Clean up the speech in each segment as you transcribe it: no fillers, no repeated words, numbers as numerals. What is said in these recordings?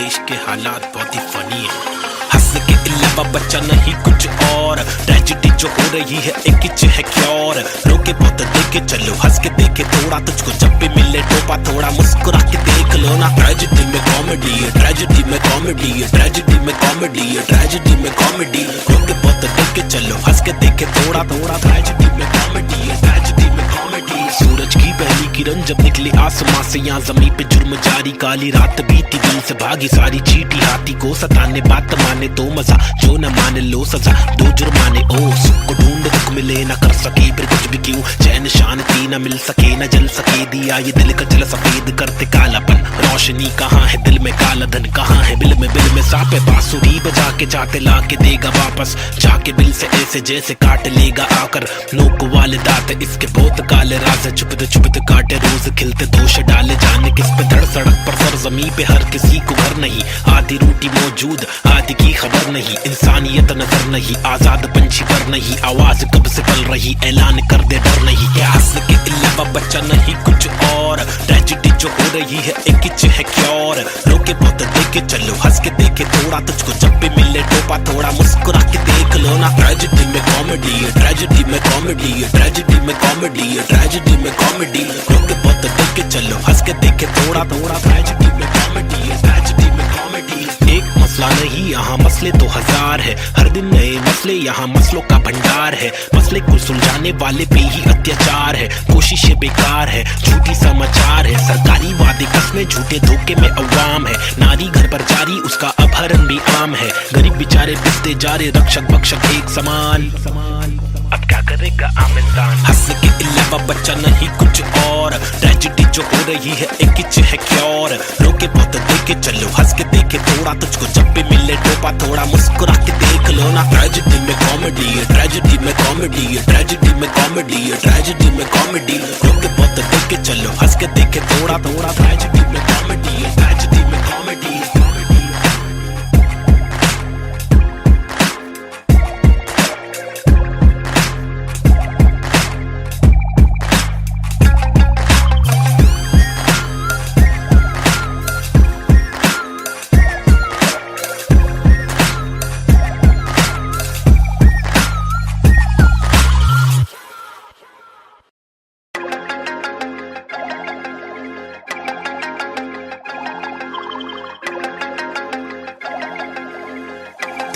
देश के हालात बहुत ही फनी है। हंस के अलावा बच्चा नहीं कुछ और, ट्रेजेडी जो हो रही है एक ही है क्योर। रोके बहुत देखे चलो, हंस के देखे थोड़ा, तुझको जब भी मिले टोपा थोड़ा मुस्कुरा के देख लो ना। ट्रेजेडी में कॉमेडी है, ट्रेजेडी में कॉमेडी है, ट्रेजेडी में कॉमेडी है, ट्रेजेडी में कॉमेडी। रोके बहुत देखे चलो, हंस के देखे थोड़ा थोड़ा, ट्रेजेडी में कॉमेडी है, ट्रेजेडी में कॉमेडी। सूरज की पहली किरण जब निकली आसमां से, यहाँ जमीन पे जुर्म जारी, काली रात बीती दिल से भागी सारी चीटी। हाथी को सताने बात माने तो मजा, जो न माने लो सजा, दो जुर्माने। ओ सुख को ढूंढ दुख मिले न कर सके फिर कुछ भी क्यों, चैन शांति न मिल सके न जल सके दिया ये दिल का जल सफेद करते कालापन। रोशनी कहाँ है दिल में, काला धन कहाँ है बिल में सांप है। बांसुरी बजा के जाते ला के देगा वापस, जाके बिल से ऐसे जैसे काट लेगा आकर। नोक वाले दांत इसके बहुत काले राज, चुपते चुपते काटे रोज खिलते दोष डाले। जाने किस पे धड़ सड़क पर सर जमी पे हर किसी को घर नहीं, आधी रोटी मौजूद आधी की खबर नहीं। इंसानियत नजर नहीं, आजाद पंछी पर नहीं, आवाज कब से पल रही ऐलान कर दे डर नहीं। क्या हंस के अलावा बच्चा नहीं कुछ और, ट्रेजेडी जो हो रही है एक ही है क्योर। रोके बहुत देखे चलो, हंस के देखे थोड़ा, तुझको जब भी मिले टोपा थोड़ा मुस्कुरा के देख लो ना। ट्रेजेडी में कॉमेडी है, ट्रेजेडी में कॉमेडी है, ट्रेजेडी में कॉमेडी है, ट्रेजेडी में कॉमेडी। रोके बहुत देखे चलो, हंस के देखे थोड़ा थोड़ा, ट्रेजेडी में कॉमेडी है, ट्रेजेडी में कॉमेडी। एक मसला नहीं यहाँ मसले तो हजार है, हर दिन नए मसले यहाँ मसलों का भंडार है। मसले को सुलझाने वाले पे ही अत्याचार है, कोशिशें बेकार है, झूठी समाचार है। सरकारी वादे कसमें झूठे धोखे में अवाम है, नारी घर पर जारी उसका अपहरण भी आम है। गरीब बेचारे पिसते जा रहे रक्षक भक्षक एक समान, अब क्या करेगा आम इंसान। हंस के अलावा बच्चा नहीं कुछ और, ट्रेजेडी जो हो रही है एक ही है क्योर। रोके बहुत देखे चलो, हंस के देखे थोड़ा, तुझको जब भी मिले टोपा थोड़ा मुस्कुरा के देख लो ना। ट्रेजेडी में कॉमेडी है, ट्रेजेडी में कॉमेडी है, ट्रेजेडी में कॉमेडी है, ट्रेजेडी में कॉमेडी। रोके बहुत देखे चलो, हंस के देखे थोड़ा थोड़ा, ट्रेजेडी में कॉमेडी है, ट्रेजेडी में कॉमेडी।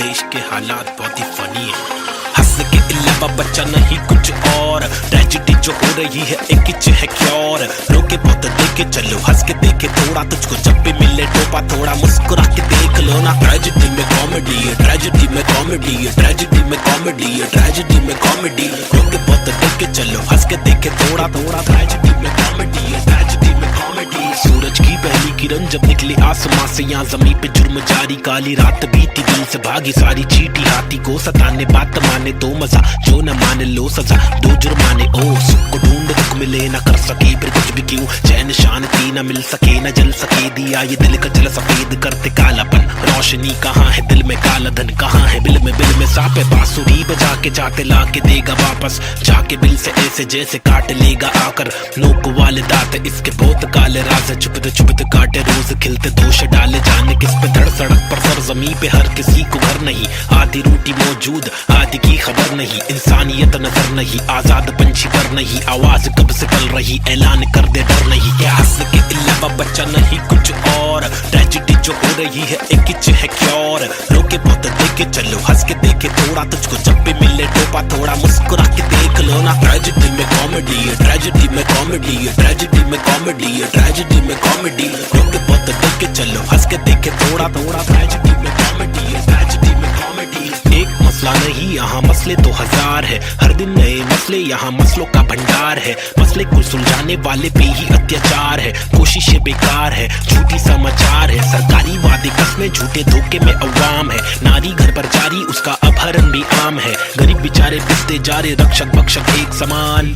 देश के हालात बहुत ही फनी है। हंस के अलावा बच्चा नहीं कुछ और, ट्रेजेडी जो हो रही है एक ही है क्योर। रोके बहुत देखे चलो, हंस के देखे थोड़ा, तुझको जब भी मिले टोपा थोड़ा मुस्कुरा के देख लो ना। ट्रेजेडी में कॉमेडी है, ट्रेजेडी में कॉमेडी है, ट्रेजेडी में कॉमेडी है, ट्रेजेडी में कॉमेडी। रोके बहुत देखे चलो, हंस के देखे थोड़ा थोड़ा, ट्रेजेडी में कॉमेडी है, ट्रेजेडी में कॉमेडी। सूरज की पहली किरण जब निकली आसमां से, यहाँ जमीन पे जुर्म जारी, काली रात बीती दिल से भागी सारी चीटी। हाथी को सताने बात माने तो मजा, जो न माने लो सजा, दो जुर्माने। ओ सुख को ढूंढ दुख मिले न कर सके फिर कुछ भी क्यों, चैन शांति न मिल सके न जल सके दिया ये दिल का जल सफेद करते कालापन। रोशनी कहाँ है दिल में, काला धन कहाँ है बिल में सांप है। बांसुरी बजा के जाते ला के देगा वापस, जाके बिल से ऐसे जैसे काट लेगा आकर। नोक वाले दांत इसके बहुत काले राज, चुपते चुपते काटे रोज खिलते दोष डाले। जाने किस पे धड़ सड़क पर सर जमी पे हर किसी को घर नहीं, आधी रोटी मौजूद आधी की खबर नहीं। इंसानियत नजर नहीं, आजाद पंछी पर नहीं, आवाज कब से पल रही ऐलान कर दे डर नहीं। क्या हंस के अलावा बच्चा नहीं कुछ और, ट्रेजेडी जो हो रही है एक ही है क्योर। रोके बहुत देखे चलो, हंस के देखे थोड़ा, तुझको जब भी मिले टोपा थोड़ा मुस्कुरा के देख लो ना। ट्रेजेडी में कॉमेडी है, ट्रेजेडी में कॉमेडी है, ट्रेजेडी में कॉमेडी है, ट्रेजेडी में कॉमेडी। रोके बहुत देखे चलो, हंस के देखे थोड़ा थोड़ा, ट्रेजेडी में कॉमेडी है, ट्रेजेडी में कॉमेडी। एक मसला नहीं यहाँ मसले तो हजार है, हर दिन नए मसले यहाँ मसलों का भंडार है। मसले को सुलझाने वाले पे ही अत्याचार है, कोशिशें बेकार है, झूठी समाचार है। सरकारी वादे कसमें झूठे धोखे में अवाम है, नारी घर पर जारी उसका अपहरण भी आम है। गरीब बेचारे पिसते जा रहे रक्षक भक्षक एक समान,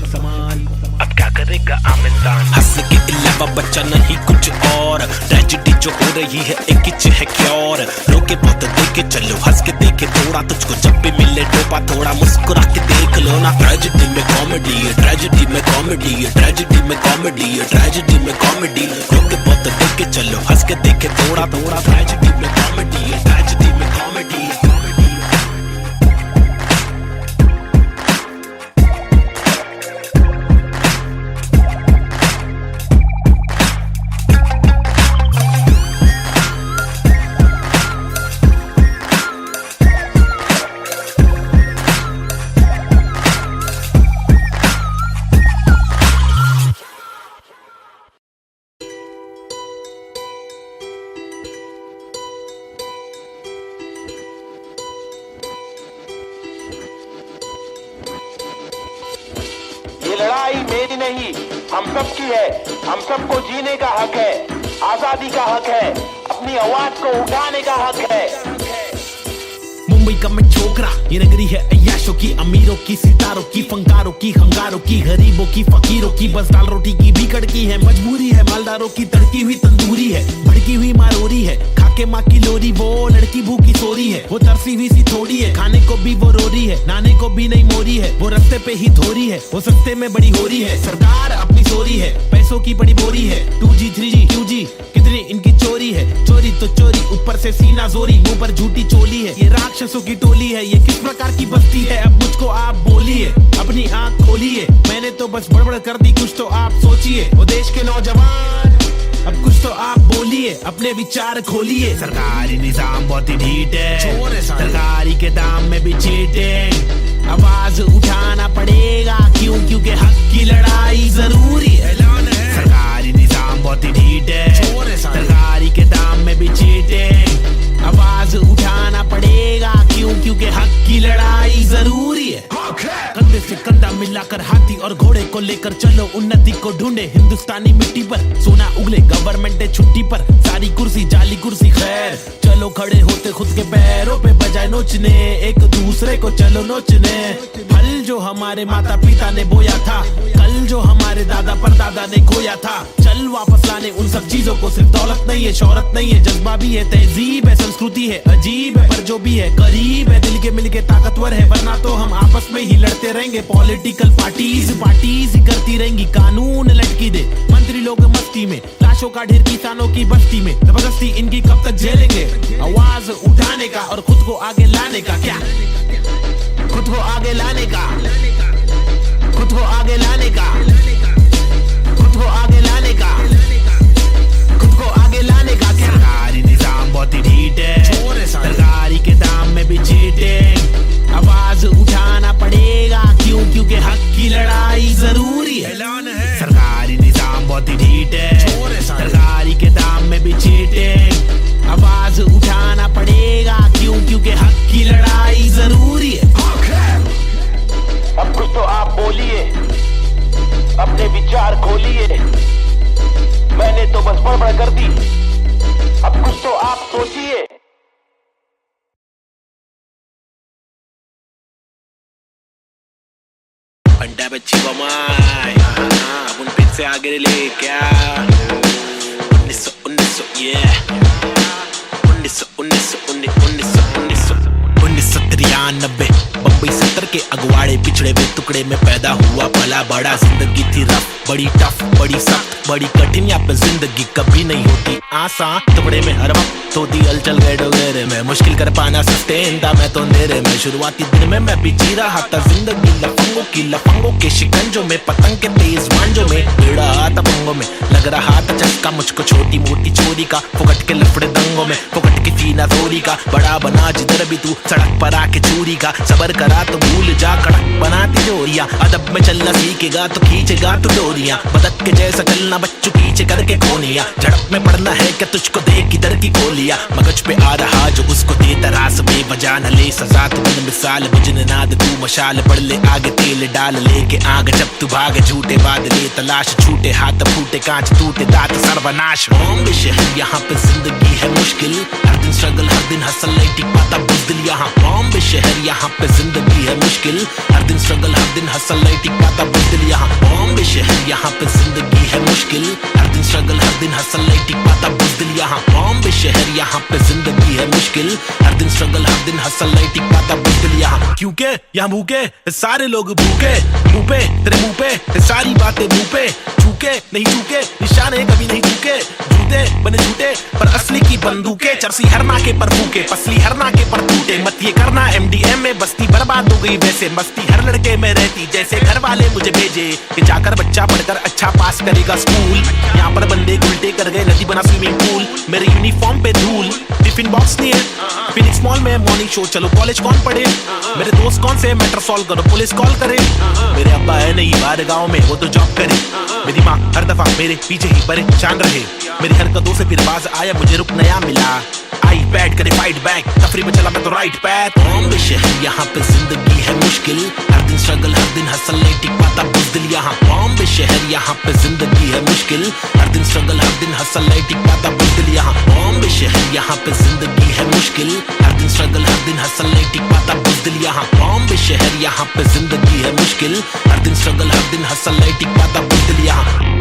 अब क्या करेगा आम इंसान। हंस के अलावा बच्चा नहीं कुछ और, ट्रेजेडी जो हो रही है एक ही है क्योर। रोके बहुत देखे चलो, हंस के देखे थोड़ा, तुझको जब भी मिले टोपा थोड़ा मुस्कुरा के देख लो ना। ट्रेजेडी में कॉमेडी है, ट्रेजेडी में कॉमेडी है, ट्रेजेडी में कॉमेडी है, ट्रेजेडी में कॉमेडी। रोके बहुत देखे चलो, हंस के देखे थोड़ा थोड़ा, ट्रेजेडी नहीं, हम सब की है। हम सबको जीने का हक है, आजादी का हक है, अपनी आवाज को उठाने का हक है। मुंबई का मैं छोकरा, ये नगरी है अय्याशों की, अमीरों की, सितारों की, फंकारों की, हंगारों की, गरीबों की, फकीरों की, बस दाल रोटी की भी कड़की है। मजबूरी है मालदारों की, तड़की हुई तंदूरी है, भड़की हुई मारोरी है, खाके माँ की लोरी, वो लड़की भूखी सोरी है, वो तरसी हुई सी थोड़ी है, खाने को भी वो रोरी है, नाने को भी नहीं मोरी है, वो रस्ते पे ही धोरी है, वो सस्ते में बड़ी हो रही है। सरकार अपनी सोरी है, पैसों की बड़ी बोरी है, 2G 3G QG कितनी इनकी चोरी है। चोरी तो चोरी, ऊपर से सीना जोरी, मुंह पर झूठी चोली है, ये राक्षसों की टोली है। ये किस प्रकार की बस्ती है, अब मुझको आप बोलिए, अपनी आंख खोलिए। मैंने तो बस बड़बड़ कर दी, कुछ तो आप सोचिए। वो देश के नौजवान, अब कुछ तो आप बोलिए, अपने विचार खोलिए। सरकारी निजाम बहुत ही ढीठ है, सरकारी के दाम में भी चीटिंग। आवाज उठाना पड़ेगा, क्यों? क्योंकि हक की लड़ाई जरूरी है। सरकारी निजाम बहुत ही ढीठ है, सरकारी के दाम में भी चीटिंग। आवाज उठाना पड़ेगा, क्यों? क्योंकि हक की लड़ाई जरूरी है। कंधे से कंधा मिलाकर हाथी और घोड़े को लेकर चलो, उन्नति को ढूंढे हिंदुस्तानी मिट्टी पर। सोना उगले गवर्नमेंट है छुट्टी पर, सारी कुर्सी जाली कुर्सी खैर। चलो खड़े होते खुद के पैरों पे, बजाय नोचने एक दूसरे को चलो नोचने। फल जो हमारे माता पिता ने बोया था, कल जो हमारे दादा परदादा ने खोया था, चल वापस लाने उन सब चीजों को। सिर्फ दौलत नहीं है, शोहरत नहीं है, जज्बा भी है, तहजीब है, संस्कृति है, अजीब है, पर जो भी है करीब है, दिल के मिलके ताकतवर है। वरना तो हम आपस में ही लड़ते रहेंगे। पॉलिटिकल पार्टीज ही करती रहेंगी, कानून लटकी दे मंत्री लोग मस्ती में, लाशों का ढेर किसानों की बस्ती में। जबरदस्ती इनकी कब तक झेलेंगे? आवाज उठाने का और खुद को आगे लाने का। क्या खुद को आगे लाने का, खुद को आगे लाने का, खुद को आगे लाने का, खुद को आगे लाने का। सरकारी निजाम बहुत ही ढीठ है, सरकारी के दाम में भी चीटिंग। आवाज उठाना पड़ेगा, क्यों? क्योंकि हक की लड़ाई जरूरी है। सरकारी निजाम बहुत ही ढीठ है, सरकारी के दाम में भी चीटिंग। आवाज उठाना पड़ेगा, क्यों? क्योंकि हक की लड़ाई जरूरी है। अब कुछ तो आप बोलिए, अपने विचार खोलिए। मैंने तो बस बड़बड़ कर दी, अब कुछ तो आप सोचिए। अंडा बच्ची बमाई, अब उन फिर से आगे ले क्या? 1993 बम्बई 70 के अगवाड़े पिछड़े हुए टुकड़े में पैदा हुआ पला बड़ा। जिंदगी थी रफ, बड़ी टफ, बड़ी सख्त, बड़ी कठिन। यहाँ पे जिंदगी कभी नहीं होती आसान, टुकड़े में हर वक्त होती हलचल गैडोगेरे में। मुश्किल कर पाना सस्टेन था मैं तो अंधेरे में। शुरुआती दिन में मैं भी जी रहा था जिंदगी लफंगों के शिकंजों में, पतंग के तेज मांझों में, बेड़ा था पंगों में। लग रहा था चस्का मुझको छोटी मोटी चोरी का, फुकट के लफड़े दंगों में, फुकट की सीना थोड़ी का। बड़ा बना जिधर भी तू सड़क पर आके चूरी का, सबर करा तो भूल जा कड़क बनाती जोरियां। अदब में चलना सीखेगा तो खींचेगा तो डोरियां, बदक के जैसा चलना बच्चों पीछे करके कोनिया। झड़प में पड़ना है क्या तुझको देख इधर की गोलियां, मगज पे आ रहा जो उसको देता रास बेवजह न ले सजा। तू बिन मिसाल बुझने ना दे तू मशाल, पड़ ले आगे तेल डाल लेके आग। जब तू भाग झूठे बादले तलाश, छूटे हाथ फूटे कांच टूटे दांत सर्वनाश। बॉम्बे शहर यहाँ पे जिंदगी है मुश्किल, हर दिन स्ट्रगल हर दिन हसल नहीं टिक पाता बुज़दिल यहाँ। बॉम्बे शहर यहाँ पे जिंदगी है मुश्किल, हर दिन स्ट्रगल हर दिन हसल नहीं टिक पाता बुज़दिल यहाँ। बॉम्बे शहर यहाँ पे जिंदगी है मुश्किल, हर दिन स्ट्रगल हर दिन हसल नहीं टिक पाता बुज़दिल यहाँ। बॉम्बे शहर यहाँ पे जिंदगी है मुश्किल, हर दिन स्ट्रगल हर दिन हसल नहीं टिक पाता बुज़दिल यहाँ। क्योंकि यहाँ भूखे सारे लोग भूखे, मुंह पे तेरे मुंह पे सारी बातें मुंह पे। चूके नहीं चूके, निशाने कभी नहीं चूके, जूते बने झूठे पर असली की बंदूकें। चरसी हर नाके पर फूके, पसली हर नाके पर टूटे। मत ये करना MDM में बस्ती बर्बाद हो गई वैसे। मस्ती हर लड़के में रहती जैसे घर वाले मुझे भेजे कि जाकर बच्चा पढ़कर अच्छा पास करेगा स्कूल। यहाँ पर बंदे उल्टे कर गए, नदी बना स्विमिंग पूल। मेरे यूनिफॉर्म पे धूल, टिफिन बॉक्स नहीं है। फिनिक्स मॉल में मॉर्निंग शो, चलो कॉलेज कौन पढ़े? मेरे दोस्त कौन से मैटर सॉल्व करो, पुलिस कॉल करे। मेरे अब्बा है नहीं बाहर गाँव में, वो तो जॉब करे। मेरी माँ हर दफा मेरे पीछे ही परेशान रहे, मेरी हरकतों से फिर बाज आया मुझे रुक नया मिला। आईपैड करे फाइट बैक, तफरी में चला मैं तो राइट पैथ। बॉम्बे शहर यहाँ पे जिंदगी है मुश्किल, हर दिन स्ट्रगल हर दिन हसल, नहीं टिक पाता बुज़दिल यहाँ। बॉम्बे शहर यहाँ पे जिंदगी है मुश्किल, हर दिन स्ट्रगल हर दिन हसल, नहीं टिक पाता बुज़दिल यहाँ। बॉम्बे शहर यहाँ पे जिंदगी है मुश्किल, हर दिन स्ट्रगल हर दिन हसल, नहीं टिक पाता बुज़दिल यहाँ। बॉम्बे शहर यहाँ पे जिंदगी है मुश्किल, हर दिन स्ट्रगल हर दिन हसल, नहीं टिक पाता बुज़दिल यहाँ।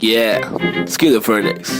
Yeah, schizophrenics.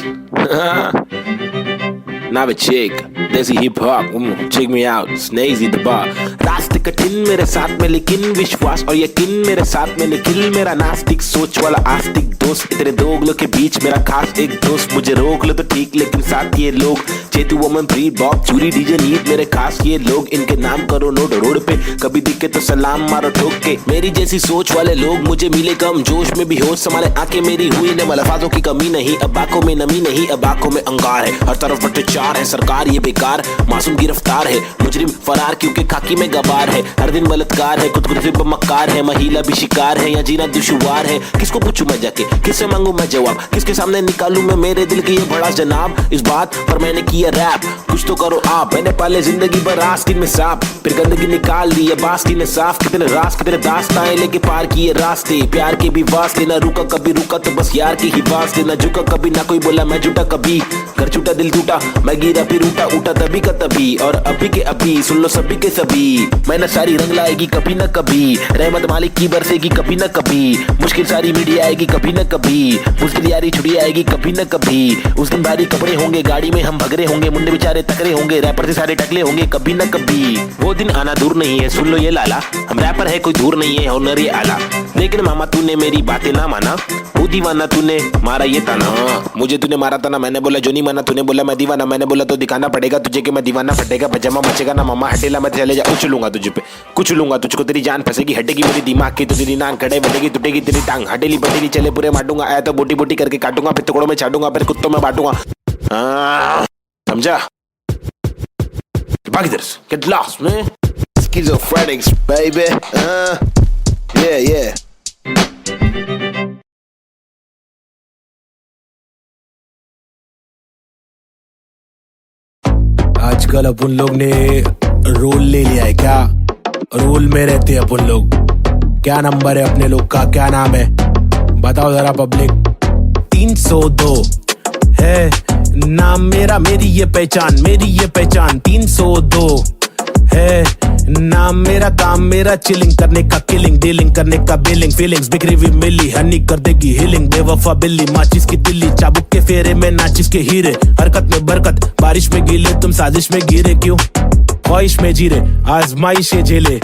Now a chick, desi hip hop, check me out, Snazy the bar. रास्ते कठिन मेरे साथ में लेकिन विश्वास और यकीन मेरे साथ में निखिल, मेरा नास्तिक सोच वाला आस्तिक दोस्त, इतने दोगलों के बीच मेरा खास एक दोस्त। मुझे रोक लो तो ठीक लेकिन साथ ये लोग, चेतु वमन प्री बॉब चूरी डीजे नीत, मेरे खास ये लोग, इनके नाम करो नोट रोड पे, कभी दिखे तो सलाम मारो ठोक के। मेरी जैसी सोच वाले लोग मुझे मिले कम, जोश में भी होश संभाले आंखें मेरी हुई न अल्फाजों की कमी नहीं, अब आंखों में नमी नहीं, अब आंखों में अंगार है, हर तरफ भ्रष्टाचार है, सरकार ये बेकार, मासूम गिरफ्तार है, मुजरिम फरार क्योंकि खाकी में गवार है, हर दिन बलात्कार है, खुद से मक्कार है, महिला भी शिकार है, या जीना दुश्वार है। किसको पूछूं मैं जाके, किससे मांगू मैं जवाब, किसके सामने निकालूं मैं मेरे दिल की ये भड़ास जनाब। इस बात पर मैंने किया रैप, कुछ तो करो आप, मैंने पाले जिंदगी भर आस्तीन में सांप, फिर गंदगी निकाल दी अब आस्तीन ने साफ। कितने रास कितने दास्ताएं लेके पार किए रास्ते, प्यार के भी वास्ते, ना रुका कभी रुका तो बस यार के ही वास्ते, ना झुका कभी ना कोई बोला मैं झूठा कभी, घर छूटा दिल टूटा मैं गिरा फिर उठा उठा तभी का तभी, और अभी के अभी सुन लो सभी के सभी। मेहनत सारी रंग लाएगी कभी न कभी, रहमत मालिक की बरसेगी कभी न कभी, मुश्किल सारी मीडिया आएगी कभी न कभी, मुश्किल यारी छुड़ी आएगी कभी न कभी। उस दिन भारी कपड़े होंगे, गाड़ी में हम भगरे होंगे, मुंडे बेचारे तकरे होंगे, रैपर से सारे टकले होंगे कभी न कभी। वो दिन आना दूर नहीं है, सुन लो ये लाला, हम रैपर है कोई दूर नहीं है, हुनर ये आला। लेकिन मामा तूने मेरी बातें ना माना, वो दीवाना तूने मारा ये ताना, मुझे तूने मारा था ना, मैंने बोला जो नहीं माना, तूने बोला मैं दीवाना, मैंने बोला तो दिखाना पड़ेगा तुझे कि मैं दीवाना, फटेगा पजामा मचेगा ना मामा हटेला, मैं चले जा उछलूंगा तुझे पे, कुछ लूंगा तुझको, तेरी जान फंसेगी हटेगी मेरी दिमाग की, तो तेरी नान कड़े बढ़ेगी टूटेगी तेरी टांग, हटेली पटेली चले पूरे मारूंगा, आया तो बोटी बोटी करके काटूंगा, फिर टुकड़ों में छाटूंगा, फिर कुत्तों में बांटूंगा, समझा? भाग इधर से, get lost man, schizophrenics baby, yeah. आजकल अपन लोग ने रोल ले लिया है, क्या रोल में रहते हैं अपन लोग, क्या नंबर है अपने लोग का, क्या नाम है बताओ जरा पब्लिक। 302 है नाम मेरा, मेरी ये पहचान, मेरी ये पहचान। 302 है नाम मेरा, काम मेरा चिलिंग करने का, किलिंग डीलिंग करने का, बिलिंग फीलिंग्स बिखरी हुई मिली, हनी कर देगी हीलिंग, बेवफा बिल्ली माचिस की दिल्ली, चाबुक के फेरे में नाचिस के हीरे, हरकत में बरकत, बारिश में गीले तुम साजिश में गिरे, क्यों ख्वाहिश में जीरे आजमाइशें झेले,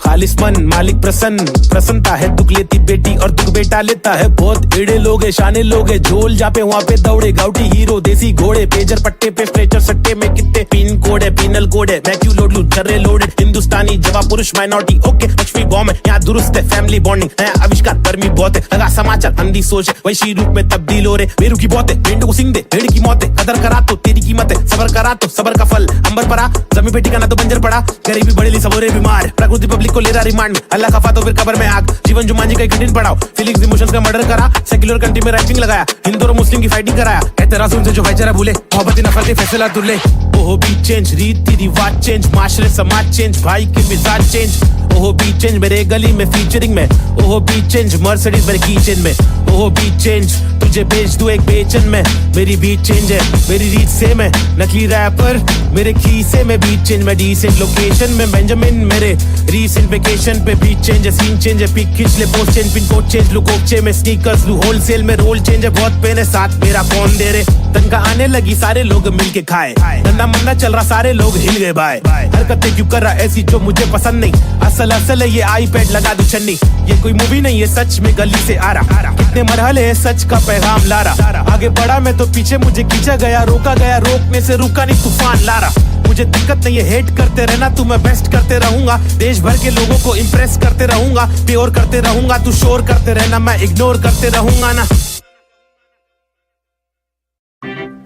खालिसमन मालिक प्रसन्न, प्रसन्नता है दुख लेती बेटी और दुख बेटा लेता है, बहुत एड़े लोग है शाने लोग है, झोल जापे वहाँ पे दौड़े, गाउटी हीरो देसी घोड़े, पेजर पट्टे पे स्ट्रेचर सट्टे में कितने पिन कोड है, पिनल कोड है, मैं क्यों लोड लूं छर्रे लोडेड, हिंदुस्तानी जवाब पुरुष माइनॉरिटी ओके, लक्ष्मी बॉम्ब है यहाँ दुरुस्त है, फैमिली बॉन्डिंग है आविष्कार, गर्मी बहुत है, लगा समाचार अंधी सोच है, वैशी रूप में तब्दील हो रहे, बेरू की बहुत है, भेंडों को सिंग दे भेड़ की मौत है, कदर करा तो तेरी कीमत है, सबर करा तो सबर का फल अंबर पड़ा, जमी पे टिकाना तो बंजर पड़ा, गरीबी बड़ेली सबोरे बीमार, प्रकृति पब्लिक को ले रहा रिमांड, अल्लाह खफा तो फिर कब्र में आग, जीवन जुमांजी का कठिन पड़ाव, फीलिंग्स इमोशंस का मर्डर करा, सेक्युलर कंट्री में रैपिंग लगाया, हिंदू और मुस्लिम की फाइटिंग कराया, एतराज उनसे जो भाईचारा भूले, मोहब्बत नफरत फैसला तुले, ओहो बी चेंज, रीति रिवाज चेंज, माशरे समाज चेंज, भाई के मिजाज चेंज, ओहो बी चेंज मेरे गली में फीचरिंग में, ओहो बी चेंज मर्सिडीज मेरे कीचेन में, ओहो बी चेंज तुझे बेच दूं एक बेचन में, मेरी बीट चेंज है मेरी रीत सेम है, नकली रैपर मेरे खीसे में, बीट चेंज मैं डिसेंट लोकेशन में, बेंजामिन मेरे रीसेंट वेकेशन पे, बीट चेंज है सीन चेंज है, पिक खींच ले post change, pin code change लू कोकचे में, स्नीकर्स लू होलसेल में, रोल चेंज है बहुत पेन है, साथ मेरा कौन दे रे, तनखा आने लगी सारे लोग मिल के खाए, धंधा मंदा चल रहा सारे लोग हिल गए भाई, हरकतें क्यों कर रहा ऐसी जो मुझे पसंद नहीं, असल है ये आईपैड लगा दो छन्नी। ये कोई मूवी नहीं है सच में गली से आ रहा, कितने मरहले है सच का पैगाम ला रहा। आगे बढ़ा मैं तो पीछे मुझे खींचा गया, रोका गया रोकने से रुका नहीं तूफान ला रहा। मुझे दिक्कत नहीं है हेट करते रहना तू, मैं बेस्ट करते रहूंगा, देश भर के लोगों को इम्प्रेस करते रहूंगा, प्योर करते रहूंगा, तू शोर करते रहना मैं इग्नोर करते रहूंगा ना।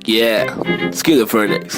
Yeah, schizophrenics.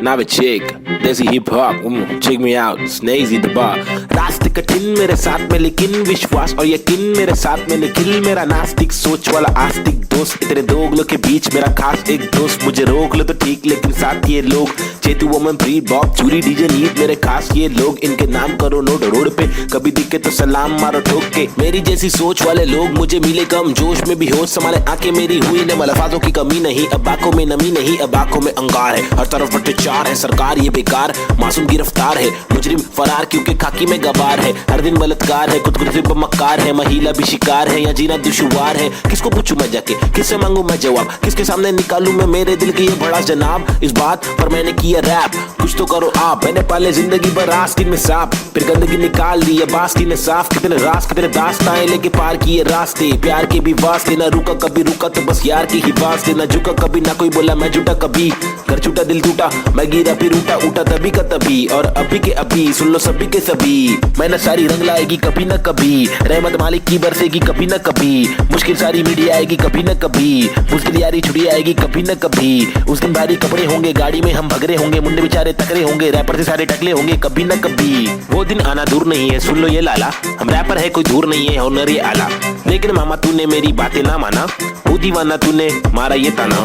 Now a chick, desi hip hop, check me out, Snazy the bar. रास्ते कठिन मेरे साथ में लेकिन विश्वास और यकीन मेरे साथ में निखिल, मेरा नास्तिक सोच वाला आस्तिक दोस्त, इतने दोगलों के बीच मेरा खास एक दोस्त। मुझे रोक लो तो ठीक लेकिन साथ ये लोग, चेतु वोमन प्रीत बॉब चूरी डीजे नीत, मेरे खास ये लोग, इनके नाम करो नोट रोड पे, कभी दिखे तो सलाम मारो ठोक के। मेरी जैसी सोच वाले लोग मुझे मिले कम, जोश में भी होश संभाले आंखें मेरी हुई ने, अल्फाजों की कमी नहीं, अब आंखों में नमी नहीं, अब आंखों में अंगार है, हर तरफ अत्याचार है, सरकार ये बेकार, मासूम गिरफ्तार है, मुजरिम फरार क्योंकि खाकी में गवार है, हर दिन बलात्कार है, खुद मक्कार है, महिला भी शिकार है, या जीना दुश्वार है। किसको पूछूं मैं जाके, किससे मांगू मैं जवाब, किसके सामने निकालूं मैं मेरे दिल की ये बड़ा जनाब। इस बात पर मैंने किया रैप, कुछ तो करो आप, मैंने पाले जिंदगी भर आस्तीन में सांप, फिर गंदगी निकाल दी अब आस्तीन ने साफ। कितने रास कितने दास्ताएं लेके पार किए रास्ते, प्यार के भी वास्ते, ना रुका कभी रुका तो बस यार की ही वास्ते, ना झुका कभी ना कोई बोला मैं झूठा कभी, घर छूटा दिल टूटा मैं गिरा फिर उठा उठा तभी का तभी, और अभी के अभी सुन लो सभी के सभी। मेहनत सारी रंग लाएगी कभी न कभी, रहमत मालिक की बरसेगी कभी न कभी, मुश्किल सारी मीडिया आएगी कभी न कभी, मुश्किल यारी छुट्टी आएगी कभी न कभी। उस दिन भारी कपड़े होंगे, गाड़ी में हम भगरे होंगे, मुंडे बेचारे तकरे होंगे, रैपर से सारे टकले होंगे कभी न कभी। वो दिन आना दूर नहीं है सुन लो ये लाला, हम रैपर है कोई दूर नहीं है हुनर ये आला, लेकिन मामा तूने मेरी बातें ना माना, वो दीवाना तूने मारा ये ताना।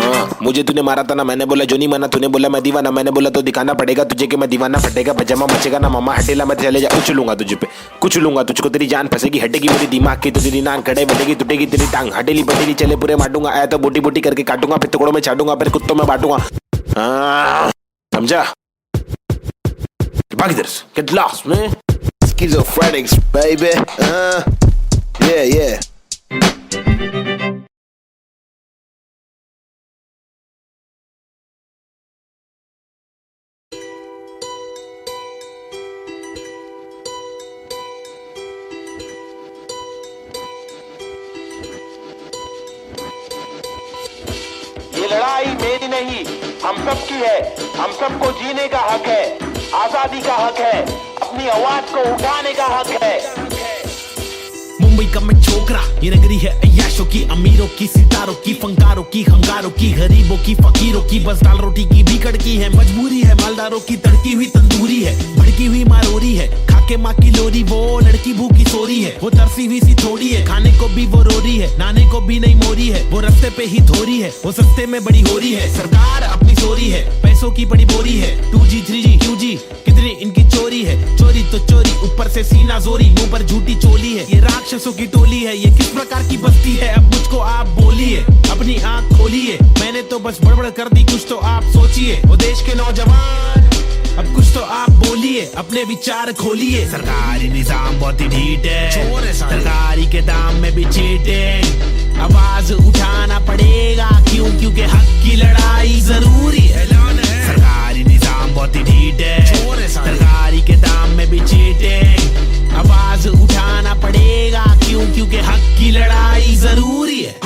मुझे तूने मारा था ना, मैंने बोला जो नहीं माना, तूने बोला मैं दीवाना, मैंने बोला तो दिखाना पड़ेगा तुझे कि मैं दीवाना, फटेगा पजामा मचेगा ना मामा हटेला, मैं चले जा उछलूंगा तुझे पे कुचलूंगा तुझको, तेरी जान फंसेगी हटेगी मेरी दिमाग की, तो तेरी नान खड़े बढ़ेगी टूटेगी तेरी टांग, हटेली बटेली चले पूरे माटूंगा, आया तो बोटी बोटी करके काटूंगा, फिर टुकड़ों में छाटूंगा, फिर कुत्तों में बांटूंगा। समझा? भाग इधर से, get lost man. Schizophrenics baby. Yeah. ये लड़ाई मेरी नहीं हम सब की है, हम सबको जीने का हक है, आजादी का हक है, अपनी आवाज को उठाने का हक है। मुंबई का मैं छोकरा, ये नगरी है अय्याशों की, अमीरों की, सितारों की, फंकारों की, हंगारों की, गरीबों की, फकीरों की, बस दाल रोटी की भी कड़की है, मजबूरी है मालदारों की, तड़की हुई तंदूरी है, भड़की हुई मारोरी है, खाके माँ की लोरी, वो लड़की भूखी सोरी है, वो तरसी हुई सी थोड़ी है, खाने को भी वो रोरी है, नाने को भी नहीं मोरी है, वो रास्ते पे ही थोड़ी है, वो सस्ते में बड़ी हो रही है, सरकार अपनी सोरी है, पैसों की बड़ी बोरी है, 2G 3G QG कितनी इनकी चोरी है, चोरी तो चोरी ऊपर से सीना जोरी, मुंह पर झूठी चोली है, ये राक्षसों की टोली है, ये किस प्रकार की बस्ती है, अब मुझको आप बोलिए, अपनी आंख खोलिए, मैंने तो बस बड़बड़ कर दी, कुछ तो आप सोचिए, वो देश के नौजवान अब कुछ तो आप बोलिए, अपने विचार खोलिए। सरकारी निजाम बहुत ही ढीठ है, सरकारी के दाम में भी चीटिंग, आवाज उठाना पड़ेगा क्यों, क्योंकि हक की लड़ाई जरूरी है। सरकारी निजाम बहुत ही ढीठ है, सरकारी के दाम में भी चीटिंग, आवाज उठाना पड़ेगा क्यों, क्योंकि हक की लड़ाई जरूरी है।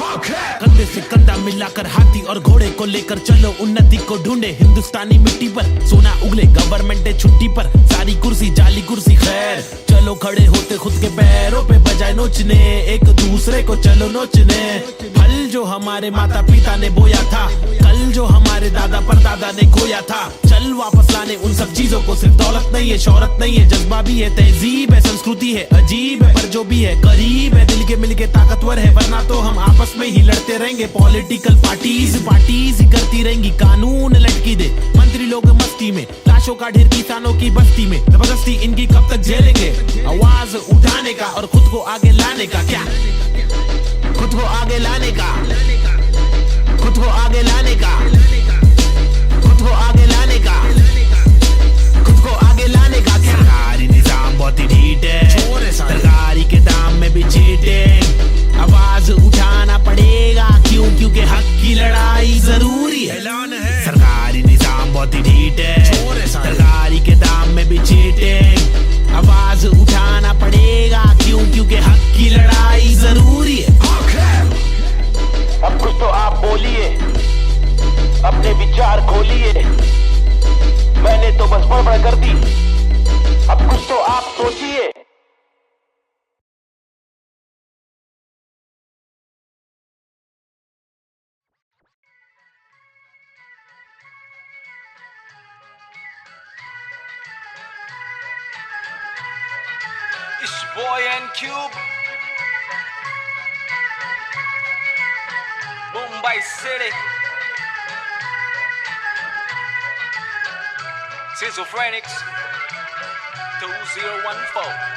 कंधे से कंधा मिलाकर हाथी और घोड़े को लेकर चलो, उन्नति को ढूंढे हिंदुस्तानी मिट्टी पर, सोना उगले गवर्नमेंट है छुट्टी पर, सारी कुर्सी जाली कुर्सी खैर, चलो खड़े होते खुद के पैरों पे बजाय नोचने, एक दूसरे को चलो नोचने। फल जो हमारे माता पिता ने बोया था, कल जो हमारे दादा परदादा ने खोया था, चल वापस लाने उन सब चीजों को, सिर्फ दौलत नहीं है, शोहरत नहीं है, जज्बा भी है, तहजीब है, संस्कृति है, अजीब है, पर जो भी है करीब है, दिल के मिल के ताकतवर है, वरना तो हम आपस में ही लड़ते रहेंगे। पॉलिटिकल पार्टीज ही करती रहेंगी, कानून लटकी दे मंत्री लोग मस्ती में, लाशों का ढेर किसानों की बस्ती में, जबरदस्ती इनकी कब तक झेलेंगे, आवाज उठाने का और खुद को आगे लाने का, क्या खुद को आगे लाने का, खुद को आगे लाने का, खुद को आगे लाने का, खुद को आगे लाने का। सरकारी निजाम बहुत ही ढीठ है, सरकारी के दाम में भी चीटिंग, आवाज उठाना पड़ेगा क्यों, क्योंकि हक की लड़ाई जरूरी है। सरकारी निजाम बहुत ही ढीठ है, बस बड़बड़ कर दी। अब कुछ तो आप सोचिए। It's your boy N-Cube, Mumbai City, Schizophrenics 2014.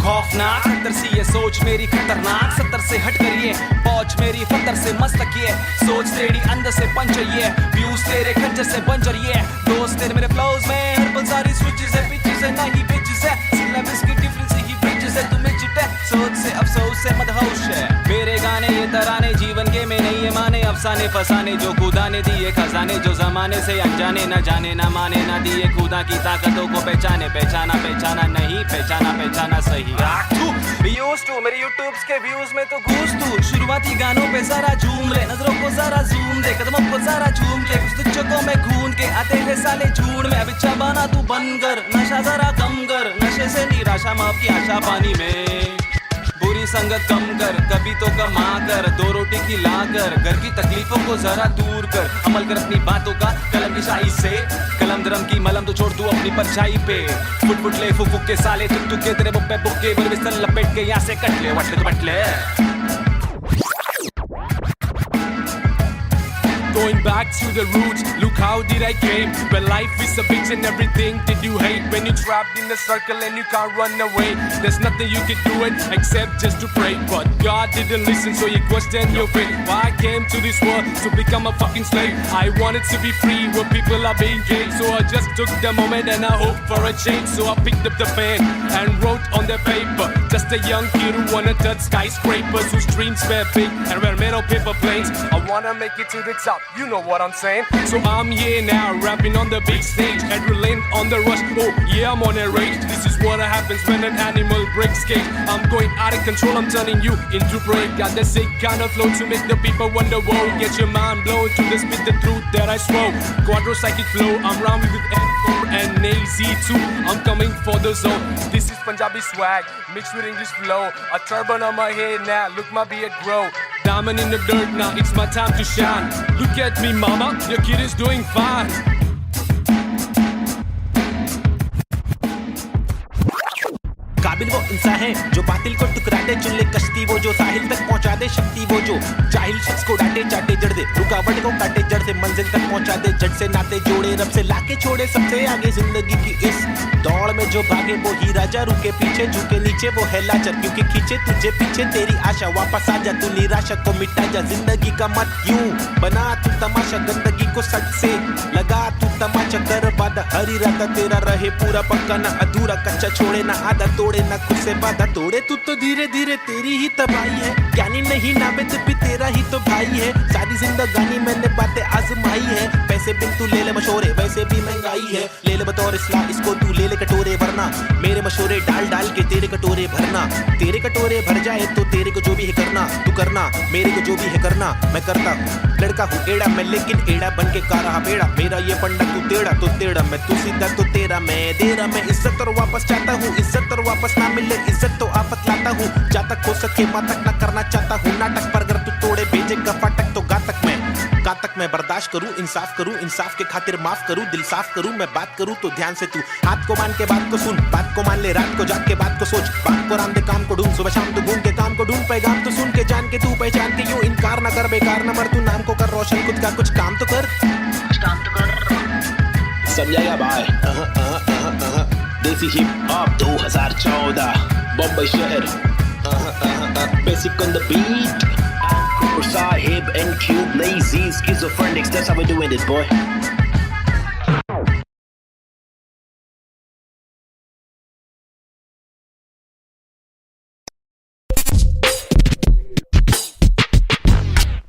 खौफनाक 70 सी ये सोच मेरी खतरनाक, 70 से हट कर ये पहुंच मेरी फतर से मस्तक ये सोच तेरी अंदर से पंचर ये व्यूज तेरे खंजर से बंजर ये दोस्त तेरे मेरे फ्लोज में हर पल सारी स्विचेस है पिचेस है नहीं बिचेस है सिलेबस की डिफरेंस ही ब्रिजेस है तुम्हें चिटे सोच से अफसोस से मदहोश है मेरे गाने ये तराने जीवन के में नहीं ये माने अफसाने फसाने जो खुदा ने दिए खजाने जो जमाने से अनजाने न जाने न माने न दिए खुदा की ताकतों को पहचाने पहचाना पहचाना नहीं पहचाना पहचाना सही मेरे यूट्यूब्स के व्यूज में तो घूस तू शुरुआती गानों पे जरा झूम ले नजरों को जरा जूम दे कदमों को जरा झूम ले कुछ तुझको में खून के आते हैं साले झूठ में अभी चाबाना तू बंद कर नशा जरा कम कर नशे से निराशा माफ की आशा पानी में बुरी संगत कम कर कभी तो कमा कर दो रोटी खिला कर घर की तकलीफों को जरा दूर कर अमल कर अपनी बातों का कलम की शाही से कलम दरम की मलम तो छोड़ तू अपनी परछाई पे फुट फुट ले फुक फुक के साले तुक तुक के तेरे बुक पे बुक के बिस्तर लपेट के यहाँ से कट ले वट ले तो बट ले Going back to the roots, look how did I came. When life is a bitch and everything did you hate. When you trapped in the circle and you can't run away. There's nothing you can do it except just to pray. But God didn't listen so you questioned your faith. Why I came to this world to become a fucking slave. I wanted to be free where people are being caged. So I just took the moment and I hoped for a change. So I picked up the pen and wrote on the paper. Just a young kid who wanna touch skyscrapers. Whose dreams were big and were made of paper planes. I wanna make it to the top. You know what I'm saying? So I'm here now, rapping on the big stage. Adrenaline on the rush, oh yeah, I'm on a rage. This is what happens when an animal breaks cage. I'm going out of control, I'm turning you into prey. Got the sick kind of flow to make the people wonder, whoa. Get your mind blown to the spit the truth that I swore. Quadro psychic flow, I'm rhyming with N4 and AZ2. I'm coming for the zone. This is Punjabi swag, mixed with English flow. A turban on my head now, look my beard grow. Diamond in the dirt now, it's my time to shine. Look at me mama, your kid is doing fine. काबिल वो इंसान है जो बातिल को टुकरा दे चुन ले कश्ती वो जो साहिल तक पहुंचा दे शक्ति वो जो जाहिल शख्स को डांटे चाटे जड़ दे रुकावट को काटे जड़ से मंजिल तक पहुंचा दे जड़ से नाते जोड़े रब से लाके छोड़े सबसे आगे जिंदगी की इस दौड़ में जो भागे वो ही राजा रुके पीछे झुके नीचे वो है लाचार क्योंकि खींचे तुझे पीछे तेरी आशा वापस आ जा तू निराशा को मिटा जा जिंदगी का मत यूं बना तू तमाशा गंदगी को सट से लगा तू तमाचा कर वादा हर इरादा तेरा रहे पूरा पक्का ना अधूरा कच्चा छोड़े ना आधा तोड़े ना खुद से वादा तोड़े तू तो धीरे धीरे तेरी ही तबाही है ज्ञानी नहीं नाबिद भी तेरा ही तो भाई है सारी जिंदगानी मैंने बातें आजमाई है पैसे बिन तू ले ले मशोरे वैसे भी महंगाई है ले ले बतौर इस्लाम इसको तू ले ले कटोरे वरना मेरे मशोरे डाल डाल के तेरे कटोरे भरना तेरे कटोरे भर जाए तो तेरे को जो भी है करना तू करना मेरे को जो भी है करना मैं करता हूँ लड़का हूँ एड़ा मैं लेकिन एड़ा बन के का रहा बेड़ा मेरा ये पंडा तू टेढ़ा मैं तू सीधा तो तेरा मैं दे रहा मैं इज्जत और वापस चाहता हूँ इज्जत और वापस ना मिले इज्जत तो आफत लाता हूँ जहाँ तक हो सके वहाँ तक ना करना चाहता हूँ नाटक पर अगर तू तोड़े भेजेगा फाटक तो घातक मैं बर्दाश्त करूँ इंसाफ के खातिर माफ करूँ दिल साफ करूँ मैं बात करूँ तो ध्यान से तू हाथ को मान के बात को सुन बात को मान ले रात को जाग के बात को सोच बात को राम दे काम को ढूंढ सुबह शाम तू घूम के काम को ढूंढ पैगाम तो सुन के जान के तू पहचान के यूं इनकार न कर बेकार न मर तू नाम को कर रोशन खुद का कुछ काम तो कर समझाएगा भाई देसी हिप हॉप 2014 बम्बई शहर basic on the beat Sahib and Cube lazy schizophrenics that's how we're doing this boy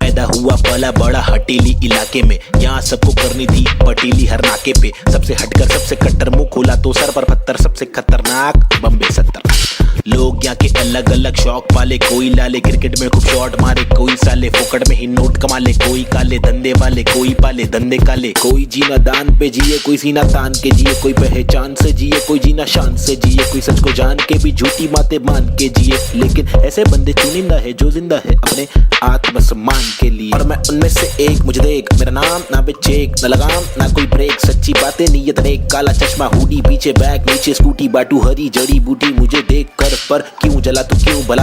पैदा हुआ पला पाला बड़ा हटीली इलाके में, यहाँ सबको करनी थी पटीली हर नाके पे। सबसे हटकर सबसे कट्टर, मुंह खोला तो सर पर पत्थर, सबसे खतरनाक बम्बे 70। लोग यहाँ के अलग अलग शौक पाले, कोई लाले क्रिकेट में खूब शॉट मारे, कोई साले फोकट में ही नोट कमा ले, कोई काले धंधे वाले, कोई पाले धंधे काले। कोई जीना दान पे जिए, कोई सीना तान के जिए, कोई पहचान से जिए, कोई जीना शान से जिए, कोई सच को जान के भी झूठी बातें मान के जिए। लेकिन ऐसे बंदे चुनिंदा है जो जिंदा है अपने आत्मसम्मान के लिए, और मैं उनमें से एक। मुझे देख, मेरा नाम ना बेचेक, ना लगाम ना कोई ब्रेक, सच्ची बातें नीयत नेक, काला चश्मा हुडी पीछे बैग, नीचे स्कूटी, बाटू हरी जड़ी बूटी। मुझे देख कर पर क्यों जला तू क्यों भला,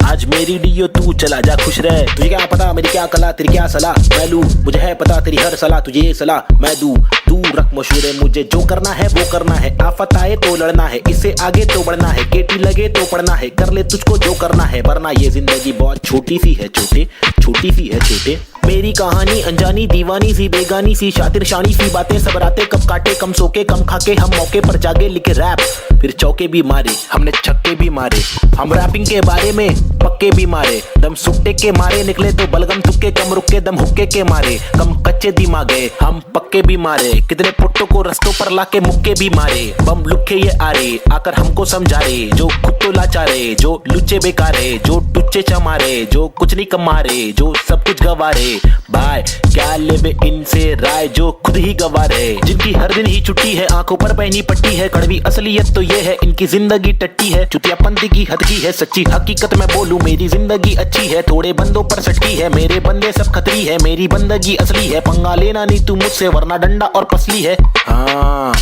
आज मेरी डियो तू चला जा खुश रह। तुझे क्या पता मेरी क्या कला, तेरी क्या सलाह मैं लूं, मुझे है पता तेरी हर सलाह तुझे ये सलाह मैं दूं। तू रख मशहूर है, मुझे जो करना है वो करना है, आफत आए तो लड़ना है, इससे आगे तो बढ़ना है, केटी लगे तो पढ़ना है, कर ले तुझको जो करना है, वरना ये जिंदगी बहुत छोटी सी है छोटे, छोटी सी है छोटे। मेरी कहानी अनजानी दीवानी सी, बेगानी सी, शातिर शानी सी बातें, सब रातें कब काटे, कम सोके कम खाके, हम मौके पर जागे, लिखे रैप फिर चौके भी मारे, हमने छक्के भी मारे। हम रैपिंग के बारे में पक्के भी मारे, दम सुट्टे के मारे, निकले तो बलगम तुक्के, कम रुके दम हुक्के के मारे, कम कच्चे दिमागे हम पक्के भी मारे। कितने पुट्टों को रस्तों पर लाके मुक्के भी मारे, बम लुक्के ये आरे आकर हमको समझा रे, जो खुद तो लाचारे, जो लुच्चे बेकारे, जो टुच्चे चमारे, जो कुछ नहीं कमारे, जो सब कुछ गवारे। भाई क्या लेबे इनसे राय, जो खुद ही गवारे, जिनकी हर दिन ही छुट्टी है, आंखों पर पहनी पट्टी है, कड़वी असलियत तो ये है इनकी जिंदगी टट्टी है, चुतियापंती की हद की है, सच्ची हकीकत मैं बोलूं मेरी जिंदगी अच्छी है, थोड़े बंदों पर सटकी है, मेरे बंदे सब खतरी है, मेरी बंदगी असली है, पंगा लेना नहीं तू मुझसे वरना डंडा और पसली है। हाँ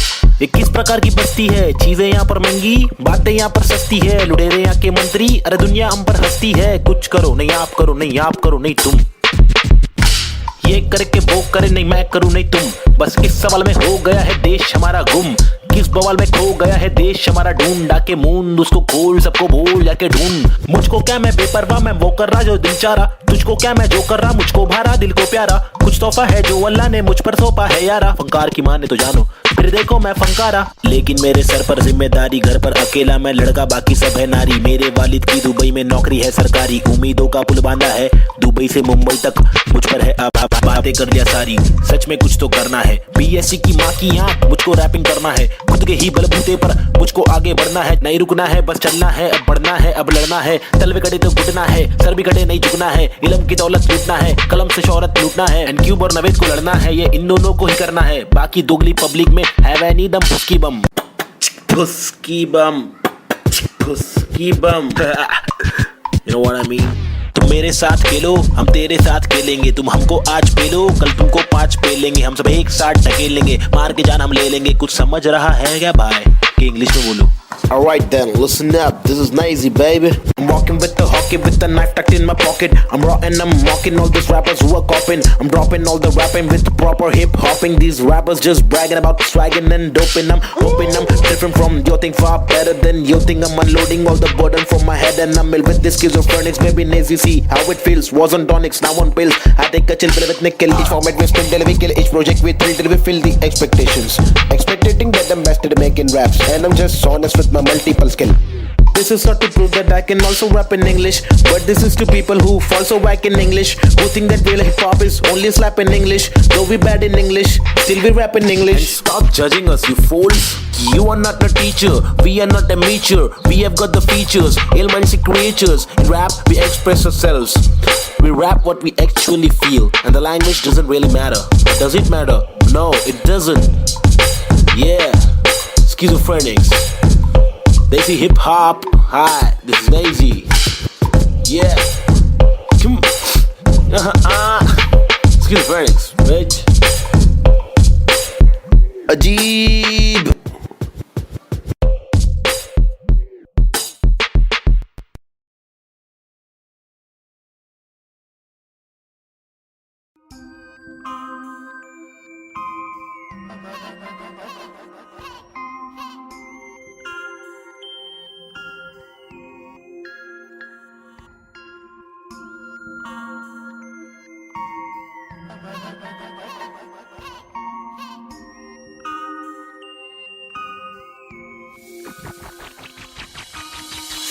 ये किस प्रकार की बस्ती है, चीजें यहाँ पर महंगी, बातें यहाँ पर सस्ती है, लुटेरे यहाँ के मंत्री, अरे दुनिया हम पर हंसती है। कुछ करो नहीं आप करो, नहीं आप करो नहीं तुम, ये करके वो करे नहीं मैं करूं नहीं तुम। बस इस सवाल में हो गया है देश हमारा गुम, किस बवाल में खो गया है देश हमारा, ढूंढा के मूंद उसको खोल, सबको बोल जाके ढूंढ। मुझको क्या मैं बेपरवाह, मैं वो कर रहा जो दिल चाह रहा, तुझको क्या मैं जो कर रहा, मुझको भारा दिल को प्यारा, कुछ तोहफा है जो अल्लाह ने मुझ पर सौंपा है यारा। फंकार की माने तो जानो फिर देखो मैं फंकारा, लेकिन मेरे सर पर जिम्मेदारी, घर पर अकेला मैं लड़का बाकी सब है नारी। मेरे वालिद की दुबई में नौकरी है सरकारी, उम्मीदों का पुल बांधा है दुबई से मुंबई तक, मुझ पर है अब बातें कर लिया सारी, सच में कुछ तो करना है। बीएससी की माँ की आंख, मुझको रैपिंग करना है, खुद के ही बलबूते पर मुझको आगे बढ़ना है, नहीं रुकना है बस चलना है, अब बढ़ना है अब लड़ना है, तलवे कटे तो घुटना है, सर भी कटे नहीं झुकना है, इल्म की दौलत लूटना है, कलम से शोहरत लूटना है, एंड क्यूब और नवेद को लड़ना है, ये इन दोनों को ही करना है, बाकी दोगली पब्लिक में है वह नी दम फुसकी बम, फुसकी बम, फुसकी बम। You know what I mean? तुम मेरे साथ खेलो हम तेरे साथ खेलेंगे, तुम हमको आज पेलो कल तुमको 5 पेलेंगे, हम सब एक साथ ढकेलेंगे, मार के जान हम ले लेंगे। कुछ समझ रहा है क्या भाई कि इंग्लिश में बोलो? Alright then, listen up, this is Nazy baby. I'm walking with the hockey with the knife tucked in my pocket. I'm raw and I'm mocking all these rappers who are copying. I'm dropping all the rapping with proper hip hopping. These rappers just bragging about swagging and doping. I'm hoping I'm different from your thing, far better than your thing. I'm unloading all the burden from my head and I'm ill with this schizophrenics. Maybe Nazy see how it feels. Was on tonics, now on pills. I take a chill pill with nickel. Each format we spin till we kill. Each project we thrill till we fill the expectations. Expecting that I'm best at making raps, and I'm just honest with my multiple skill. This is not to prove that I can also rap in English, but this is to people who fall so whack in English, who think that real hip hop is only slap in English. Though we bad in English, still we rap in English. And stop judging us, you fools. You are not a teacher, we are not amateur. We have got the features, ill-minded creatures. In rap, we express ourselves. We rap what we actually feel, and the language doesn't really matter. Does it matter? No, it doesn't. Yeah, schizophrenics. Nazy hip hop. Hi, this is Nazy. Yeah. Schizophrenics, bitch. Ajeeb.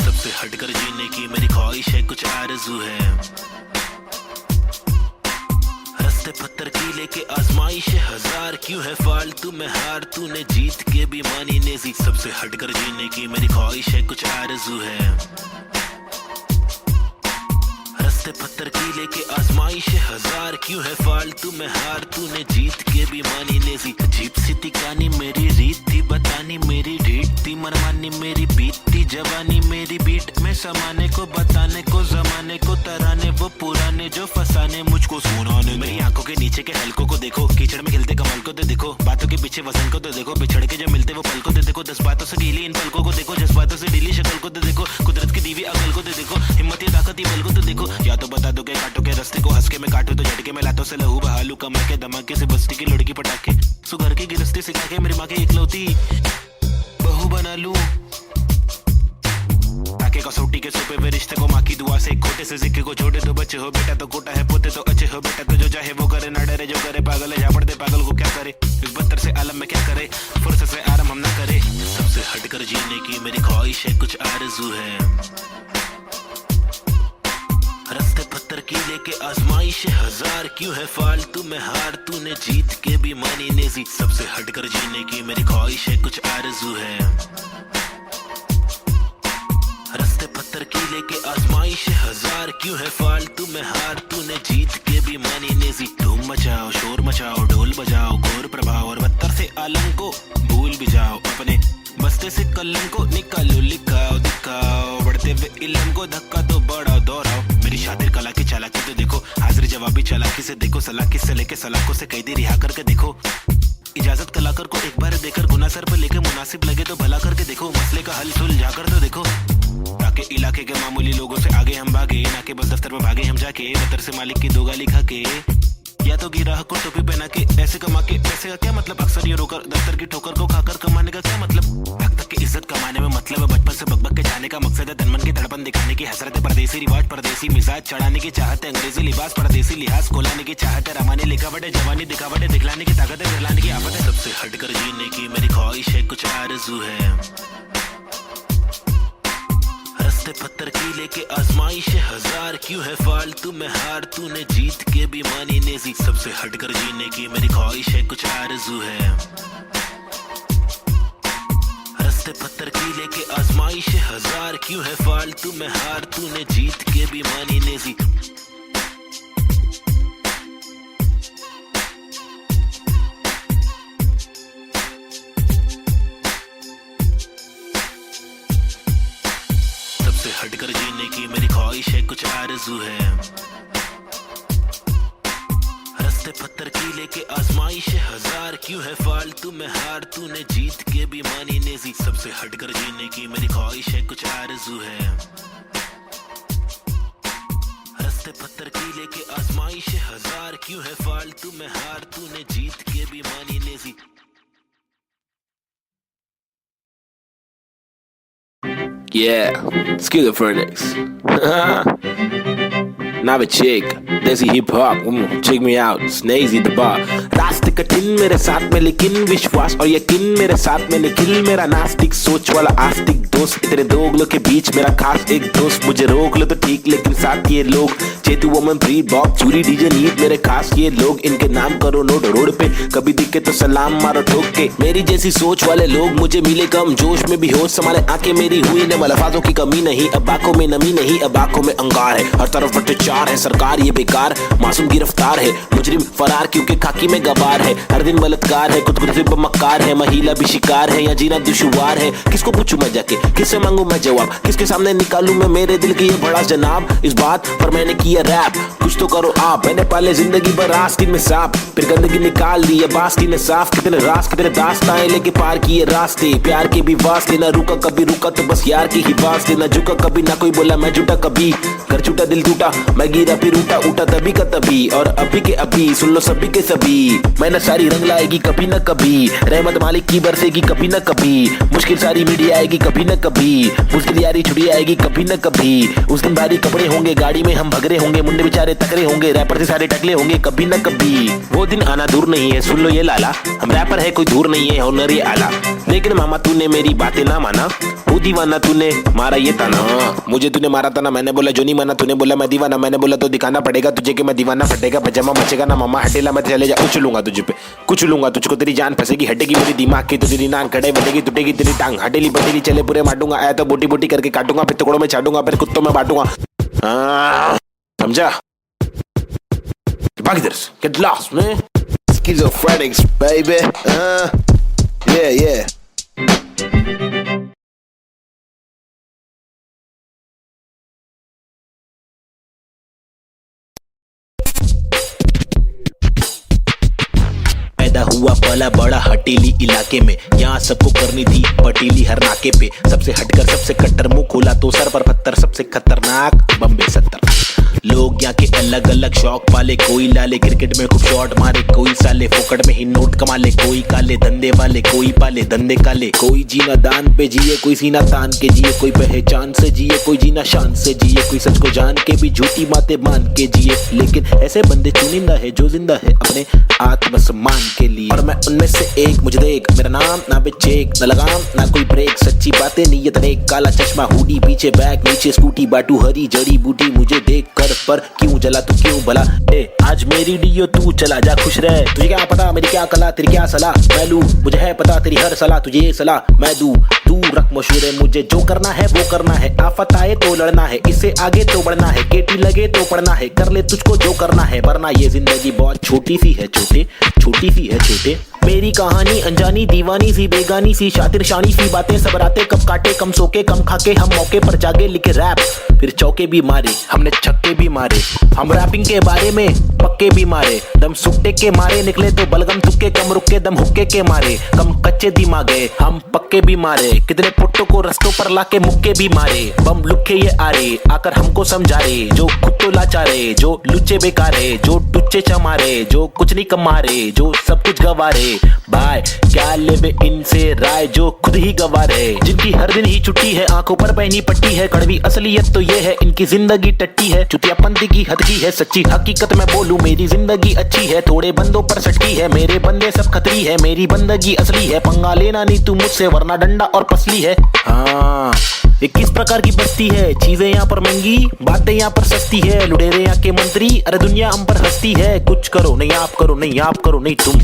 सबसे हटकर जीने की मेरी ख्वाहिश है, कुछ आरज़ू है, रास्ते पत्थर की लेके आजमाइश हजार, क्यों है फालतू में हार, तूने जीत के भी मानी नेजी, सबसे हटकर जीने की मेरी ख्वाहिश है, कुछ आरज़ू है। रास्ते पत्थर की लेके आजमाइश हजार, क्यों है फालतू में हार, तूने जीत के भी मानी नेजी, अजीब सी थी कहानी मेरी, रीत थी बतानी मेरी, ढीठ थी मनमानी मेरी, बीतती जवानी मेरी, बीट में समाने को बताने को, जमाने को तराने वो पुराने जो फसाने मुझको सुनाने। मेरी आंखों के नीचे के हलकों को देखो, कीचड़ में खिलते कमल को तो देखो, बातों के पीछे वजन को तो देखो, बिछड़ के जो मिलते वो पल को तो देखो, 10 बातों से ढीली इन पलकों को देखो, जज्बातों से ढीली शक्ल को तो देखो, कुदरत की दीवी अकल को तो देखो, हिम्मत या ताकत बल को तो देखो, या तो बता दो के काटो के रास्ते को, हंस के मैं काटू तो झटके में लातों से लहू बहालू, कमा के धमाके से बस्ती की लड़की पटाके, सुगर की गिरस्ती सिखा के मेरी माँ की इकलौती बहू बना लूं, ताकि कसौटी के सोपे में रिश्ते को माँ की दुआ से, खोटे से सिक्के को छोटे तो बच्चे हो बेटा, तो कोटा है पोते तो अच्छे हो बेटा, तो जो चाहे वो करे, ना डरे जो करे पागल है, जा पड़ते पागल को क्या करे, इस बदतर से आलम में क्या करे, फुर्सत से आराम हम ना करे, सबसे हटकर जीने की मेरी ख्वाहिश है, कुछ आरज़ू है। रास्ते पत्थर की लेके आजमाइश हजार, क्यों है फालतू में हार, तूने जीत के भी मानी नेजी, सबसे हटकर जीने की मेरी ख्वाहिश है, कुछ आरज़ू है। रास्ते पत्थर की लेके आजमाइश हजार, क्यों है फालतू में हार, तूने जीत के भी मानी नेजी, धूम मचाओ शोर मचाओ ढोल बजाओ, घोर प्रभाव और बदतर से आलम को भूल भी जाओ, अपने बस्ते से कलम को निकालो, लिखाओ दिखाओ, बढ़ते हुए इल्म को धक्का तो बढ़ाओ दोहराओ, मेरी शातिर कला की चालाकी तो देखो, हाजिर जवाबी चालाकी से देखो, सलाकी से लेके सलाखों से कैदी रिहा करके देखो, इजाजत कलाकार को एक बार देकर गुना सर पर लेके मुनासिब लगे तो भला करके देखो, मसले का हल सुलझा कर तो देखो, ताकि इलाके के मामूली लोगों से आगे हम भागे, ना कि बस दफ्तर में भागे हम जाके, बदतर से मालिक की दो गाली खा के, या तो गिराह को टोपी पहना के, पैसे कमा के, पैसे का क्या मतलब, अक्सर ये रोकर दफ्तर की ठोकर को खाकर कमाने का क्या मतलब, हक तक की इज्जत कमाने में मतलब है, बचपन से बकबक के जाने का मकसद है, तनमन की धड़पन दिखाने की हसरत है, परदेसी रिवाज परदेसी मिजाज चढ़ाने की चाहत है, अंग्रेजी लिबास परदेसी लिहाज खोलाने की चाहत है, रमाने लिखावट है, जवानी दिखावट है, दिखलाने की ताकत है, दिखलाने की आफत है, सबसे हटकर जीने की मेरी ख्वाहिश है, कुछ आरज़ू है। रास्ते पत्थर की लेके आजमाइश हजार, क्यों है फालतू में हार, तूने जीत के भी मानी नेजी, सबसे हटकर जीने की मेरी ख्वाहिश है, कुछ आरज़ू है। रास्ते पत्थर की लेके आजमाइश हजार, क्यों है फालतू में हार, तूने जीत के भी मानी नेजी, सबसे हटकर जीने की मेरी ख्वाहिश है, कुछ आरज़ू है। रास्ते पत्थर की लेके आजमाइश हजार, क्यों है फालतू में हार, तूने जीत के भी मानी नेजी, सबसे हटकर जीने की मेरी ख्वाहिश है, कुछ आरज़ू है। रास्ते पत्थर की लेके आजमाइश हजार, क्यों है फालतू में हार, तूने जीत के भी मानी Naezy. Yeah, Schizophrenics. Novacek, Desi Hip Hop, check me out, Snazy the bar. रास्ते कठिन मेरे साथ में लेकिन विश्वास और यकीन मेरे साथ में निखिल, मेरा नास्तिक सोच वाला आस्तिक दोस्त, तेरे दो उंगलों के बीच मेरा खास एक दोस्त, मुझे रोक लो तो ठीक लेकिन साथ ये लोग, चेतु वोमन ब्रीड बॉब चूरी डीजे नीट, मेरे खास ये लोग, इनके नाम करो नोट रोड पे, कभी दिखे तो सलाम मारो ठोक के, मेरी जैसी सोच वाले लोग मुझे मिले कम, जोश में भी होश संभाले आंखें मेरी हुई ने, अल्फाजों की कमी नहीं, अब आंखों में नमी नहीं, अब आंखों में अंगार है, हर तरफ भ्रष्टाचार है, सरकार ये बेकार, मासूम गिरफ्तार है, मुजरिम फरार क्योंकि खाकी में गवार है, हर दिन बलात्कार है, खुदकुशी पे मक्कार है, महिला भी शिकार है, या जीना दुश्वार है, किसको पूछूं मैं जाके, किससे मांगू मैं जवाब, किसके सामने निकालूं मैं मेरे दिल की ये बड़ा जनाब, इस बात पर मैंने किया रैप, कुछ तो करो आप, मैंने पाले जिंदगी भर आस्तीन में सांप, फिर गंदगी निकाल दी अब आस्तीन ने साफ, कितने रास कितने दास्ताएं लेके पार किए रास्ते, प्यार के भी वास्ते, ना रुका कभी रुका तो बस यार की ही वास्ते, ना झुका कभी ना कोई बोला मैं झूठा कभी, घर छूटा दिल टूटा मैं गिरा फिर उठा तभी का तभी, और अभी के अभी सुन लो सभी के सभी, मैं सारी रंग लाएगी कभी न कभी, रहमत मालिक की बरसेगी कभी न कभी, मुश्किल सारी मीडिया आएगी कभी न कभी, मुश्किल यारी छुड़ी आएगी कभी न कभी, उस दिन भारी कपड़े होंगे गाड़ी में हम भगरे होंगे, होंगे, मुन्ने बेचारे तकरे होंगे, रैपर से सारे टकले होंगे कभी न कभी। वो दिन आना दूर नहीं है, सुन लो ये लाला, हम रैपर है कोई दूर नहीं है, हुनर ये आला। लेकिन मामा तूने मेरी बातें ना माना, वो दीवाना तूने मारा ये ताना। मुझे तूने मारा था ना, मैंने बोला जो नहीं माना, तूने बोला मैं दीवाना, मैंने बोला तो दिखाना पड़ेगा तुझे कि मैं दीवाना। फटेगा पजामा मचेगा ना मामा, हटेला मैं चले जा, कुछ लूंगा तुझे पे, कुछ लूंगा तुझको, तेरी जान फंसेगी, हटेगी मेरी दिमाग की तो तेरी नान खड़े बनेगी, टूटेगी तेरी टांग, हटेली बटेली चले पूरे मारूंगा, आया तो बोटी बोटी करके काटूंगा, फिर टुकड़ों में छाटूंगा, फिर कुत्तों में बांटूंगा। समझा? भाग इधर से, get lost man. Schizophrenics, baby. Yeah. पैदा हुआ पला बड़ा हटीली इलाके में, यहाँ सबको करनी थी पटीली हर नाके पे। सबसे हटकर सबसे कट्टर, मुंह खोला तो सर पर पत्थर, सबसे खतरनाक बम्बे 70। लोग यहाँ के अलग अलग शौक पाले, कोई लाले क्रिकेट में खूब शॉट मारे, कोई साले फोकट में ही नोट कमा ले, कोई काले धंधे वाले, कोई पाले धंधे काले। कोई जीना दान पे जिए, कोई सीना तान के जिए, कोई पहचान से जिए, कोई जीना शान से जिए, कोई सच को जान के भी झूठी बातें मान के जिए। लेकिन ऐसे बंदे चुनिंदा है जो जिंदा है अपने आत्मसम्मान के लिए, और मैं उनमें से एक। मुझे देख, मेरा नाम ना पे चेक, ना लगाम ना कोई ब्रेक, सच्ची बातें नीयत नेक, काला चश्मा हुडी पीछे बैग, नीचे स्कूटी बाटू हरी जड़ी बूटी। मुझे देख कर पर क्यों जला तू क्यों भला, आज मेरी डीओ तू चला जा खुश रह। तुझे क्या पता मेरी क्या कला, तेरी क्या सलाह मैं लूं, मुझे है पता तेरी हर सलाह, तुझे ये सलाह मैं दूं। तू रख मशहूर है, मुझे जो करना है वो करना है, आफत आए तो लड़ना है, इससे आगे तो बढ़ना है, केटी लगे तो पढ़ना है, कर ले तुझको जो करना है, वरना ये जिंदगी बहुत छोटी सी है छोटे, छोटी सी है छोटे। मेरी कहानी अनजानी दीवानी सी बेगानी सी, शातिर शानी सी बातें, सब रातें कब काटे, कम सोके कम खाके, हम मौके पर जागे लिखे रैप, फिर चौके भी मारे हमने छक्के भी मारे। हम रैपिंग के बारे में पक्के भी मारे, दम सुट्टे के मारे निकले तो बलगम तुक्के, कम रुके दम हुक्के के मारे, कम कच्चे दिमागे हम पक्के भी मारे। कितने पुट्टों को रस्तों पर लाके मुक्के भी मारे, बम लुक्के ये आरे आकर हमको समझा रे, जो खुद तो लाचारे, जो लुच्चे बेकारे, जो टुच्चे चमारे, जो कुछ नहीं कमारे, जो सब कुछ गवारे। भाई क्या लेबे इनसे राय, जो खुद ही गवारे, जिनकी हर दिन ही छुट्टी है, आंखों पर पहनी पट्टी है, कड़वी असलियत तो ये है इनकी जिंदगी टट्टी है, चुतियापंती की हद की है, सच्ची हकीकत मैं बोलूं मेरी जिंदगी अच्छी है, थोड़े बंदों पर सटकी है, मेरे बंदे सब खतरी है, मेरी बंदगी असली है, पंगा लेना नहीं तू मुझसे वरना डंडा और पसली है। हाँ ये किस प्रकार की बस्ती है, चीजें यहाँ पर महंगी बातें यहाँ पर सस्ती है, लुटेरे यहाँ के मंत्री अरे दुनिया हम पर हंसती है, कुछ करो नहीं आप करो नहीं आप करो नहीं तुम,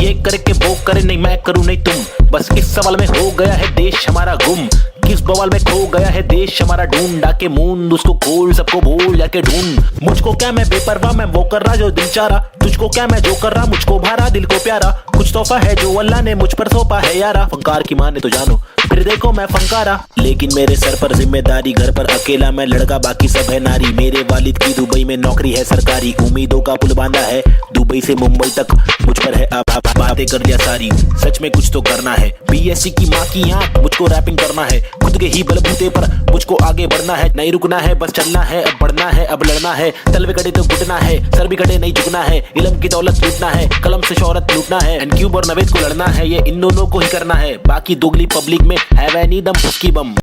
ये करके वो करे नहीं मैं करूं नहीं तुम। बस इस सवाल में हो गया है देश हमारा गुम, किस बवाल में खो गया है देश हमारा, ढूंढा के मूंद उसको खोल सबको बोल जाके ढूंढ। मुझको क्या मैं बेपरवाह मैं वो कर रहा जो दिल चाह रहा, तुझको क्या मैं जो कर रहा मुझको भारा दिल को प्यारा, कुछ तोहफा है जो अल्लाह ने मुझ पर सौंपा है यारा, फंकार की माने तो जानो फिर देखो मैं फंकारा। लेकिन मेरे सर पर जिम्मेदारी, घर पर अकेला मैं लड़का बाकी सब है नारी, मेरे वालिद की दुबई में नौकरी है सरकारी, उम्मीदों का पुल बांधा है दुबई से मुंबई तक, मुझ पर है अब बातें कर दिया सारी, सच में कुछ तो करना है, बीएससी की माँ की आंख मुझको रैपिंग करना है, खुद के ही बलबूते पर मुझको आगे बढ़ना है, नहीं रुकना है बस चलना है, अब बढ़ना है अब लड़ना है, तलवे कटे तो घुटना है, सर भी कटे नहीं झुकना है, इल्म की दौलत लूटना है, कलम से शोहरत लूटना है, एनक्यूब और नवेद को लड़ना है, ये इन दोनों को ही करना है, बाकी दोगली पब्लिक में है वह नहीं दम फुसकी बम,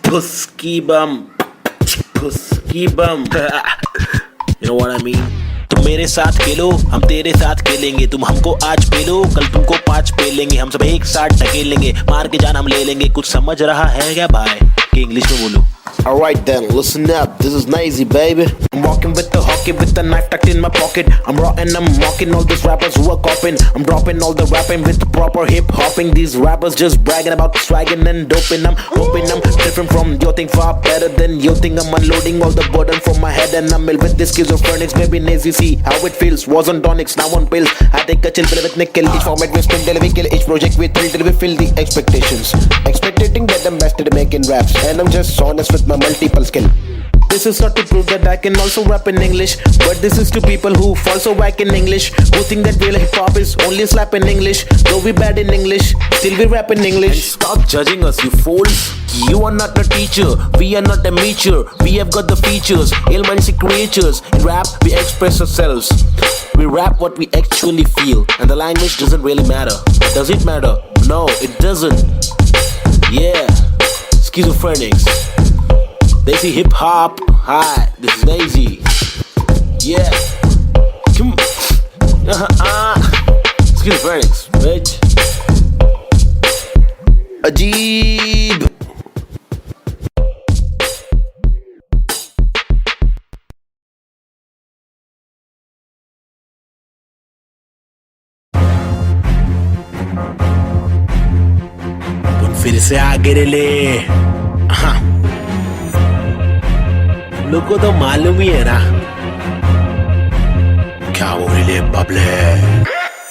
फुसकी बम, फुसकी बम। You know what I mean? तुम मेरे साथ खेलो हम तेरे साथ खेलेंगे, तुम हमको आज पेलो कल तुमको 5 पेलेंगे, हम सब एक साथ ढकेलेंगे, मार के जान हम ले लेंगे। कुछ समझ रहा है क्या भाई कि इंग्लिश में बोलो? Alright then, listen up, this is Nazy baby. I'm walking with the hockey with the knife tucked in my pocket, I'm raw and I'm mocking all these rappers who are copying, I'm dropping all the rapping with the proper hip hopping, these rappers just bragging about swagging and doping, I'm hoping I'm different from your thing, far better than your thing, I'm unloading all the burden from my head and I'm ill with this schizophrenics, baby Nazy, see how it feels, was on tonics, now on pills, I take a chill pill with nickel, each format we spin till we kill, each project we thrill till we fill the expectations, expecting that I'm best at making raps, and I'm just honest with my multiple skill. This is not to prove that I can also rap in English, but this is to people who fall so whack in English, who think that real hip hop is only slap in English, though we bad in English, still we rap in English. And stop judging us, you fools. You are not a teacher, we are not a meacher, we have got the features, ill-minded creatures. In rap, we express ourselves. We rap what we actually feel, and the language doesn't really matter. Does it matter? No, it doesn't. Yeah, schizophrenics. They see hip hop Hi, this is Nazy. Yeah. Come. Schizophrenics, bitch. Ajeeb. फिर से आगे ले। हाँ, लोग को तो मालूम ही है ना क्या वो ले बबले।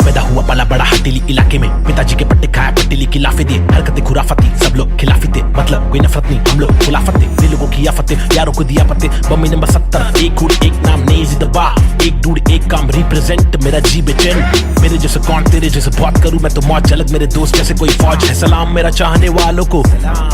पैदा हुआ पला बड़ा हटीली इलाके में, पिताजी के पट्टे खाया पट्टीली की लाफे दिए, हरकतें खुराफती सब लोग खिलाफी थे, मतलब कोई नफरत नहीं हम लोग खुलाफत थे, दिल लोगों की आफतें यारों को दिया पत्ते। बम्मी नंबर 70 एक हुड एक नाम नेजी दबा, एक डूड एक काम रिप्रेजेंट मेरा जी बेचैन। मेरे जैसे कौन तेरे जैसे बहुत करूं मैं तो मौज झलक, मेरे दोस्त जैसे कोई फौज है। सलाम मेरा चाहने वालों को,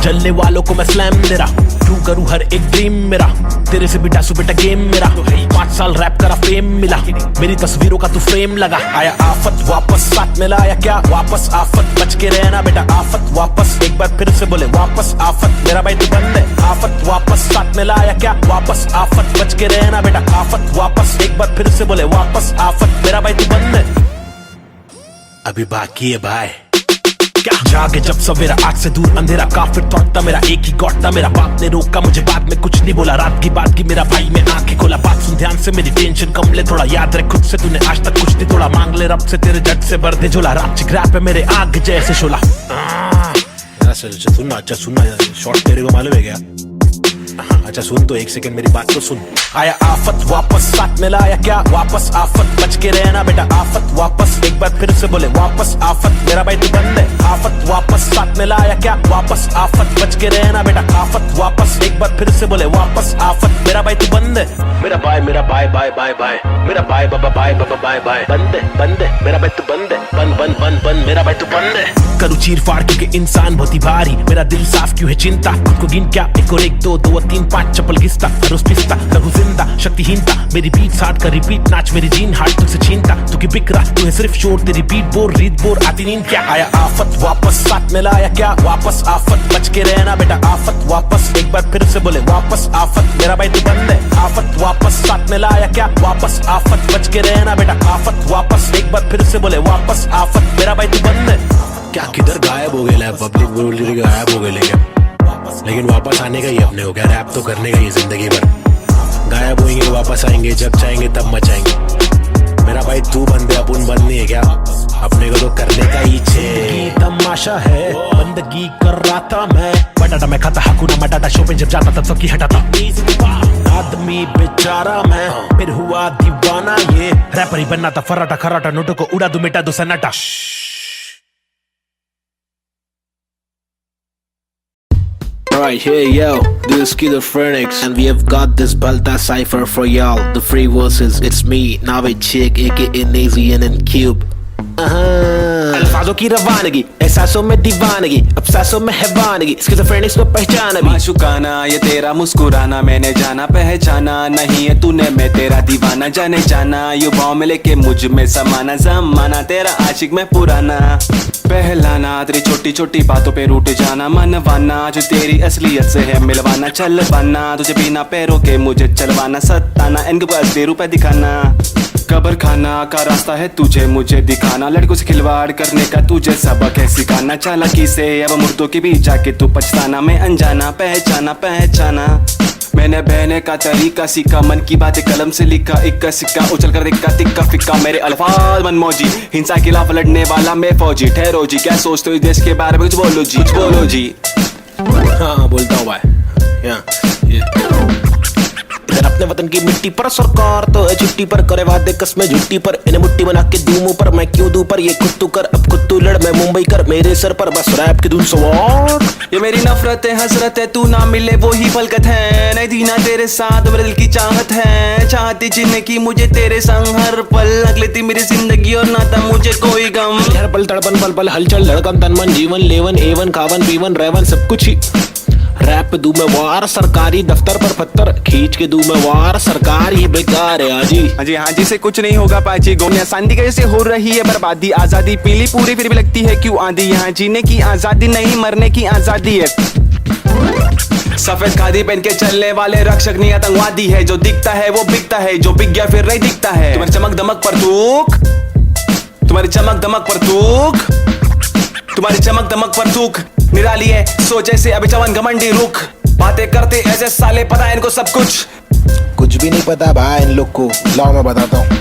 जलने वालों को मैं स्लैम दे रहा, ट्रू करूं हर एक ड्रीम मेरा, तेरे से भी डासू बेटा गेम मेरा। 5 साल रैप करा फेम मिला, मेरी तस्वीरों का तू फ्रेम लगा। आया आफत वापस साथ में लाया क्या वापस आफत, बच के रहना बेटा आफत वापस, एक बार फिर से बोले वापस आफत, मेरा भाई तू बंद है। आफत वापस साथ में लाया क्या वापस आफत, बच के रहना बेटा आफत वापस, एक बार फिर से बोले वापस आफत, मेरा भाई तू बंद है। अभी बाकी है भाई क्या जागे जब सवेरा, आग से दूर अंधेरा, काफिर थॉट था मेरा, एक ही गॉड था मेरा। बाप ने रोका मुझे, बाद में कुछ नहीं बोला, रात की बात की मेरा भाई मैं आंखें खोला। बात सुन ध्यान से, मेरी टेंशन कम ले थोड़ा, याद रख खुद से तूने आज तक कुछ नहीं तोड़ा, मांग ले रब से तेरे जट से भर दे झोला। रात चिकराप है मेरे आग जैसे शोला। सुनना अच्छा सुनना, शॉर्ट तेरे को मालूम है क्या? अच्छा सुन तो एक सेकंड मेरी बात तो सुन। आया आफत वापस साथ में लाया क्या वापस आफत, बच के रहना बेटा आफत वापस, एक बार फिर से बोले वापस आफत, मेरा भाई तू बंद है। आफत वापस साथ में लाया क्या वापस आफत, बच के रहना बेटा आफत वापस, एक बार फिर से बोले वापस आफत, मेरा भाई तू बंद है। मेरा भाई बाय बाय, मेरा भाई बाबा बाय बाय, बंद है मेरा भाई तू बंद है, बन मेरा भाई तू बंद है। करूँ चीर फाड़ क्योंकि इंसान बहुत ही भारी, मेरा दिल साफ क्यों है चिंता, खुद को गिन क्या 1 और 1 2 2 और 3 5 चप्पल घिसता, रोज पिसता रहूं जिंदा शक्तिहीनता, मेरी बीट हार्ड का रिपीट नाच, मेरी जीन हार्ड तुझसे छीनता, तू की बिक रहा तू है सिर्फ शोर, तेरी बीट बोर रीत बोर आती नींद क्या। आया आफत वापस साथ में लाया क्या वापस आफत, बच के रहना बेटा आफत वापस, एक बार फिर से बोले वापस आफत, मेरा भाई तू बंद है। आफत वापस साथ में लाया क्या वापस आफत, बच के रहना बेटा आफत वापस, एक बार फिर से बोले वापस आफत, मेरा भाई तू बंद है। क्या किधर गायब हो गया पब्लिक बोल रही गायब हो गए, लेकिन वापस आने का ही अपने हो गया, रैप तो करने का ही जिंदगी भर। गायब होंगे वापस आएंगे, जब चाहेंगे तब मचाएंगे, मेरा भाई तू बंदे अपन बंद नहीं है क्या, अपने को तो करने का ही छे। तमाशा है बंदगी कर रहा था मैं, बटाटा मैं खाता हकूना मटाटा, शो पे जब जाता तब सबकी हटाता, आदमी बेचारा मैं फिर हुआ दीवाना, ये रैपर ही बनना था फराटा खराटा, नोटों को उड़ा दू मिटा दो सन्नाटा। Alright, hey yo, this is Schizophrenics, and we have got this Balta cipher for y'all. The free verses, it's me, Navid Chick, aka Nazy and Cube. अल्फाजों की रवानगी, एहसासों में दीवानगी, अफसासों में हैवानगी, स्किज़ोफ्रेनिक्स को पहचाना भी। माशुकाना ये तेरा मुस्कुराना, मैंने जाना पहचाना, नहीं है तूने मैं तेरा दीवाना, जाने जाना युवाओं में लेके मुझ में समाना, जमाना तेरा आशिक में पुराना, पहलाना तेरी छोटी छोटी बातों पे रूठ जाना, मनवाना जो तेरी असलियत से है मिलवाना, चलवाना तुझे बिना पैरों के मुझे चलवाना, सताना इनको असली रूप दिखाना, कब्र खाना का रास्ता है तुझे मुझे दिखाना, लड़कों से खिलवाड़ करने का तुझे सबक है सिखाना, चालाकी से अब मुर्दों के बीच जाके तू पछताना, मैं अनजाना पहचाना मैंने बहने का तरीका सीखा, मन की बातें कलम से लिखा, इक्का सिक्का उछल कर दिक्का तिक्का फिक्का, मेरे अल्फाज मनमौजी, हिंसा के खिलाफ लड़ने वाला मैं फौजी, ठहरो जी क्या सोचते हो इस देश के बारे में, कुछ बोलो जी। हाँ बोलता हूँ भाई, अपने वतन की मिट्टी पर सरकार तो है छुट्टी पर, करे वादे कसमें झुट्टी पर, इन्हें मुट्ठी बना के दूं मुंह पर, मैं क्यों दूं पर ये खुद तू कर, अब खुद तू लड़ मैं मुंबई कर, मेरे सर पर बस रैप की धुन सवार। ये मेरी नफरत है हसरत है, तू ना मिले वो ही फलकत है, नहीं दीना तेरे साथ मेरे दिल की चाहत है, चाहती जीने की मुझे तेरे संग हर पल, अगले थी मेरी जिंदगी और ना था मुझे कोई गम, हर पल तड़पन पल पल हलचल धड़कन तन मन जीवन लेवन एवन खावन पीवन रेवन सब कुछ ही, रैप दूं मैं वार सरकारी दफ्तर पर पत्थर खींच के दूं मैं वार, सरकार ये बेकार है हाँ जी से कुछ नहीं होगा पाची गोनिया, शांति कैसे हो रही है बर्बादी, आजादी पीली पूरी फिर भी लगती है क्यों आंधी, यहाँ जीने की आजादी नहीं मरने की आजादी है, सफेद खादी पहन के चलने वाले रक्षक नहीं आतंकवादी है। जो दिखता है वो बिकता है, जो बिक गया फिर नहीं दिखता है। तुम्हारी चमक दमक पर थूक, तुम्हारी चमक दमक पर थूक, तुम्हारी चमक दमक पर थूक निराली है सोच ऐसे अभी जवान घमंडी रुख। बातें करते ऐसे साले पता है इनको सब कुछ भी नहीं पता भाई इन लोग को। लाओ मैं बताता हूँ।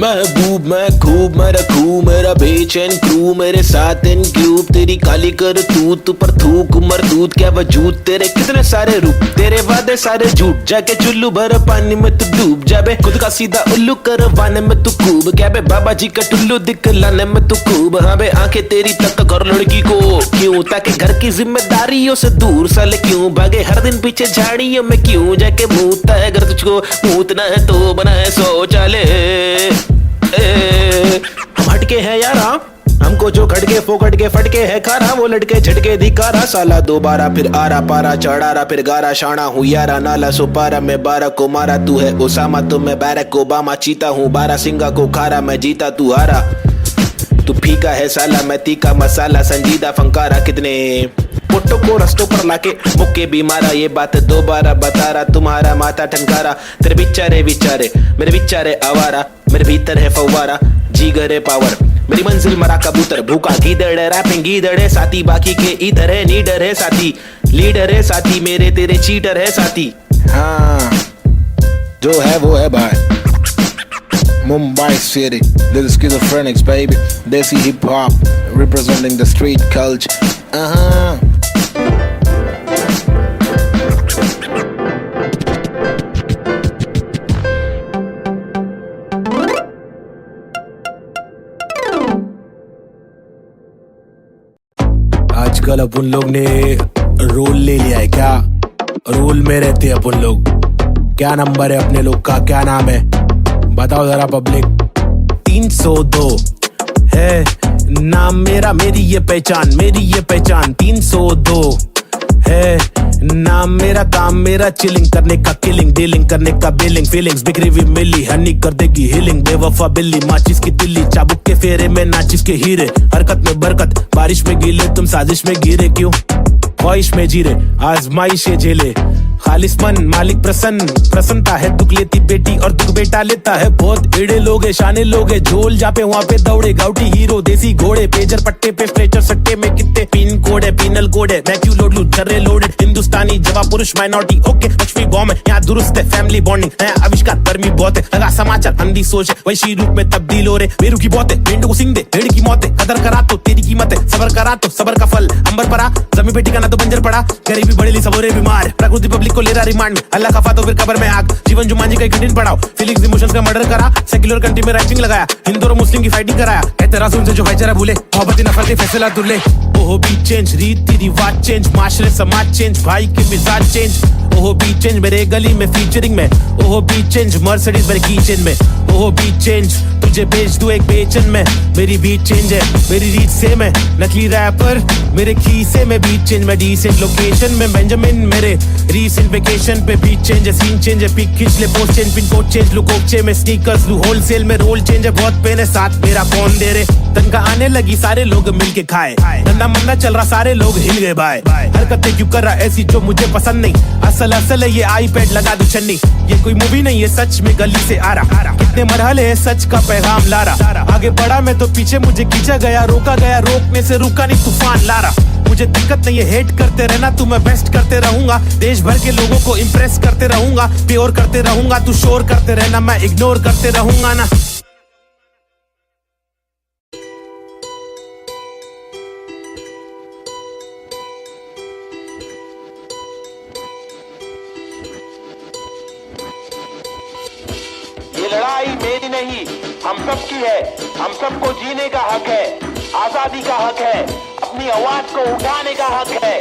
महबूब मैं खूब मैं रखूं मेरा बेचैन क्रू मेरे साथ इन क्यूब तेरी काली कर तू पर थूक मरदूत क्या वजूद तेरे कितने सारे रूप तेरे वादे सारे झूठ जाके चुल्लू भर पानी में तू डूब जाबे खुद का सीधा उल्लू करवाने में तू खूब क्या बे बाबा जी का टुल्लू दिखलाने में तू खूब। हाँ बे आंखें तेरी तक कर लड़की को क्यों ताकि घर की जिम्मेदारियों से दूर साले क्यों भागे हर दिन पीछे झाड़ियों में क्यों जाके मूतता है घर तुझको मूतना है तो बना है शौचालय। हम हटके हैं यारा हमको जो खटके फोकट के फटके है खारा वो लटके झटके दिखारा साला दोबारा फिर आरा पारा चढ़ारा फिर गारा शाना हूँ यारा नाला सुपारा मैं 12 को मारा तू है ओसामा तो मैं बैरक ओबामा चीता हूँ 12 सिंगा को खारा मैं जीता तू हारा। तू फीका है साला मैं तीखा मसाला संजीदा फंकारा कितने फोटो को रस्तों पर लाके मुक्के भी मारा ये बात दोबारा बता रहा तुम्हारा माथा ठनकारा तेरे बिचारे विचारे मेरे विचारे आवारा मेरे भीतर है फव्वारा जीगर है पावर मेरी मंजिल मरा कबूतर भूखा गीदड़ रैपिंग गीदड़ है साथी बाकी के इधर है नीडर है साथी लीडर है साथी मेरे तेरे चीटर है साथी। हाँ जो है वो है भाई। Mumbai City, this is Schizophrenics baby, Desi hip hop representing the street culture. आजकल अपन लोग ने रोल ले लिया है क्या? रोल में रहते हैं अपन लोग। क्या नंबर है अपने लोग का, क्या नाम है बताओ जरा पब्लिक। 302 है नाम मेरा मेरी ये पहचान 302 है नाम मेरा काम मेरा चिलिंग करने का किलिंग डीलिंग करने का बिलिंग फीलिंग्स बिखरी हुई मिली हनी कर देगी हीलिंग बेवफा बिल्ली माचिस की तिल्ली चाबुक के फेरे में नाचिस के हीरे हरकत में बरकत बारिश में गीले तुम साजिश में गिरे क्यों ख्वाहिश में जीरे आजमाइशे झेले खालिस्मन मालिक प्रसन्नता है दुख लेती बेटी और दुख बेटा लेता है बहुत एड़े लोग है शाने लोग है झोल जापे वहाँ पे दौड़े गाउटी हीरो देसी घोड़े पेजर पट्टे पे स्ट्रेचर सट्टे में कितने पिन कोड है पिनल कोड है मैं क्यों लोड लू छर्रे लोडेड हिंदुस्तानी जवाब पुरुष माइनॉरिटी ओके लक्ष्मी बॉम्ब है यहाँ दुरुस्त है फैमिली बॉन्डिंग है आविष्कार गर्मी बहुत है लगा समाचार अंधी सोच है वैशी रूप में तब्दील हो रहे बेरू की बहुत है भेड़ को सिंह दे भेड़ की मौत है कदर करा तो तेरी कीमत है सबर करा तो सबर का फल अंबर परा जमी पे टिकाना तो बंजर पड़ा गरीबी बड़ी ली सबोरे बीमार प्रकृति पब्लिक को ले रहा रिमांड में अल्लाह खफा तो फिर कब्र में आग जीवन जुमान जी का कठिन पड़ाव फीलिंग्स इमोशंस का मर्डर करा सेक्युलर कंट्री में राइटिंग लगाया हिंदू और मुस्लिम की फाइटिंग कराया कहते से जो भाईचारा भूले मोहब्बत नफरत फैसला दुल्ले ओहो बी चेंज रीति रिवाज चेंज माशरे समाज चेंज भाई के मिजाज चेंज ओहो बी चेंज मेरे गली में फीचरिंग में ओहो बी चेंज मर्सिडीज मेरे कीचेन में ओहो बी चेंज तुझे बेच दूं एक बेचन में मेरी बीट चेंज है मेरी रीच सेम है नकली रैपर मेरे खीसे में बीट चेंज मैं डिसेंट लोकेशन में बेंजामिन मेरे रीसेंट वेकेशन पे बीट चेंज है सीन चेंज है पिक खींच ले post change pin code change लू कोकचे में स्नीकर्स लू होलसेल में रोल चेंज है बहुत पेन है साथ मेरा कौन दे रे तनका आने लगी सारे लोग मिलके खाए धंधा मंदा चल रहा सारे लोग हिल गए भाई हरकतें क्यों कर रहा ऐसी जो मुझे पसंद नहीं असल है ये आईपैड लगा दो चन्नी ये कोई मूवी नहीं है सच में गली से आ रहा कितने मरहले है सच का पैगाम ला रहा आगे बढ़ा मैं तो पीछे मुझे खींचा गया रोका गया रोकने से रुका नहीं तूफान ला रहा मुझे दिक्कत नहीं है हेट करते रहना तू मैं बेस्ट करते रहूंगा देश भर के लोगों को इम्प्रेस करते रहूंगा प्योर करते रहूंगा तू शोर करते रहना मैं इग्नोर करते रहूंगा ना। ये लड़ाई मेरी नहीं हम सब की है हम सबको जीने का हक है आजादी का हक है अपनी आवाज को उठाने का हक है।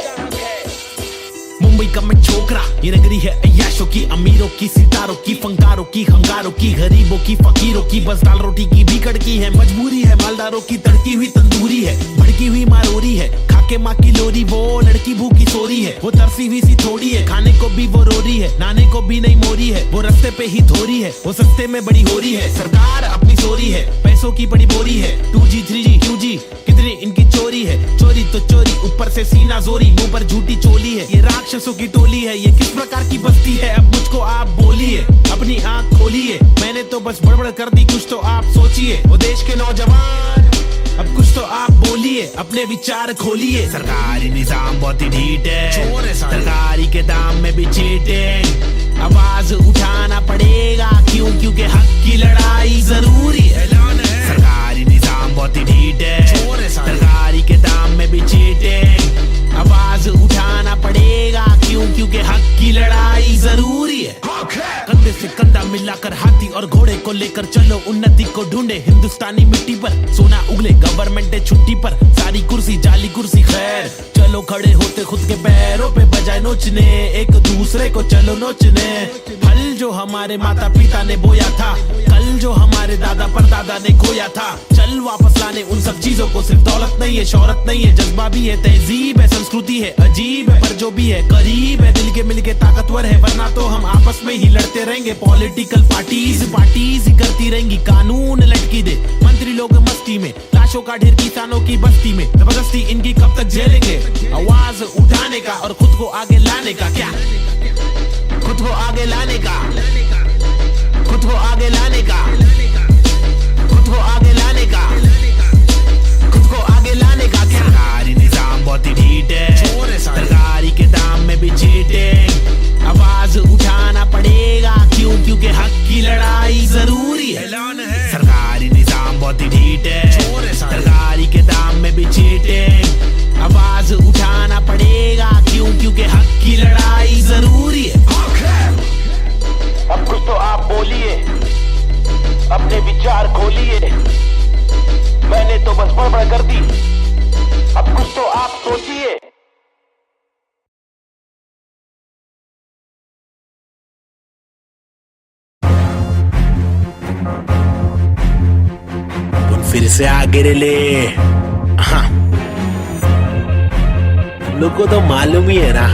मुंबई का मैं छोकरा ये नगरी है अय्याशों की अमीरों की सितारों की फंकारों की खंगारों की गरीबों की फकीरों की बस दाल रोटी की भी कड़की है मजबूरी है मालदारों की तड़की हुई तंदूरी है भड़की हुई मारोरी है खाके माँ की लोरी वो लड़की भूखी सोरी है वो तरसी हुई सी थोड़ी है खाने को भी वो रोरी है नाने को भी नहीं मोरी है वो रास्ते पे ही थोरी है वो सस्ते में बड़ी हो रही है सरकार अपनी सोरी है पैसों की बड़ी बोरी है 2G 3G 2G कितनी इनकी चोरी है चोरी तो चोरी ऊपर से सीना जोरी, मुंह पर झूठी चोली है, ये राक्षसों की टोली है, ये किस प्रकार की बस्ती है, अब मुझको आप बोलिए, अपनी आंख खोलिए, मैंने तो बस बड़बड़ कर दी, कुछ तो आप सोचिए, वो देश के नौजवान अब कुछ तो आप बोलिए, अपने विचार खोलिए। सरकारी निजाम बहुत ही ढीठ है, सरकारी के दाम में भी चीटिंग, आवाज उठाना पड़ेगा क्यों, क्योंकि हक की लड़ाई जरूरी है। सरकारी निजाम बहुत ही ढीठ है, सरकारी के दाम में भी चीटिंग, आवाज उठाना पड़ेगा क्यों, क्योंकि हक की लड़ाई जरूरी है। कंधे से कंधा मिलाकर हाथी और घोड़े को लेकर चलो, उन्नति को ढूंढे हिंदुस्तानी मिट्टी पर, सोना उगले गवर्नमेंट है छुट्टी पर, सारी कुर्सी जाली कुर्सी खैर, चलो खड़े होते खुद के पैरों पे बजाय नोचने, एक दूसरे को चलो नोचने, फल जो हमारे माता पिता ने बोया था, कल जो हमारे दादा परदादा ने खोया था, चल वापस लाने उन सब चीजों को, सिर्फ दौलत नहीं है, शोहरत नहीं है, जज्बा भी है, तहजीब है, संस्कृति है, अजीब है, पर जो भी है करीब है, दिल के मिलके ताकतवर है, वरना तो हम आपस में ही लड़ते रहेंगे। पॉलिटिकल पार्टीज ही करती रहेंगी, कानून लटकी दे मंत्री लोग मस्ती में, लाशों का ढेर किसानों की बस्ती में, जबरदस्ती इनकी कब तक झेलेंगे, आवाज उठाने का और खुद को आगे लाने का, क्या खुद को आगे लाने का, खुद को आगे लाने का, खुद को आगे लाने का, खुद को आगे लाने का। सरकारी निजाम बहुत ही ढीठ है, सरकारी के दाम में भी चीटिंग, आवाज उठाना पड़ेगा क्यों, क्योंकि हक की लड़ाई जरूरी है। सरकारी निजाम बहुत ही ढीठ है, सरकारी के दाम में भी चीटिंग, आवाज उठाना पड़ेगा क्यों, क्योंकि हक की लड़ाई जरूरी है। अब कुछ तो आप बोलिए, अपने विचार खोलिए, मैंने तो बस बड़बड़ कर दी, अब कुछ तो आप सोचिए। फिर से आगे ले, हाँ लोग को तो मालूम ही है ना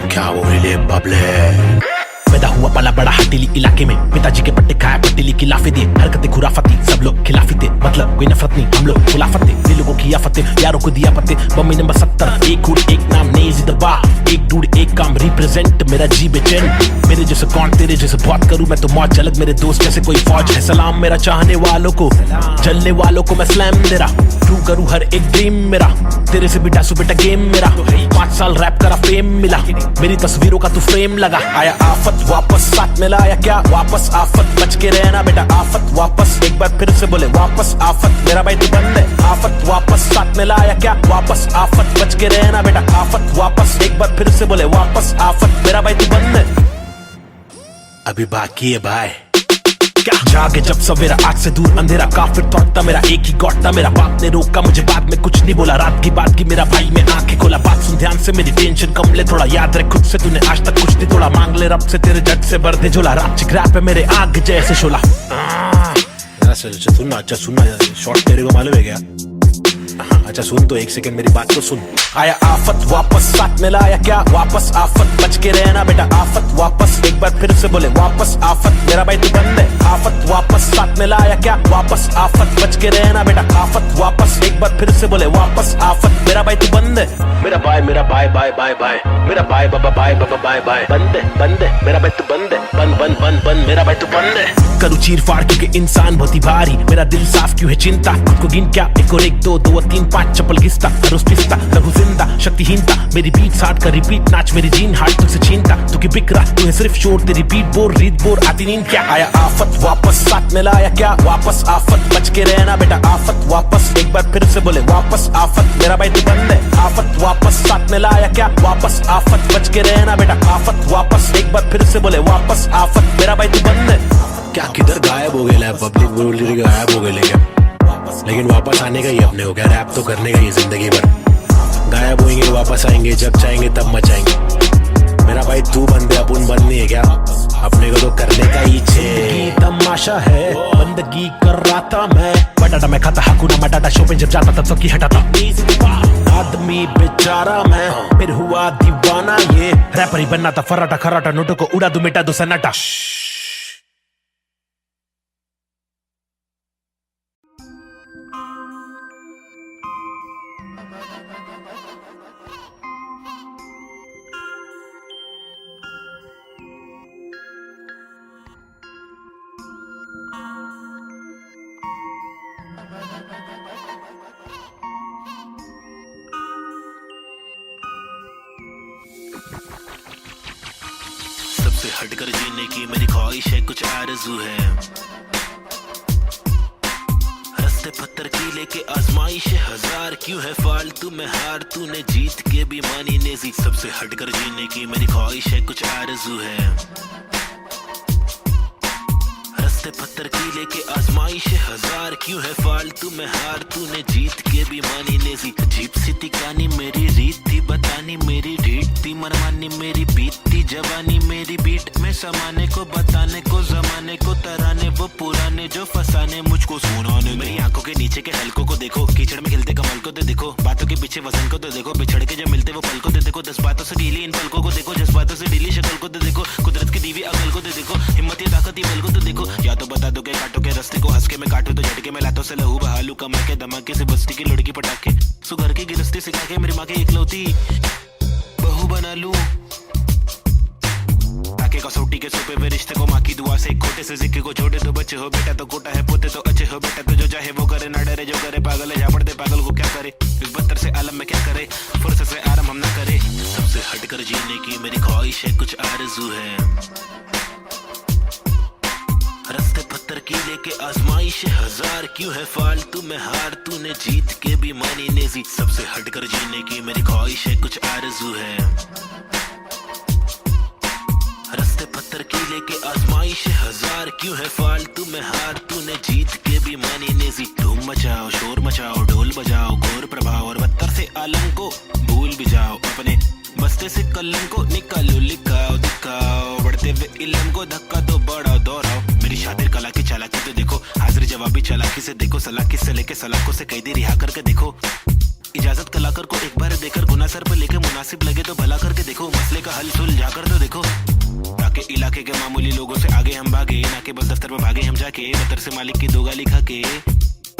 क्या वो ले बबले। पैदा हुआ पला बड़ा हटीली इलाके में, पिताजी के पट्टे खाया पतीली की लाफे दिए, हरकतें खुराफती सब लोग खिलाफी थे, मतलब कोई नफरत नहीं हम लोग खुलाफत थे, दिलों को किया फतेह यारों को दिया पते, बम्मी नंबर 70, एक हुड एक नाम नेजी दबा, एक डूड एक काम रिप्रेजेंट, मेरा जी बेचैन, मेरे जैसे कौन तेरे जैसे बहुत करूं मैं तो मौज झलक, मेरे दोस्त जैसे कोई फौज है, सलाम मेरा चाहने वालों को, जलने वालों को मैं स्लैम दे रहा, ट्रू करूं हर एक ड्रीम मेरा, तेरे से भी डासू बेटा गेम मेरा, 5 साल रैप करा फेम मिला, मेरी तस्वीरों का तू फ्रेम लगा, आया आफत वापस साथ में लाया क्या, वापस आफत बच के रहना बेटा, आफत वापस एक बार फिर से बोले वापस आफत, मेरा भाई तू बंद है, आफत वापस साथ में लाया क्या, वापस आफत बच के रहना बेटा, आफत वापस एक बार फिर से बोले वापस आफत, मेरा भाई तू बंद है, अभी बाकी है भाई। क्या जागे जब सवेरा आग से दूर अंधेरा, काफिर थॉट था मेरा एक ही गॉड था, मेरा बाप ने रोका मुझे बाद में कुछ नहीं बोला, रात की बात की मेरा भाई मैं आंखें खोला, बात सुन ध्यान से मेरी टेंशन कम ले, थोड़ा याद रख खुद से तूने आज तक कुछ नहीं तोड़ा, मांग ले रब से तेरे जट से भर दे झोला, रात चिक रैप है मेरे आग जैसे शोला। सुनना अच्छा सुनना, शॉर्ट तेरे को मालूम है क्या? अच्छा सुन तो एक सेकंड मेरी बात तो सुन। आया आफत वापस साथ में लाया क्या, वापस आफत बच के रहना बेटा, आफत वापस एक बार फिर से बोले वापस आफत, मेरा भाई तू बंद है, आफत वापस साथ में लाया क्या, वापस आफत बच के रहना बेटा, आफत वापस एक बार फिर से बोले वापस आफत, मेरा भाई तू बंद है, मेरा बाय बाय बाय बाय, मेरा बाय बाबा बाय बाय, बंद है मेरा भाई तू बंद है, बंद मेरा भाई तू बंद है। करूँ चीर फाड़ क्योंकि इंसान बहुत ही भारी, मेरा दिल साफ क्यों है चिंता, खुद को गिन क्या 1 और 1 2 2 और 3 5 चप्पल घिसता, रोज पिसता लघु जिंदा शक्तिहीनता, मेरी बीट साठ का रिपीट नाच, मेरी जीन हार्ट तुझसे छीनता, तू की बिक रहा तू है सिर्फ शोर, तेरी बीट बोर रीत बोर आती नींद क्या, आया आफत वापस साथ में लाया क्या, वापस आफत बच के रहना बेटा, आफत वापस एक बार फिर से बोले वापस आफत, मेरा भाई तू बंद है, आफत वापस साथ में लाया क्या, वापस आफत बच के रहना बेटा, आफत वापस एक बार फिर से बोले वापस आफत, मेरा भाई तू बंद है। क्या किधर गायब हो गए, पब्लिक बोल रही गायब हो गए, लेकिन वापस आने का ही अपने को क्या, रैप तो करने का ही जिंदगी भर, गायब होंगे वापस आएंगे जब चाहेंगे तब मचाएंगे, मेरा भाई तू बंदे अपन बंद नहीं है क्या, अपने को तो करने का ही छे, तमाशा है बंदगी कर रहा था मैं, बटाटा मैं खाता हाकुना मटाटा, शो पे जब जाता तब सबकी हटाता, आदमी बेचारा मैं फिर हुआ दीवाना, ये रैपर ही बनना था फराटा खराटा, नोटों को उड़ा दूं मिटा दो सन्नाटा। सबसे हटकर जीने की मेरी ख्वाहिश है, कुछ आरज़ू है। रस्ते पत्थर की लेके आजमाइश हजार, क्यों है फालतू में हार, तूने जीत के भी मानी नेजी। सबसे हटकर जीने की मेरी ख्वाहिश है, कुछ आरज़ू है। रस्ते पत्थर की लेके आजमाइश हजार, क्यों है फालतू में हार, तूने जीत के भी मानी नेजी। अजीब सी थी कहानी मेरी, रीत थी बतानी मेरी, रीत थी मनमानी मेरी, बीत थी जवानी मेरी, बीट में समाने को बताने को जमाने को तराने, वो पुराने जो फसाने मुझको सुनाने। मेरी आंखों के नीचे के हलकों को देखो, कीचड़ में खिलते कमल को तो देखो, बातों के पीछे वजन को तो देखो, बिछड़ के जो मिलते वो पल को तो देखो, 10 बातों से ढीली इन पलकों को देखो, जज्बातों से ढीली शक्ल को तो देखो, कुदरत की दीवी अकल को तो देखो, हिम्मत ये ताकत ही बल को तो देखो। या तो बता दो के काटो के रास्ते को, हंस के मैं काटू तो झटके में लातों से लहू बहालू, कमा के धमाके से बस्ती की लड़की पटाखे, सुगर की गिरस्ती सिखा के मेरी माँ की इकलौती बहू बना लूं। ताकि कसौटी के सोपे में रिश्ते को माँ की दुआ से, खोटे से सिक्के को छोड़े तो बच्चे हो बेटा, तो कोटा है पोते तो अच्छे हो बेटा, तो जो चाहे वो करे ना डरे, जो करे पागल है झापड़ दे पागल को क्या करे, इस बदतर से आलम में क्या करे, फुर्सत से आराम हम ना करे। सबसे हटकर जीने की मेरी ख्वाहिश है, कुछ आरज़ू है। रस्ते पत्थर की लेके आजमाइश हजार, क्यों है फालतू में हार, तूने जीत के भी मानी नेजी। सबसे हटकर जीने की मेरी ख्वाहिश है, कुछ आरज़ू है। रस्ते पत्थर की लेके आजमाइश हजार, क्यों है फालतू में हार, तूने जीत के भी मानी नेजी। धूम मचाओ शोर मचाओ ढोल बजाओ, घोर प्रभाव और बदतर से आलम को भूल भी जाओ, अपने बस्ते से कलम को निकालो, लिखाओ दिखाओ, बढ़ते हुए इल्म को धक्का दो बढ़ाओ दोहराओ। मेरी शातिर कला की चालाकी तो देखो, हाजिर जवाबी चालाकी से देखो, सलाह से लेके सलाखों से कैदी रिहा करके देखो। इजाजत कलाकार को एक बार देकर गुना सर पर लेके मुनासिब लगे तो भला करके देखो, मसले का हल सुलझा कर तो देखो। ताकि इलाके के मामूली लोगों से आगे हम भागे, ना के बस दफ्तर में भागे हम जाके, दफ्तर से मालिक की दो गाली खा के,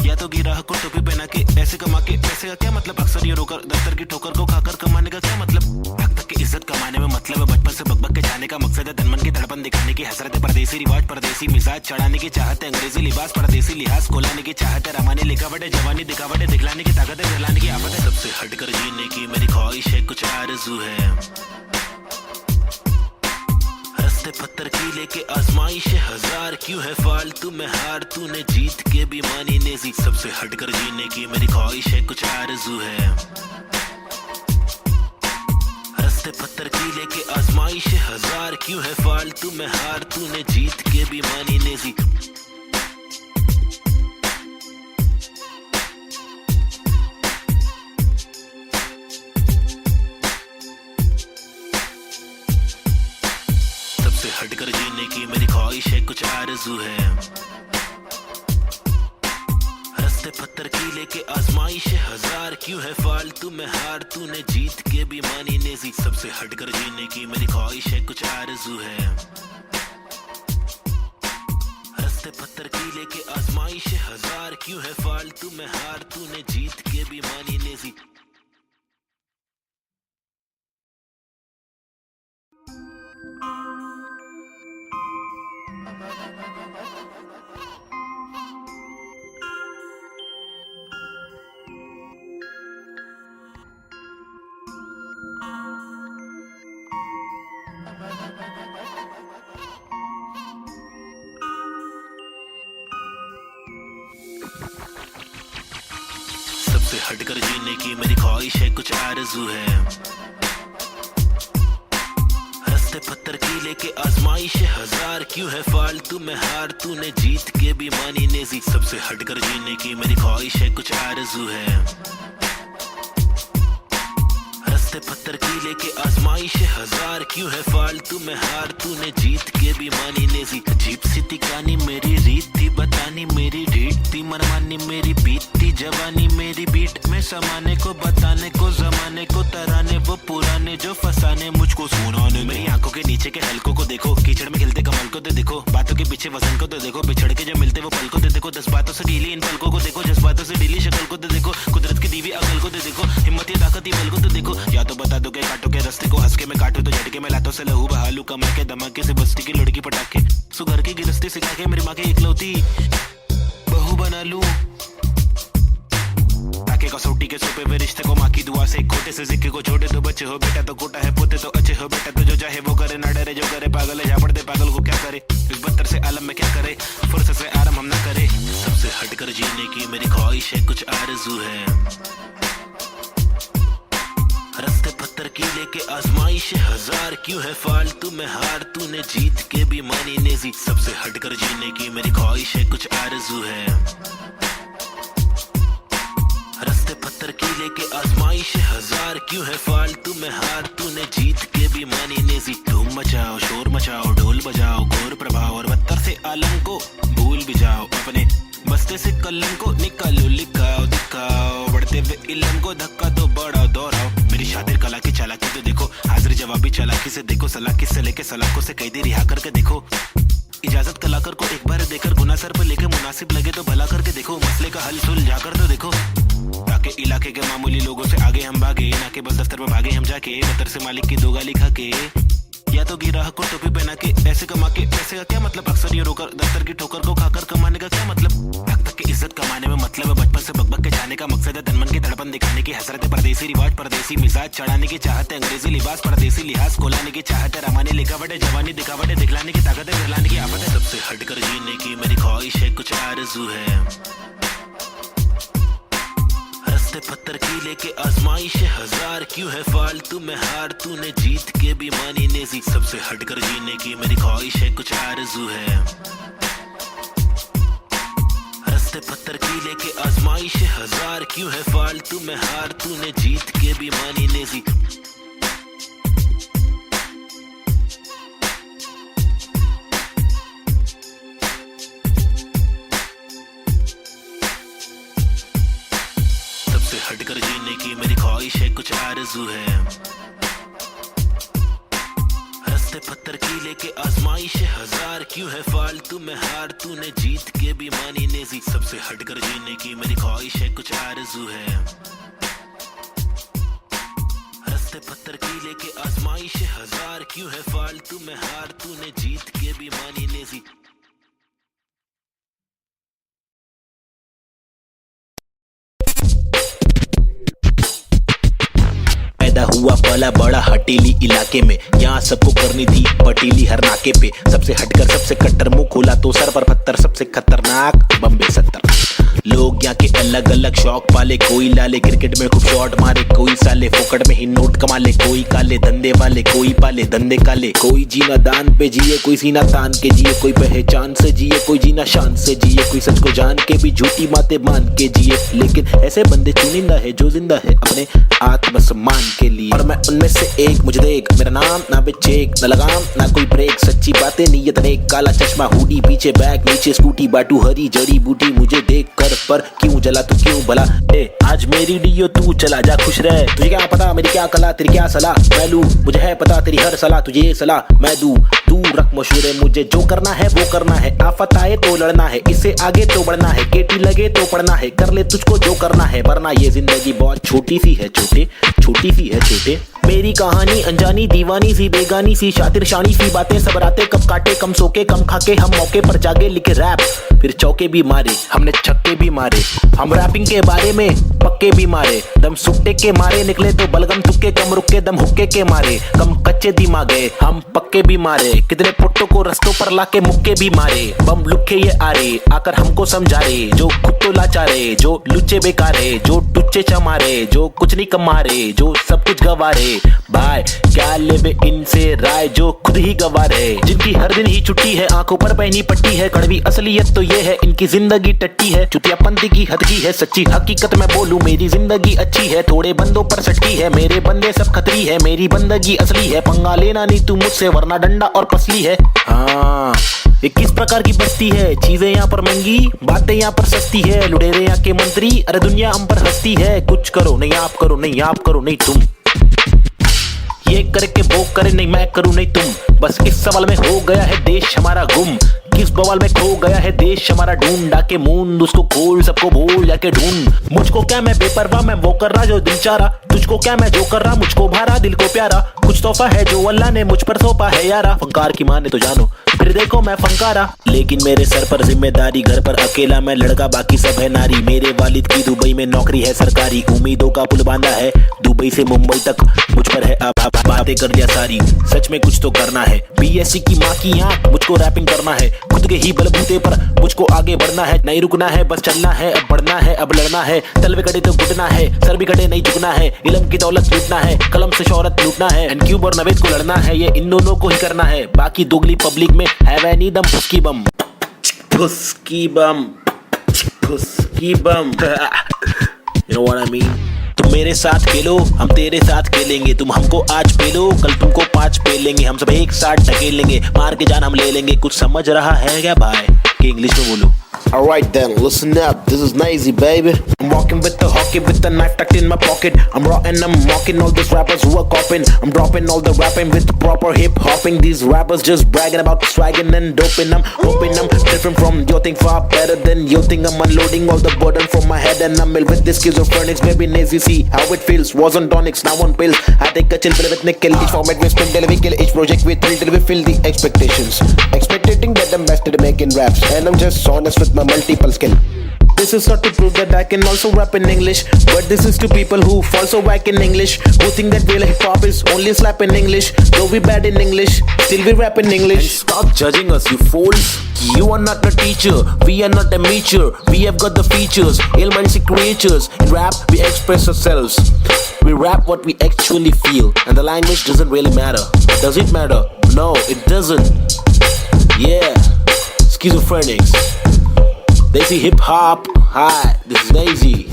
या तो गिराह को टोपी पहना के पैसे कमा के। पैसे का क्या मतलब, अक्सर ये रोकर दफ्तर की ठोकर को खाकर कमाने का क्या मतलब। हक तक की इज्जत कमाने में मतलब है बचपन से बकबक के जाने का मकसद है, तनमन की धड़पन दिखाने की हसरत है, परदेसी रिवाज परदेसी मिजाज चढ़ाने की चाहत है, अंग्रेजी लिबास परदेसी लिहाज कोलाने की चाहत है, रामानी लिखावट है जवानी दिखावट है, दिखलाने की ताकत है दिखलाने की आफत है। सबसे हटकर जीने की मेरी ख्वाहिश है, कुछ आरज़ू है। रस्ते पत्थर की लेके आजमाइश हजार, क्यों है फालतू में हार, तूने जीत के भी मानी नेजी। सबसे हटकर जीने की मेरी ख्वाहिश है, कुछ आरज़ू है। रस्ते पत्थर की लेके आजमाइश हजार, क्यों है फालतू में हार, तूने जीत के भी मानी नेजी। हटकर जीने की मेरी ख्वाहिश है, कुछ आरज़ू है। रस्ते पत्थर की लेके आजमाइश हजार, क्यों है फालतू में हार, तूने जीत के भी मानी नेजी। सबसे हटकर जीने की मेरी ख्वाहिश है, कुछ आरज़ू है। रस्ते पत्थर की लेके आजमाइश हजार, क्यों है फालतू में हार, तूने जीत के भी मानी नेजी। सबसे हटकर जीने की मेरी ख्वाहिश है, कुछ आरज़ू है। रस्ते पत्थर की लेके आजमाइश हजार, क्यों है फालतू में हार, तूने जीत के भी मानी नेजी। सबसे हटकर जीने की मेरी ख्वाहिश है, कुछ आरज़ू है। रस्ते पत्थर की लेके आजमाइश हजार, क्यों है फालतू में हार, तूने जीत के भी मानी नेजी। अजीब सी थी कहानी मेरी, रीत थी बतानी मेरी, रीत थी मनमानी मेरी, बीत थी जवानी मेरी, बीट में समाने को बताने को जमाने को तराने, वो पुराने जो फसाने मुझको सुनाने। मेरी आंखों के नीचे के हलकों को देखो, कीचड़ में खिलते कमल को तो देखो, बातों के पीछे वजन को तो देखो, बिछड़ के जो मिलते वो पल को तो देखो, 10 बातों से ढीली इन पलकों को देखो, जज्बातों से ढीली शक्ल को तो देखो, कुदरत की दीवी अकल को तो देखो, हिम्मत ये ताकत ही बल को तो देखो। या तो बता दो के काटो के रास्ते को, हंस के मैं काटू तो झटके में लातों से लहू बहालू, कमा के धमाके से बस्ती की लड़की पटाखे, सुगर की गिरस्ती सिखा के मेरी माँ की इकलौती बहू बना लूं। के कसौटी के सोपे वे रिश्ते को माँ की दुआ से खोटे से सिक्के को छोटे तो बच्चे हो बेटा तो कोटा है पोते तो अच्छे हो बेटा तो जो चाहे वो करे ना डरे जो करे पागल है झापड़ दे पागल को क्या करे इस बदतर से आलम में क्या करे फुर्सत से आराम हम ना करे सबसे हटकर जीने की मेरी ख्वाहिश है कुछ आरज़ू है रास्ते पत्थर की लेके आजमाइश हजार क्यों है फालतू में हार तूने जीत के भी मानी नेजी सबसे हटकर जीने की मेरी ख्वाहिश है कुछ आरज़ू है रास्ते पत्थर की लेके आजमाइश हजार क्यों है फालतू में हार तूने जीत के भी मानी नेजी धूम मचाओ शोर मचाओ ढोल बजाओ घोर प्रभाव और बदतर से आलम को भूल भी जाओ अपने बस्ते से कलम को निकालो लिखाओ दिखाओ बढ़ते हुए इल्म को धक्का तो बढ़ाओ दोहराओ मेरी शातिर कला की चालाकी तो देखो हाजिर जवाबी चालाकी से देखो सलाह से लेके सलाखों से कैदी रिहा करके देखो इजाजत कलाकार को एक बार देकर गुना सर पर लेके मुनासिब लगे तो भला करके देखो मसले का हल सुलझा कर तो देखो ताकि इलाके के मामूली लोगों से आगे हम भागे ना के बस दफ्तर में भागे हम जाके बतर से मालिक की दो गाली खा के या तो गिराह को टोपी पहना के पैसे कमा के पैसे का क्या मतलब अक्सर ये रोकर दफ्तर की ठोकर को खाकर कमाने का क्या मतलब हक तक की इज्जत कमाने में मतलब है बचपन से बकबक के जाने का मकसद है तनमन की धड़पन दिखाने की हसरत है परदेसी रिवाज परदेसी मिजाज चढ़ाने की चाहत है अंग्रेजी लिबास परदेसी लिहाज कोलाने की चाहत है रामानी लिखावट है जवानी दिखावट है दिखलाने की ताकत है फिरलाने की आफत है सबसे हटकर जीने की मेरी ख्वाहिश है कुछ आरज़ू है रास्ते पत्थर की लेके आजमाइश हजार क्यों है फालतू में हार तूने जीत के भी मानी नेजी सबसे हटकर जीने की मेरी ख्वाहिश है कुछ आरज़ू है रास्ते पत्थर की लेके आजमाइश हजार क्यों है फालतू में हार तूने जीत के भी मानी नेजी हटकर जीने की मेरी ख्वाहिश है कुछ आरज़ू है रास्ते पत्थर की लेके आजमाइश हजार क्यों है फालतू में हार तूने जीत के भी मानी नेजी सबसे हटकर जीने की मेरी ख्वाहिश है कुछ आरज़ू है रास्ते पत्थर की लेके आजमाइश हजार क्यों है फालतू में हार तूने जीत के भी मानी नेजी पैदा हुआ पला बड़ा हटीली इलाके में यहाँ सबको करनी थी पटीली हर नाके पे सबसे हटकर सबसे कट्टर मुंह खोला तो सर पर पत्थर सबसे खतरनाक बम्बे 70 लोग यहाँ के अलग अलग शौक पाले कोई लाले क्रिकेट में खूब शॉट मारे कोई साले फोकट में ही नोट कमा ले कोई काले धंधे वाले कोई पाले धंधे काले कोई जीना दान पे जिए कोई सीना तान के जिए कोई पहचान से जिए कोई जीना शान से जिए कोई सच को जान के भी झूठी बातें मान के जिए लेकिन ऐसे बंदे चुनिंदा है जो जिंदा है अपने आत्मसम्मान के लिए और मैं उनमें से एक मुझे देख मेरा नाम ना बेचेक ना लगाम ना कोई ब्रेक सच्ची बातें नीयत नेक काला चश्मा हुडी पीछे बैग नीचे स्कूटी बाटू हरी जड़ी बूटी मुझे देख कर पर क्यों जला तू क्यों भला आज मेरी डियो तू चला जा खुश रह तुझे क्या पता मेरी क्या कला तेरी क्या सलाह मैं लूं मुझे है पता तेरी हर सलाह तुझे सलाह मैं दूं तू रख मशहूर मुझे जो करना है वो करना है आफत आए तो लड़ना है इससे आगे तो बढ़ना है केटी लगे तो पढ़ना है कर ले तुझको जो करना है वरना ये जिंदगी बहुत छोटी सी है छोटे छोटी सी है छोटे मेरी कहानी अनजानी दीवानी सी बेगानी सी शातिर शानी सी बातें सब रातें कब काटे कम सोके कम खाके हम मौके पर जागे लिखे रैप फिर चौके भी मारे हमने छक्के भी मारे हम रैपिंग के बारे में पक्के भी मारे दम सुट्टे के मारे निकले तो बलगम तुक्के कम रुके दम हुक्के के मारे कम कच्चे दिमाग गए हम पक्के भी मारे कितने पुट्टों को रस्तों पर लाके मुक्के भी मारे बम लुक्के ये आ रहे आकर हमको समझा रहे जो खुद तो लाचारे जो लुच्चे बेकारे जो टुच्चे चमारे जो कुछ नहीं कमा रहे जो सब कुछ गवा रहे भाई क्या लेबे इनसे राय जो खुद ही गवा रहे जिनकी हर दिन ही छुट्टी है आंखों पर पहनी पट्टी है कड़वी असलियत तो ये है इनकी जिंदगी टट्टी है चुतियापंती की हद की है सच्ची हकीकत मैं बोलूं मेरी जिंदगी अच्छी है थोड़े बंदों पर सटकी है मेरे बंदे सब खतरी है मेरी बंदगी असली है पंगा लेना नहीं तू मुझसे वरना डंडा और पसली है हाँ ये किस प्रकार की बस्ती है चीजें यहाँ पर महंगी बातें यहाँ पर सस्ती है लुटेरे यहाँ के मंत्री अरे दुनिया हम पर हंसती है कुछ करो नहीं आप करो नहीं आप करो नहीं तुम ये करके वो करे नहीं मैं करूं नहीं तुम बस इस सवाल में हो गया है देश हमारा गुम किस बवाल में खो गया है देश हमारा ढूंढ आके मूंद उसको खोल सबको बोल जाके ढूंढ मुझको क्या मैं बेपरवाह मैं वो कर रहा जो दिल चाह रहा तुझको क्या मैं जो कर रहा, मुझको भारा दिल को प्यारा, कुछ तोहफा है जो अल्लाह ने मुझ पर सौंपा है यारा। फंकार की माने तो जानो, फिर देखो मैं फंकारा, लेकिन मेरे सर पर जिम्मेदारी, घर पर अकेला मैं लड़का बाकी सब है नारी। मेरे वालिद की दुबई में नौकरी है सरकारी, उम्मीदों का पुल बांधा है दुबई से मुंबई तक, मुझ पर है अब बातें कर दिया सारी। सच में कुछ तो करना है, बीएससी की माँ की आंख, मुझको रैपिंग करना है, खुद के ही बलबूते पर मुझको आगे बढ़ना है, नहीं रुकना है बस चलना है, अब बढ़ना है अब लड़ना है, तलवे कटे तो घुटना है, सर भी कटे नहीं झुकना है, इल्म की दौलत लूटना है, कलम से शोहरत लूटना है, एंड क्यूब और नवेद को लड़ना है, ये इन दोनों को ही करना है, बाकी दोगली पब्लिक में है वह नी दम फुसकी बम, फुसकी बम, फुसकी बम। You know what I mean? तुम मेरे साथ खेलो, हम तेरे साथ खेलेंगे, तुम हमको आज पेलो, कल तुमको 5 पेलेंगे, हम सब एक साथ ढकेलेंगे, मार के जान हम ले लेंगे। कुछ समझ रहा है क्या भाई कि इंग्लिश में बोलो? Alright then, listen up. This is Nazy, baby. I'm walking with the hockey with the knife tucked in my pocket. I'm raw and I'm mocking all these rappers who are copying. I'm dropping all the rapping with proper hip hopping. These rappers just bragging about swagging and doping. I'm hoping I'm different from your thing, far better than your thing. I'm unloading all the burden from my head and I'm ill with this schizophrenics. Baby Nazy, see how it feels. Was on tonics, now on pills. I take a chill pill with nickel. Each format we spin till we kill. Each project we thrill till we fill the expectations. Expecting that I'm best at making raps, and I'm just honest with my multiple skill. This is not to prove that I can also rap in English, but this is to people who fall so whack in English, who think that real hip hop is only slap in English. Though we bad in English, still we rap in English. And stop judging us, you fools. You are not a teacher, we are not amateur. We have got the features, ill-minded creatures. In rap, we express ourselves. We rap what we actually feel, and the language doesn't really matter. Does it matter? No, it doesn't. Yeah, schizophrenics. Desi hip hop, hi, this is Nazy.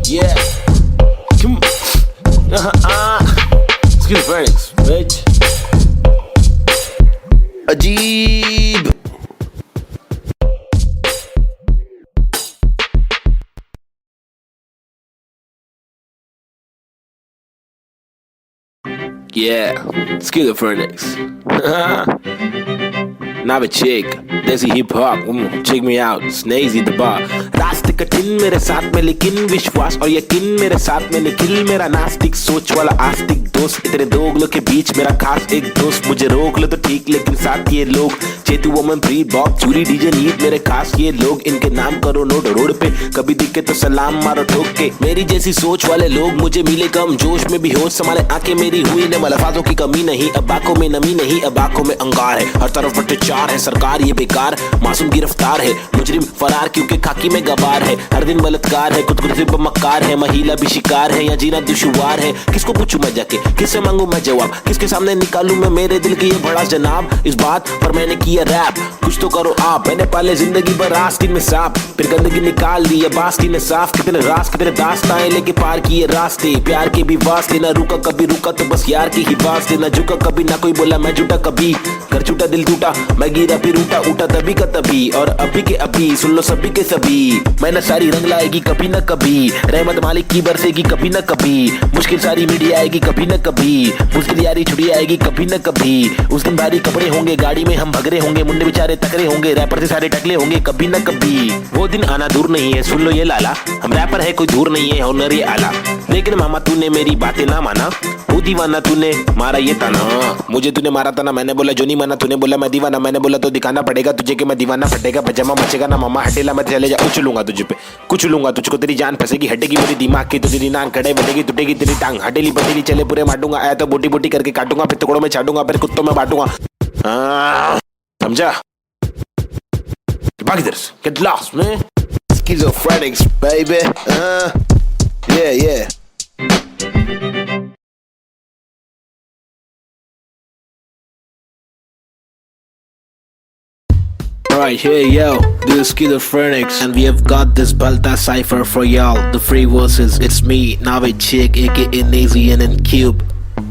Yeah, come schizophrenics, bitch. Ajeeb. Yeah, schizophrenics. Now a chick, Desi hip hop, check me out, Nazy the bar. रास्ते कठिन मेरे साथ में लेकिन विश्वास और यकीन मेरे साथ में निखिल, मेरा नास्तिक सोच वाला आस्तिक दोस्त, इतने दोगलों के बीच मेरा खास एक दोस्त। मुझे रोक लो तो ठीक लेकिन साथ ये लोग, चेतु वोमन प्री बॉब चूरी डीजे नीट मेरे खास ये लोग, इनके नाम करो नोट रोड पे, कभी दिखे तो सलाम मारो ठोक के। मेरी जैसी सोच वाले लोग मुझे मिले कम जोश में भी होश संभाले आंखें मेरी हुई ने मलफाजों की कमी नहीं, अब आंखों में नमी नहीं, अब आंखों में अंगार है, हर तरफ भ्रष्टाचार है, सरकार ये बेकार, मासूम गिरफ्तार है, मुजरिम फरार क्योंकि खाकी में गवार है, हर दिन बलात्कार है, खुदकुशी पर मक्कार है, महिला भी शिकार है, या जीना दुश्वार है। किसको पूछूं मैं जाके, किससे मांगू मैं जवाब, किसके सामने निकालूं मैं मेरे दिल की ये बड़ा जनाब। इस बात पर मैंने किया रैप, कुछ तो करो आप। मैंने पाले जिंदगी भर आस्तीन में सांप, फिर गंदगी निकाल दी अब आस्तीन ने साफ। कितने रास कितने दास्ताएं लेके पार किए रास्ते, प्यार के भी वास्ते, ना रुका कभी रुका तो बस यार की ही वास्ते, ना झुका कभी ना कोई बोला मैं झूठा कभी, घर छूटा दिल टूटा मैं गिरा फिर उठा तभी का तभी, और अभी के अभी सुन लो सभी के सभी। मेहनत सारी रंग लाएगी कभी न कभी, रहमत मालिक की बरसेगी कभी न कभी, मुश्किल सारी मीडिया आएगी कभी न कभी, मुश्किल यारी छुड़ी आएगी कभी न कभी। उस दिन भारी कपड़े होंगे, गाड़ी में हम भगरे होंगे, मुंडे बेचारे तकरे होंगे, रैपर से सारे टकले होंगे कभी न कभी। वो दिन आना दूर नहीं है, सुन लो ये लाला, हम रैपर है कोई दूर नहीं है, हुनर ये आला। लेकिन मामा तूने मेरी बातें ना माना, वो दीवाना तूने मारा ये ताना, मुझे तूने मारा था ना, मैंने बोला जो नहीं माना, तूने बोला मैं दीवाना, मैंने बोला तो दिखाना पड़ेगा तुझे कि मैं दीवाना, फटेगा पजामा मचेगा ना मामा, हटेला मैं चले जा, उछलूंगा तुझे पे, कुचलूंगा तुझको, तेरी जान फंसेगी, हटेगी मेरी दिमाग की तो तेरी नान खड़े बढ़ेगी, टूटेगी तेरी टांग, हटेली बटेली चले पूरे मारूंगा, आया तो बोटी बोटी करके काटूंगा, फिर टुकड़ों में छाटूंगा, फिर कुत्तों में बांटूंगा। समझा? भाग इधर से, get lost man. Schizophrenics, baby. Yeah. Alright, hey yo, this is Schizophrenics, and we have got this Balta cipher for y'all. The free verses, it's me, Navid Chick, aka Nazy and Cube.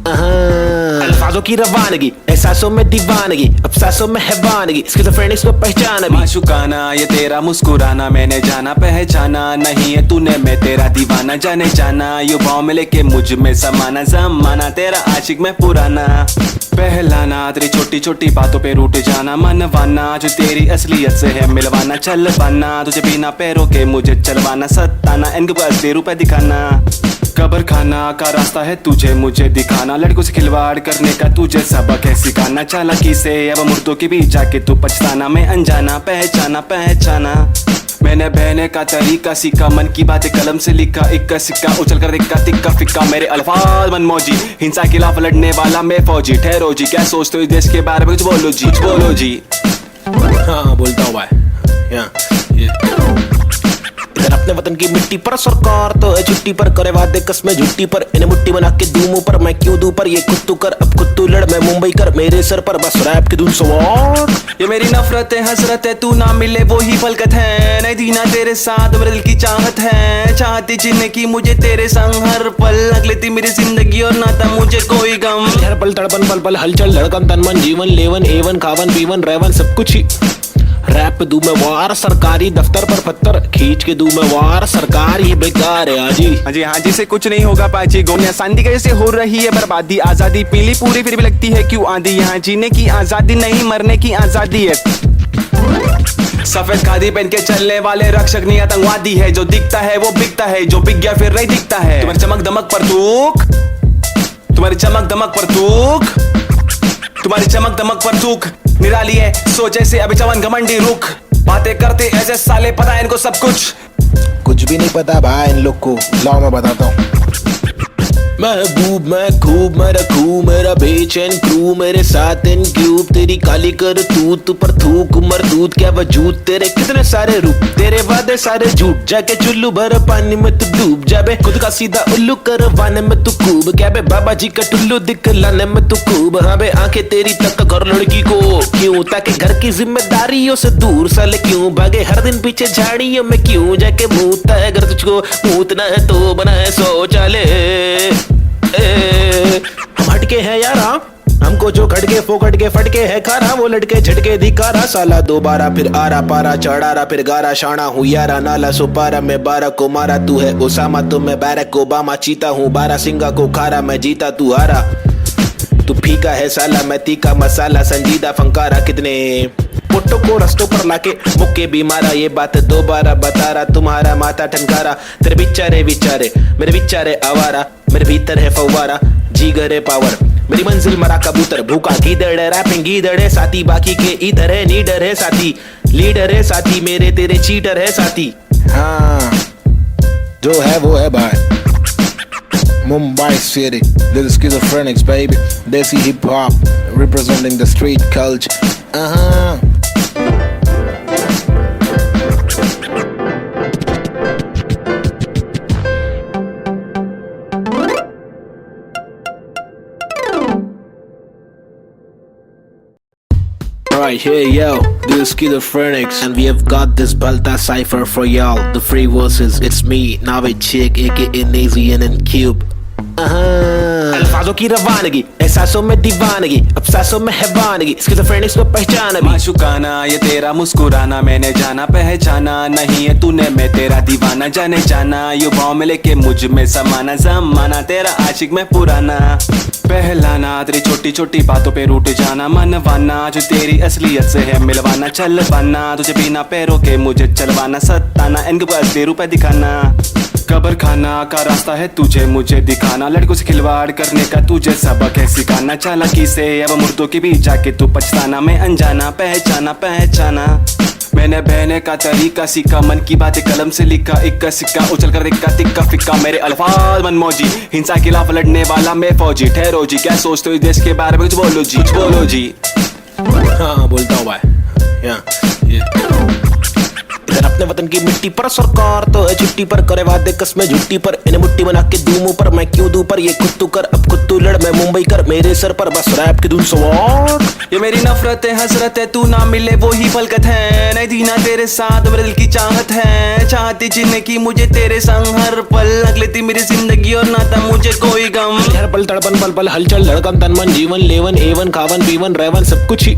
अल्फाजों की रवानगी, एहसासों में दीवानगी, अब सांसों में हैवानगी, स्किज़ोफ्रेनिक्स को पहचाना भी। माशुकाना ये तेरा मुस्कुराना, मैंने जाना पहचाना, नहीं है तूने मैं तेरा दीवाना, जाने जाना युवाओं में लेके मुझ में समाना, जमाना तेरा आशिक में पुराना, पहलाना तेरी छोटी छोटी बातों पे रूठ जाना, मनवाना जो तेरी असलियत से है मिलवाना, चल पाना तुझे बिना पैरों के मुझे चलवाना, सताना इनके पास असली रूप दिखाना। कब्र खाना का रास्ता है तुझे मुझे दिखाना, लड़कों से खिलवाड़ करने का तुझे सबक है सिखाना, चालाकी से अब मुर्दों के बीच जाके तू पछताना, मैं अनजाना पहचाना पहचाना, मैंने बहने का तरीका सीखा, मन की बातें कलम से लिखा, इक्का सिक्का उछल कर दिक्का तिक्का फिक्का, मेरे अल्फाज मनमौजी, हिंसा के खिलाफ लड़ने वाला मैं फौजी, ठहरो जी क्या सोचते हो इस देश के बारे में, कुछ बोलो जी कुछ बोलो जी। हाँ बोलता हूँ भाई। इधर अपने वतन की मिट्टी पर सरकार तो है छुट्टी पर, करे वादे कसमें झुट्टी पर, इन्हें मुट्ठी बना के दूं मुंह पर, मैं क्यों दूं पर, ये खुद तू कर अब खुद तू लड़, मैं मुंबई कर मेरे सर पर, बस रैप के दूं सवार। ये मेरी नफरत है हसरत है, तू ना मिले वो ही फलकत है, नहीं दीना तेरे साथ मेरे दिल की चाहत है, चाहती जीने की मुझे तेरे संग हर पल, लग लेती मेरी जिंदगी और नाता मुझे कोई गम, हर पल तड़पन पल पल हलचल धड़कन तन मन जीवन लेवन एवन खावन पीवन रेवन सब कुछ ही, रैप पे दूं मैं वार, सरकारी दफ्तर पर पत्थर खींच के दूं मैं वार, सरकार ये बेकार है हाजी। हाँ जी से कुछ नहीं होगा पाजी, गोनिया सांदी कैसे हो रही है बर्बादी, आजादी पीली पूरी फिर भी लगती है क्यों आंधी, यहाँ जीने की आजादी नहीं मरने की आजादी है, सफेद खादी पहन के चलने वाले रक्षक नहीं आतंकवादी है, जो दिखता है वो बिकता है, जो बिक गया फिर नहीं दिखता है, तुम्हारी चमक दमक पर तूक, तुम्हारी चमक दमक पर तूक, तुम्हारी चमक दमक पर तूक निराली है, सोचे से अभी चवन घमंडी रुख, बातें करते ऐसे साले पता है इनको सब कुछ भी नहीं पता भाई इन लोग को, लाओ मैं बताता हूँ। महबूब मैं खूब मैं रखूं मेरा बेचैन क्रू, मेरे साथ इन क्यूब, तेरी काली कर तू पर थूक मरदूत क्या वजूद, तेरे कितने सारे रूप, तेरे वादे सारे झूठ, जाके चुल्लू भर पानी में तू डूब जाबे, खुद का सीधा उल्लू करवाने में तू खूब, क्या बे बाबा जी का टुल्लू दिखलाने में तू खूब, हाँ बे आंखें तेरी तक घर लड़की को क्यों, ताकि घर की जिम्मेदारियों से दूर साले क्यों भागे, हर दिन पीछे झाड़ियों में क्यों जाके मूतता है, अगर तुझको मूतना है तो बना है शौचालय, हम हटके हैं यारा, हमको जो खटके फोकट के फटके है खारा, वो लटके झटके दिखारा, साला दोबारा फिर आरा पारा चढ़ारा फिर गारा, शाना हूँ यारा नाला सुपारा, मैं 12 को मारा तू है ओसामा, तो मैं बैरक ओबामा, चीता हूँ 12 सिंगा को खारा, मैं जीता तू हारा, तू फीका है साला मैं तीखा मसाला, संजीदा फंकारा, कितने पुट्टो को रस्तों पर लाके मुक्के भी मारा, ये बात दोबारा बता रहा, तुम्हारा माथा ठनकारा, तेरे बिचारे विचारे मेरे बिचारे आवारा, मेरे भीतर है फव्वारा जीगर है पावर, मेरी मंजिल मरा कबूतर भूखा गीदड़ रैपिंग गीदड़ है साथी, बाकी के इधर है नीडर है साथी, लीडर है साथी, मेरे तेरे चीटर है साथी, हाँ जो है वो है भाई। Mumbai City, this is Schizophrenics baby, Desi hip hop representing the street culture. Alright, hey yo, this is Schizophrenics and we have got this Balta cipher for y'all. The free verses, it's me, Navid Chick, aka Nazy and Cube. अल्फाजों की रवानगी, एहसासों में दीवानगी, अब सांसों में हैवानगी, स्किज़ोफ्रेनिक्स को पहचान अभी, माशुकाना ये तेरा मुस्कुराना, मैंने जाना पहचाना, नहीं है तूने मैं तेरा दीवाना, जाने जाना युवाओं में लेके मुझ में समाना, जमाना तेरा आशिक में पुराना, पहलाना तेरी छोटी छोटी बातों पे रूठ जाना, मनवाना जो तेरी असलियत से है मिलवाना, चल पाना तुझे बिना पैरों के मुझे चलवाना, सताना इनके असली रूप दिखाना, कब्र खाना का रास्ता है तुझे मुझे दिखाना, लड़कों से खिलवाड़ करने का तुझे सबक है सिखाना, चालाकी से अब मुर्दों के बीच जाके तू पछताना, मैं अनजाना पहचाना पहचाना, मैंने बहने का तरीका सीखा, मन की बातें कलम से लिखा, इक्का सिक्का उछल कर दिक्का तिक्का फिक्का, मेरे अल्फाज मनमौजी, हिंसा के खिलाफ लड़ने वाला मैं फौजी, ठहरो जी क्या सोचते हो इस देश के बारे में, कुछ बोलो जी कुछ बोलो जी। हाँ बोलता हूँ भाई। इधर अपने वतन की मिट्टी पर सरकार तो है छुट्टी पर, करे वादे कसमें झुट्टी पर, इन्हें मुट्ठी बना के दूं मुंह पर, मैं क्यों दूं पर, ये खुद तू कर अब खुद तू लड़, मैं मुंबई कर मेरे सर पर, बस रैप के दूं सवार। ये मेरी नफरत है हसरत है, तू ना मिले वो ही फलकत है, नहीं दीना तेरे साथ मेरे दिल की चाहत है, चाहती जीने की मुझे तेरे संग हर पल, लग लेती मेरी जिंदगी और नाता मुझे कोई गम, हर पल तड़पन पल पल हलचल धड़कन तन मन जीवन लेवन एवन खावन पीवन रेवन सब कुछ ही,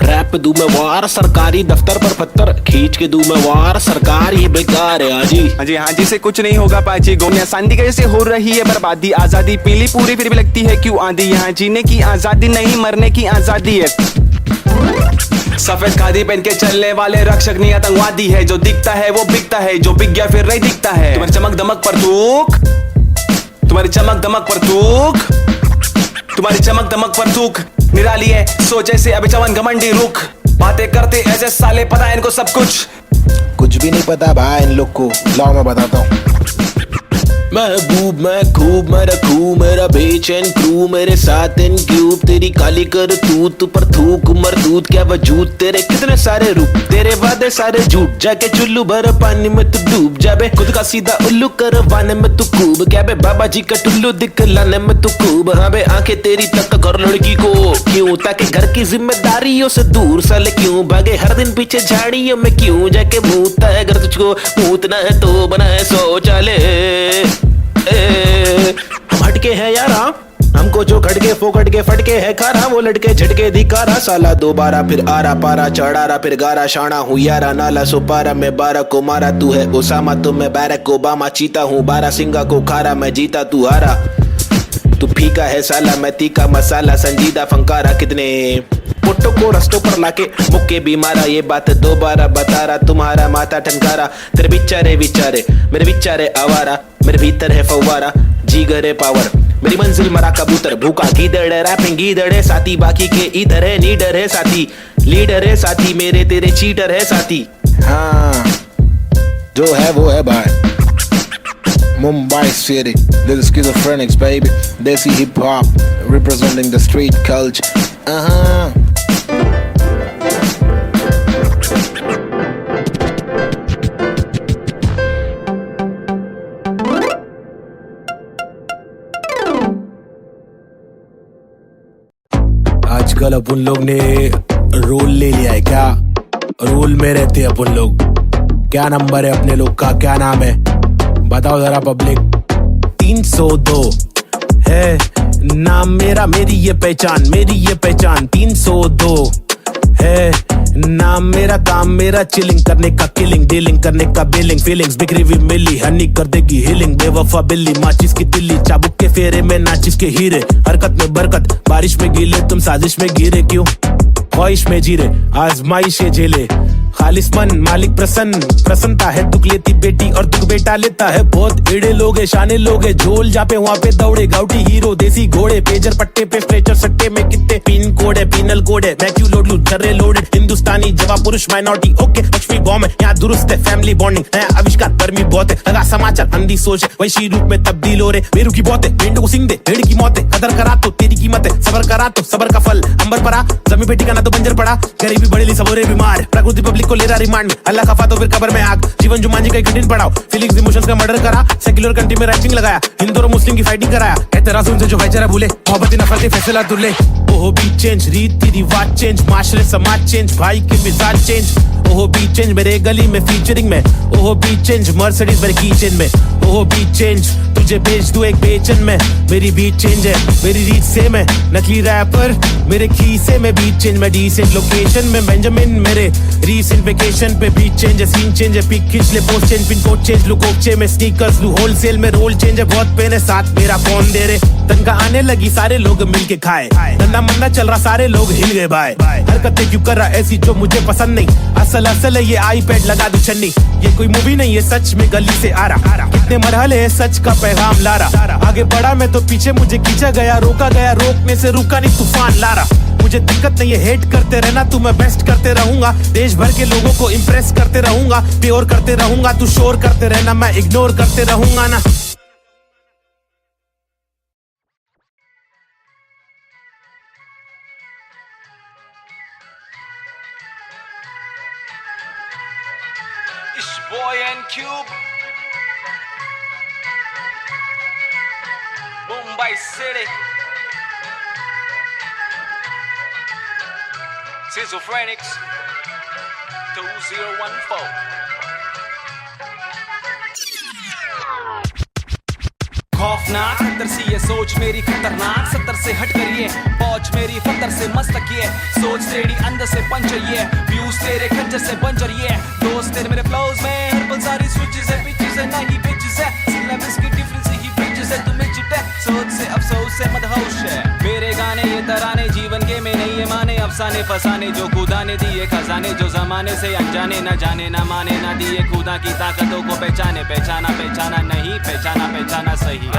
रैप पे दूं मैं वार, सरकारी दफ्तर पर पत्थर खींच के दूं मैं वार, सरकार ये बेकार है हाजी। हाँ जी से कुछ नहीं होगा पाजी, गोनिया सांदी कैसे हो रही है बर्बादी, आजादी पीली पूरी फिर भी लगती है क्यों आंधी, यहाँ जीने की आजादी नहीं मरने की आजादी है, सफेद खादी पहन के चलने वाले रक्षक नहीं आतंकवादी है, जो दिखता है वो बिकता है, जो बिक गया फिर नहीं दिखता है, तुम्हारी चमक दमक पर तूक, तुम्हारी चमक दमक पर थूक, तुम्हारी चमक दमक पर थूक निराली है सोच ऐसे अभी चवन घमंडी रुख, बातें करते ऐसे साले पता है इनको सब कुछ भी नहीं पता भाई इन लोग को। लाओ मैं बताता हूँ। महबूब मैं खूब मैं रखूं मेरा बेचैन क्रू मेरे साथ इन क्यूब तेरी काली कर तू पर थूक मरदूत क्या वजूद तेरे कितने सारे रूप तेरे वादे सारे झूठ जाके चुल्लू भर पानी में तू डूब जाबे खुद का सीधा उल्लू करवाने में तू खूब क्या बे बाबा जी का टुल्लू दिखलाने में तू खूब। हाँ बे आंखें तेरी तक कर लड़की को क्यों ताकि घर की जिम्मेदारियों से दूर साले क्यों भागे हर दिन पीछे झाड़ियों में क्यों जाके मूतता है घर तुझको मूतना है तो बनाए शौचालय। हम हटके हैं यारा हमको जो खटके फोकट के फटके है खारा वो लटके झटके दिखारा साला दोबारा फिर आरा पारा चढ़ारा फिर गारा शाना हूँ यारा नाला सुपारा मैं 12 को मारा तू है ओसामा तो मैं बैरक ओबामा चीता हूँ 12 सिंगा को खारा मैं जीता तू हारा तू फीका है साला मैं तीखा मसाला संजीदा फंकारा कितने पुट्टो को रस्तों पर लाके मुक्के भी मारा ये बात दोबारा बता रहा तुम्हारा माथा ठनकारा तेरे बिचारे विचारे मेरे बिचारे आवारा मेरे भीतर है फव्वारा जीगर है पावर मेरी मंजिल मरा कबूतर भूखा गीदड़ रैपिंग गीदड़ है साथी बाकी के इधर है नीडर है साथी लीडर है साथी मेरे तेरे चीटर है साथी। हाँ जो है वो है भाई। Mumbai City, this is Schizophrenics baby, Desi hip hop representing the street culture. आजकल अपन लोग ने रोल ले लिया है क्या? रोल में रहते हैं अपन लोग। क्या नंबर है अपने लोग का, क्या नाम है बताओ जरा पब्लिक। 302 है नाम मेरा, मेरी ये पहचान, मेरी ये पहचान। 302 है नाम मेरा, काम मेरा चिलिंग करने का, किलिंग डीलिंग करने का, बिलिंग फीलिंग्स बिखरी हुई मिली, हनी कर देगी हीलिंग। बेवफा बिल्ली माचिस की तिल्ली, चाबुक के फेरे में नाचिस के हीरे, हरकत में बरकत, बारिश में गीले तुम साजिश में गिरे क्यों, ख्वाहिश में जीरे आजमाइशे झेले, खालिस मन मालिक प्रसन्न, प्रसन्नता है दुख लेती बेटी और दुख बेटा लेता है। बहुत एड़े लोग है, शाने लोग है, झोल जापे वहाँ पे दौड़े, गाउटी हीरो देसी घोड़े, पेजर पट्टे पे स्ट्रेचर सट्टे में कितने पिन कोड है, पिनल कोड है, मैं क्यों लोड लूं जर्रे लोडेड, हिंदुस्तानी जवाब पुरुष माइनॉरिटी ओके, लक्ष्मी बॉम्ब है यहाँ दुरुस्त है, फैमिली बॉन्डिंग नया आविष्कार गर्मी बहुत है, लगा समाचार अंधी सोच है, वैशी रूप में तब्दील हो रहे, बेरू की बहुत है, मेंढक को सिंह दे भेड़ की मौत है, कदर करा तो तेरी कीमत है, सबर करा तो सबर का फल अंबर पड़ा, जमी पे ठिकाना तो बंजर पड़ा, गरीबी बड़ेली सबोरे बीमार, प्रकृति पब्लिक को ले रहा रिमांड, अल्लाह खफा तो फिर कब्र में आग, जीवन जुमांजी का कठिन पड़ाव, फीलिंग्स इमोशंस का मर्डर करा, सेक्युलर कंट्री में राइटिंग लगाया, हिंदू और मुस्लिम की फाइटिंग कराया, कहते रासूल से जो भाईचारा भूले, मोहब्बत नफरत फैसला तुले, ओहो बी चेंज, रीति रिवाज चेंज, माशरे समाज चेंज, भाई के मिजाज चेंज, ओहो बी चेंज, मेरे गली में फीचरिंग में, ओहो बी चेंज, मर्सिडीज मेरे कीचेन में, ओहो बी चेंज, तुझे बेच दूं एक बेचन में, मेरी बीट चेंज है, मेरी रीच सेम है, नकली रैपर मेरे खीसे में, बीट चेंज में डिसेंट लोकेशन में, बेंजामिन मेरे रीसेंट वेकेशन पे, बीट चेंज है, सीन चेंज है, पिक खींच ले, post change, pin code change, look ओक्चे में, स्नीकर्स लू होलसेल में, रोल चेंज है, बहुत पेन है, साथ मेरा कौन दे रे, तनखा आने लगी सारे लोग मिलके खाए, धंधा मंदा चल रहा सारे लोग हिल गए भाई, हरकतें क्यों कर रहा ऐसी जो मुझे पसंद नहीं, असल है ये आईपैड लगा दू छन्नी, ये कोई मूवी नहीं है सच में गली से आ रहा, कितने मरहले है सच का पैगाम ला रहा, आगे बढ़ा मैं तो पीछे मुझे खींचा गया, रोका गया रोकने से रुका नहीं तूफान ला रहा, मुझे दिक्कत नहीं है हेट करते रहना तू, मैं बेस्ट करते रहूंगा, देश भर के लोगों को इम्प्रेस करते रहूंगा, प्योर करते रहूंगा, तू शोर करते रहना मैं इग्नोर करते रहूंगा ना। It's boy and Cube, Mumbai City, Schizophrenics 2014. खौफनाक खतर सी ये सोच मेरी खतरनाक, 70 से हट करिए, पहुंच मेरी फतर से मस्तक ये, सोच तेरी अंदर से पंचर ये, व्यूज तेरे खंजर से बंजर ये, दोस्त तेरे मेरे फ्लोज में, हर पल सारी स्विचेस है, पिचेस है नहीं पिचेस है, सिलेबस की डिफरेंस ही पिचेस है, तुम्हें चिटे सोच से अफसोस से मदहोश है, मेरे गाने ये तराने जीवन के में नहीं ये माने, अफसाने फसाने जो खुदा ने दिए खजाने, जो जमाने से अनजाने, न जाने न माने न दिए खुदा की ताकतों को पहचाने, पहचाना पहचाना नहीं, पहचाना पहचाना सही।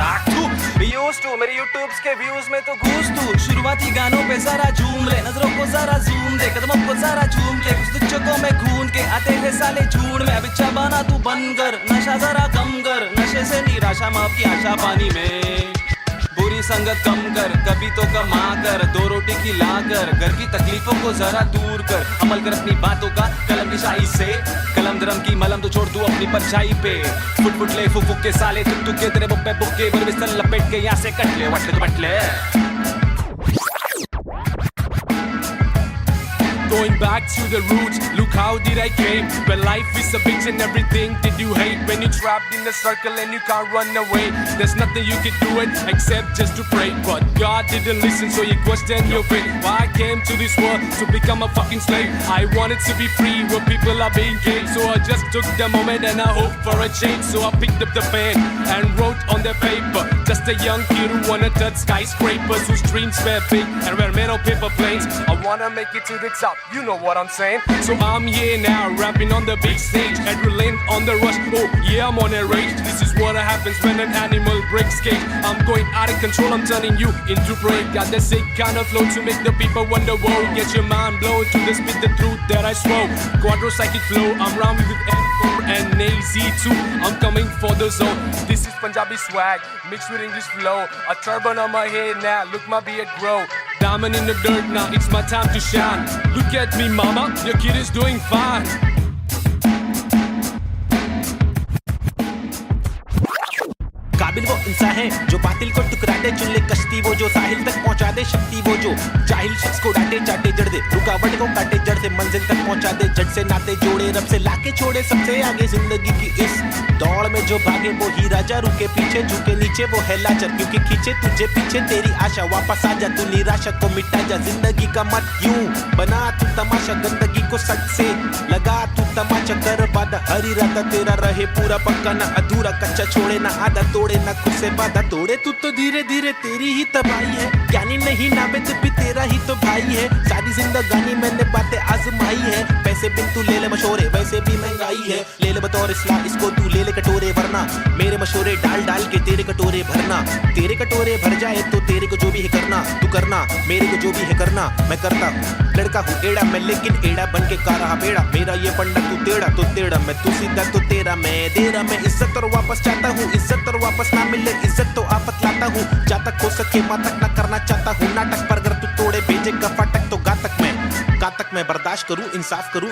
यूज्ड टू मेरे यूट्यूब्स के व्यूज में तो घूस तू, शुरुआती गानों पे जरा झूम ले, नजरों को जरा जूम दे, कदमों को जरा झूम के, कुछ चक्कों में खून के आते हैं साले झूठ में। अब इच्छा बना तू बन कर, नशा जरा कम कर, नशे से निराशा माफ की आशा पानी में, बुरी संगत कम कर, कभी तो कमा कर, दो रोटी खिला कर, घर की तकलीफों को जरा दूर कर, अमल कर अपनी बातों का कलम की शाही से, कलम दरम की मलम तो छोड़ तू अपनी परछाई पे, फुट फुट ले फुक फुक के साले तुक तुक के तेरे बुक्के बुक्के बर बिस्तर लपेट के यहाँ से कट ले वटले तो बटले। Going back to the roots, look how did I came. When life is a bitch and everything did you hate. When you're trapped in a circle and you can't run away, there's nothing you can do it except just to pray. But God didn't listen, so you question your fate. Why I came to this world to become a fucking slave. I wanted to be free where people are being caged. So I just took the moment and I hoped for a change. So I picked up the pen and wrote on the paper. Just a young kid who wanna touch skyscrapers, whose dreams were big and were made of paper planes. I wanna make it to the top. You know what I'm saying? So I'm here now, rapping on the big stage, adrenaline on the rush. Oh yeah, I'm on a rage. This is what happens when an animal breaks cage. I'm going out of control, I'm turning you into prey. Got the sick kind of flow to make the people wonder. Whoa, get your mind blown to the spit the truth that I swore. Quadro psychic flow, I'm rhyming with M4 and AZ2. I'm coming for the zone. This is Punjabi swag mixed with English flow. A turban on my head now, look my beard grow. Diamond in the dirt now, it's my time to shine. Look at me mama, your kid is doing fine. काबिल वो इंसान है जो बातिल को टुकरा दे, चुन ले कश्ती वो जो साहिल तक पहुंचा दे, शक्ति वो जो जाहिल शख्स को डांटे चाटे जड़ दे, रुकावट को काटे जड़ से मंजिल तक पहुंचा दे, जड़ से नाते जोड़े रब से लाके छोड़े सबसे आगे जिंदगी की इस दौड़ में जो भागे वो ही राजा, रुके पीछे झुके नीचे वो है लाचार, क्योंकि खींचे तुझे पीछे तेरी आशा, वापस आ जा तू निराशा को मिटा जा, जिंदगी का मत यूं बना तू तमाशा, गंदगी को सच से लगा तू तमाचा, कर वादा हर इरादा तेरा रहे पूरा पक्का, ना अधूरा कच्चा छोड़े ना आधा तोड़े, ना खुद से वादा तोड़े, तू तो धीरे धीरे तेरी ही तबाही है, ज्ञानी नहीं नावेद भी तेरा ही तो भाई है, सारी जिंदगानी मैंने बातें आजमाई है, पैसे बिन तू ले ले मशोरे वैसे भी महंगाई है, ले ले बतौर इस्लाम इसको तू ले ले कटोरे, वरना मेरे मशोरे डाल डाल के तेरे कटोरे भरना, तेरे कटोरे भर जाए तो तेरे को जो भी है करना, तू करना मेरे को जो भी है करना, मैं करता हूँ, लड़का हूँ एड़ा मैं लेकिन एड़ा बन के का रहा बेड़ा, मेरा ये पंडा तू टेढ़ा तो टेढ़ा, मैं तू सीधा तो तेरा मैं तेरा, मैं इज्जत और वापस चाहता हूँ, इज्जत और वापस ना मिले इज्जत तो आफत लाता हूँ, जहाँ तक हो सके वहाँ तक ना करना चाहता हूँ नाटक, पर अगर तू तोड़े भेजेगा फाटक तो गातक मैं बर्दाश्त करूँ,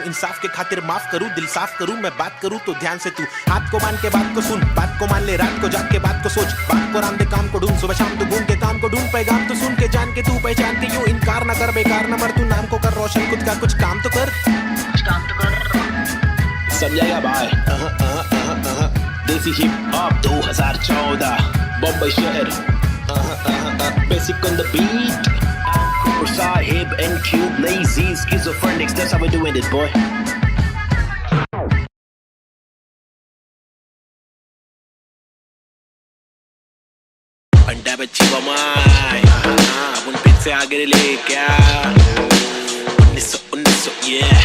इंसाफ के खातिर माफ करूँ, दिल साफ करूँ, मैं बात करूँ तो ध्यान से तू हाथ को मान के बात को सुन, बात को मान ले रात को जाग के बात को सोच, बात को राम दे काम को ढूंढ, सुबह शाम तू घूम के काम को ढूंढ, पैगाम तो सुन के जान के तू पहचान के यूं इनकार न कर, बेकार न मर, तू नाम को कर रोशन, खुद का कुछ काम तो कर, समझाएगा भाई। देसी हिप हॉप 2014 बम्बई शहर, basic on the beat, Sahib and Cube, lazy, schizophrenics, that's how we're doing it, boy. अंडा बच्ची बमाई, अपन फिर से आगे ले क्या 1900 yeah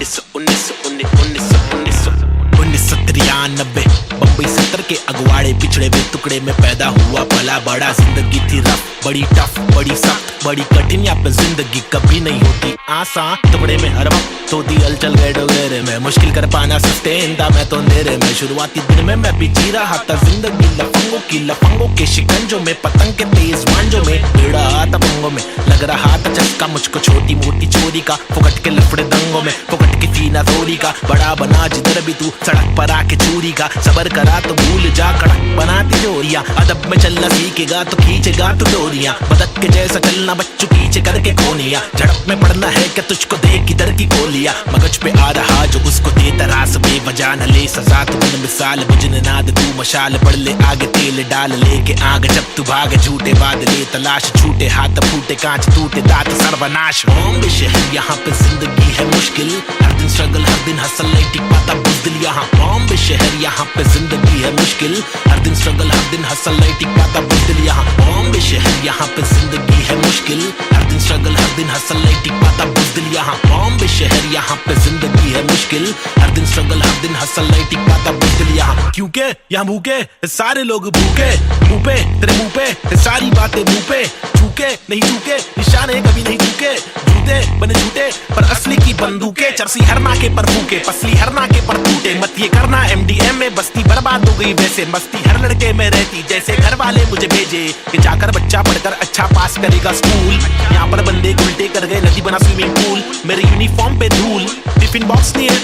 1993 बम्बई 70 के अगवाड़े पिछड़े हुए टुकड़े में पैदा हुआ पला बड़ा, जिंदगी थी रफ बड़ी टफ बड़ी सख्त बड़ी कठिन, यहाँ पे जिंदगी कभी नहीं होती आसान, टुकड़े में हर वक्त होती हलचल गए डोगरे में, मुश्किल कर पाना सस्टेन मैं तो अंधेरे में, शुरुआती दिन में मैं भी जी रहा था जिंदगी लफंगों के शिकंजों में, पतंग के तेज मांझों में, भिड़ा था पंगों में, लग रहा था चस्का मुझको छोटी मोटी चोरी का, फुकट के लफड़े दंगों में, फुकट की सीना थोड़ी का, बड़ा बना जिधर भी तू सड़क पर आके चोरी का, सबर करा तो भूल जा कड़क बनाती जोरियां, अदब में चलना सीखेगा तो खींचेगा तू डोरियां, बदक के जैसा चलना बच्चों पीछे करके कोनिया, झड़प में पड़ना है क्या तुझको देख किधर की गोलियां, मगज पे आ रहा जो उसको दे तरास बेवजह न ले सजा, तू बन मिसाल बुझने नाद तू मशाल, बढ़ ले आगे तेल डाल लेके आग, जब तू भाग झूठे बादले तलाश, छूटे हाथ फूटे कांच टूटे दांत सर्वनाश, बॉम्बे शहर यहाँ पे जिंदगी है मुश्किल, हर दिन स्ट्रगल हर दिन हसल नहीं टिक पाता बुज़दिल यहाँ, बॉम्बे बॉम्बे शहर यहाँ पे जिंदगी है मुश्किल, हर दिन स्ट्रगल हर दिन हसल नहीं टिक पाता बुज़दिल यहाँ। बॉम्बे शहर यहाँ पे जिंदगी है मुश्किल, हर दिन स्ट्रगल हर दिन हसल नहीं टिक पाता बुज़दिल यहाँ। बॉम्बे शहर यहाँ पे जिंदगी है मुश्किल, हर दिन स्ट्रगल हर दिन हसल नहीं टिक पाता बुज़दिल यहाँ। क्योंकि यहाँ भूखे सारे लोग भूखे, मुंह पे तेरे मुंह पे सारी बातें मुंह पे, झूके नहीं झूके निशाने कभी नहीं झूके, झूठे बने झूठे पर असली की बंदूकें, चरसी हर नाके पर फूके पसली हर नाके पर टूटे, मत ये करना MDM में बस्ती बर्बाद हो गई वैसे, मस्ती हर लड़के में रहती जैसे घर वाले मुझे भेजे कि जाकर बच्चा पढ़कर अच्छा पास करेगा स्कूल। यहाँ पर बंदे उल्टे कर गए नदी बना स्विमिंग पूल, मेरे यूनिफॉर्म पे धूल, टिफिन बॉक्स नहीं है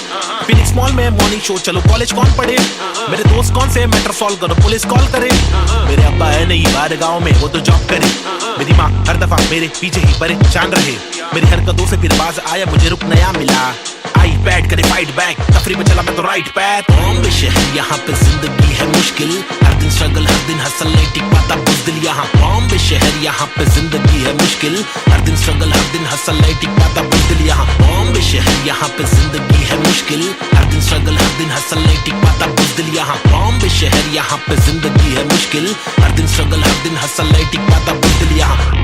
फिनिक्स मॉल में मॉर्निंग शो, चलो कॉलेज कौन पढ़े, मेरे दोस्त कौन से मैटर सॉल्व करो पुलिस कॉल करे, मेरे अब्बा है नहीं बाहर गाँव में वो तो जॉब करे, मेरी माँ हर दफा मेरे पीछे ही परेशान रहे, मेरी हरकतों से फिर बाज आया मुझे रुक नया मिला, आई बैठ करे फाइट बैक तफरी में चला मैं तो राइट पैथ। बॉम्बे शहर यहाँ पे जिंदगी है मुश्किल, हर दिन स्ट्रगल हर दिन हसल नहीं टिक पाता बुज़दिल यहाँ। बॉम्बे शहर यहाँ पे जिंदगी है मुश्किल, हर दिन स्ट्रगल हर दिन हसल नहीं टिक पाता बुज़दिल यहाँ। बॉम्बे शहर यहाँ पे जिंदगी है मुश्किल, हर दिन स्ट्रगल हर दिन हसल नहीं टिक पाता बुज़दिल यहाँ। बॉम्बे शहर यहाँ पे जिंदगी है मुश्किल, हर दिन स्ट्रगल हर दिन हसल नहीं टिक पाता बुज़दिल यहाँ।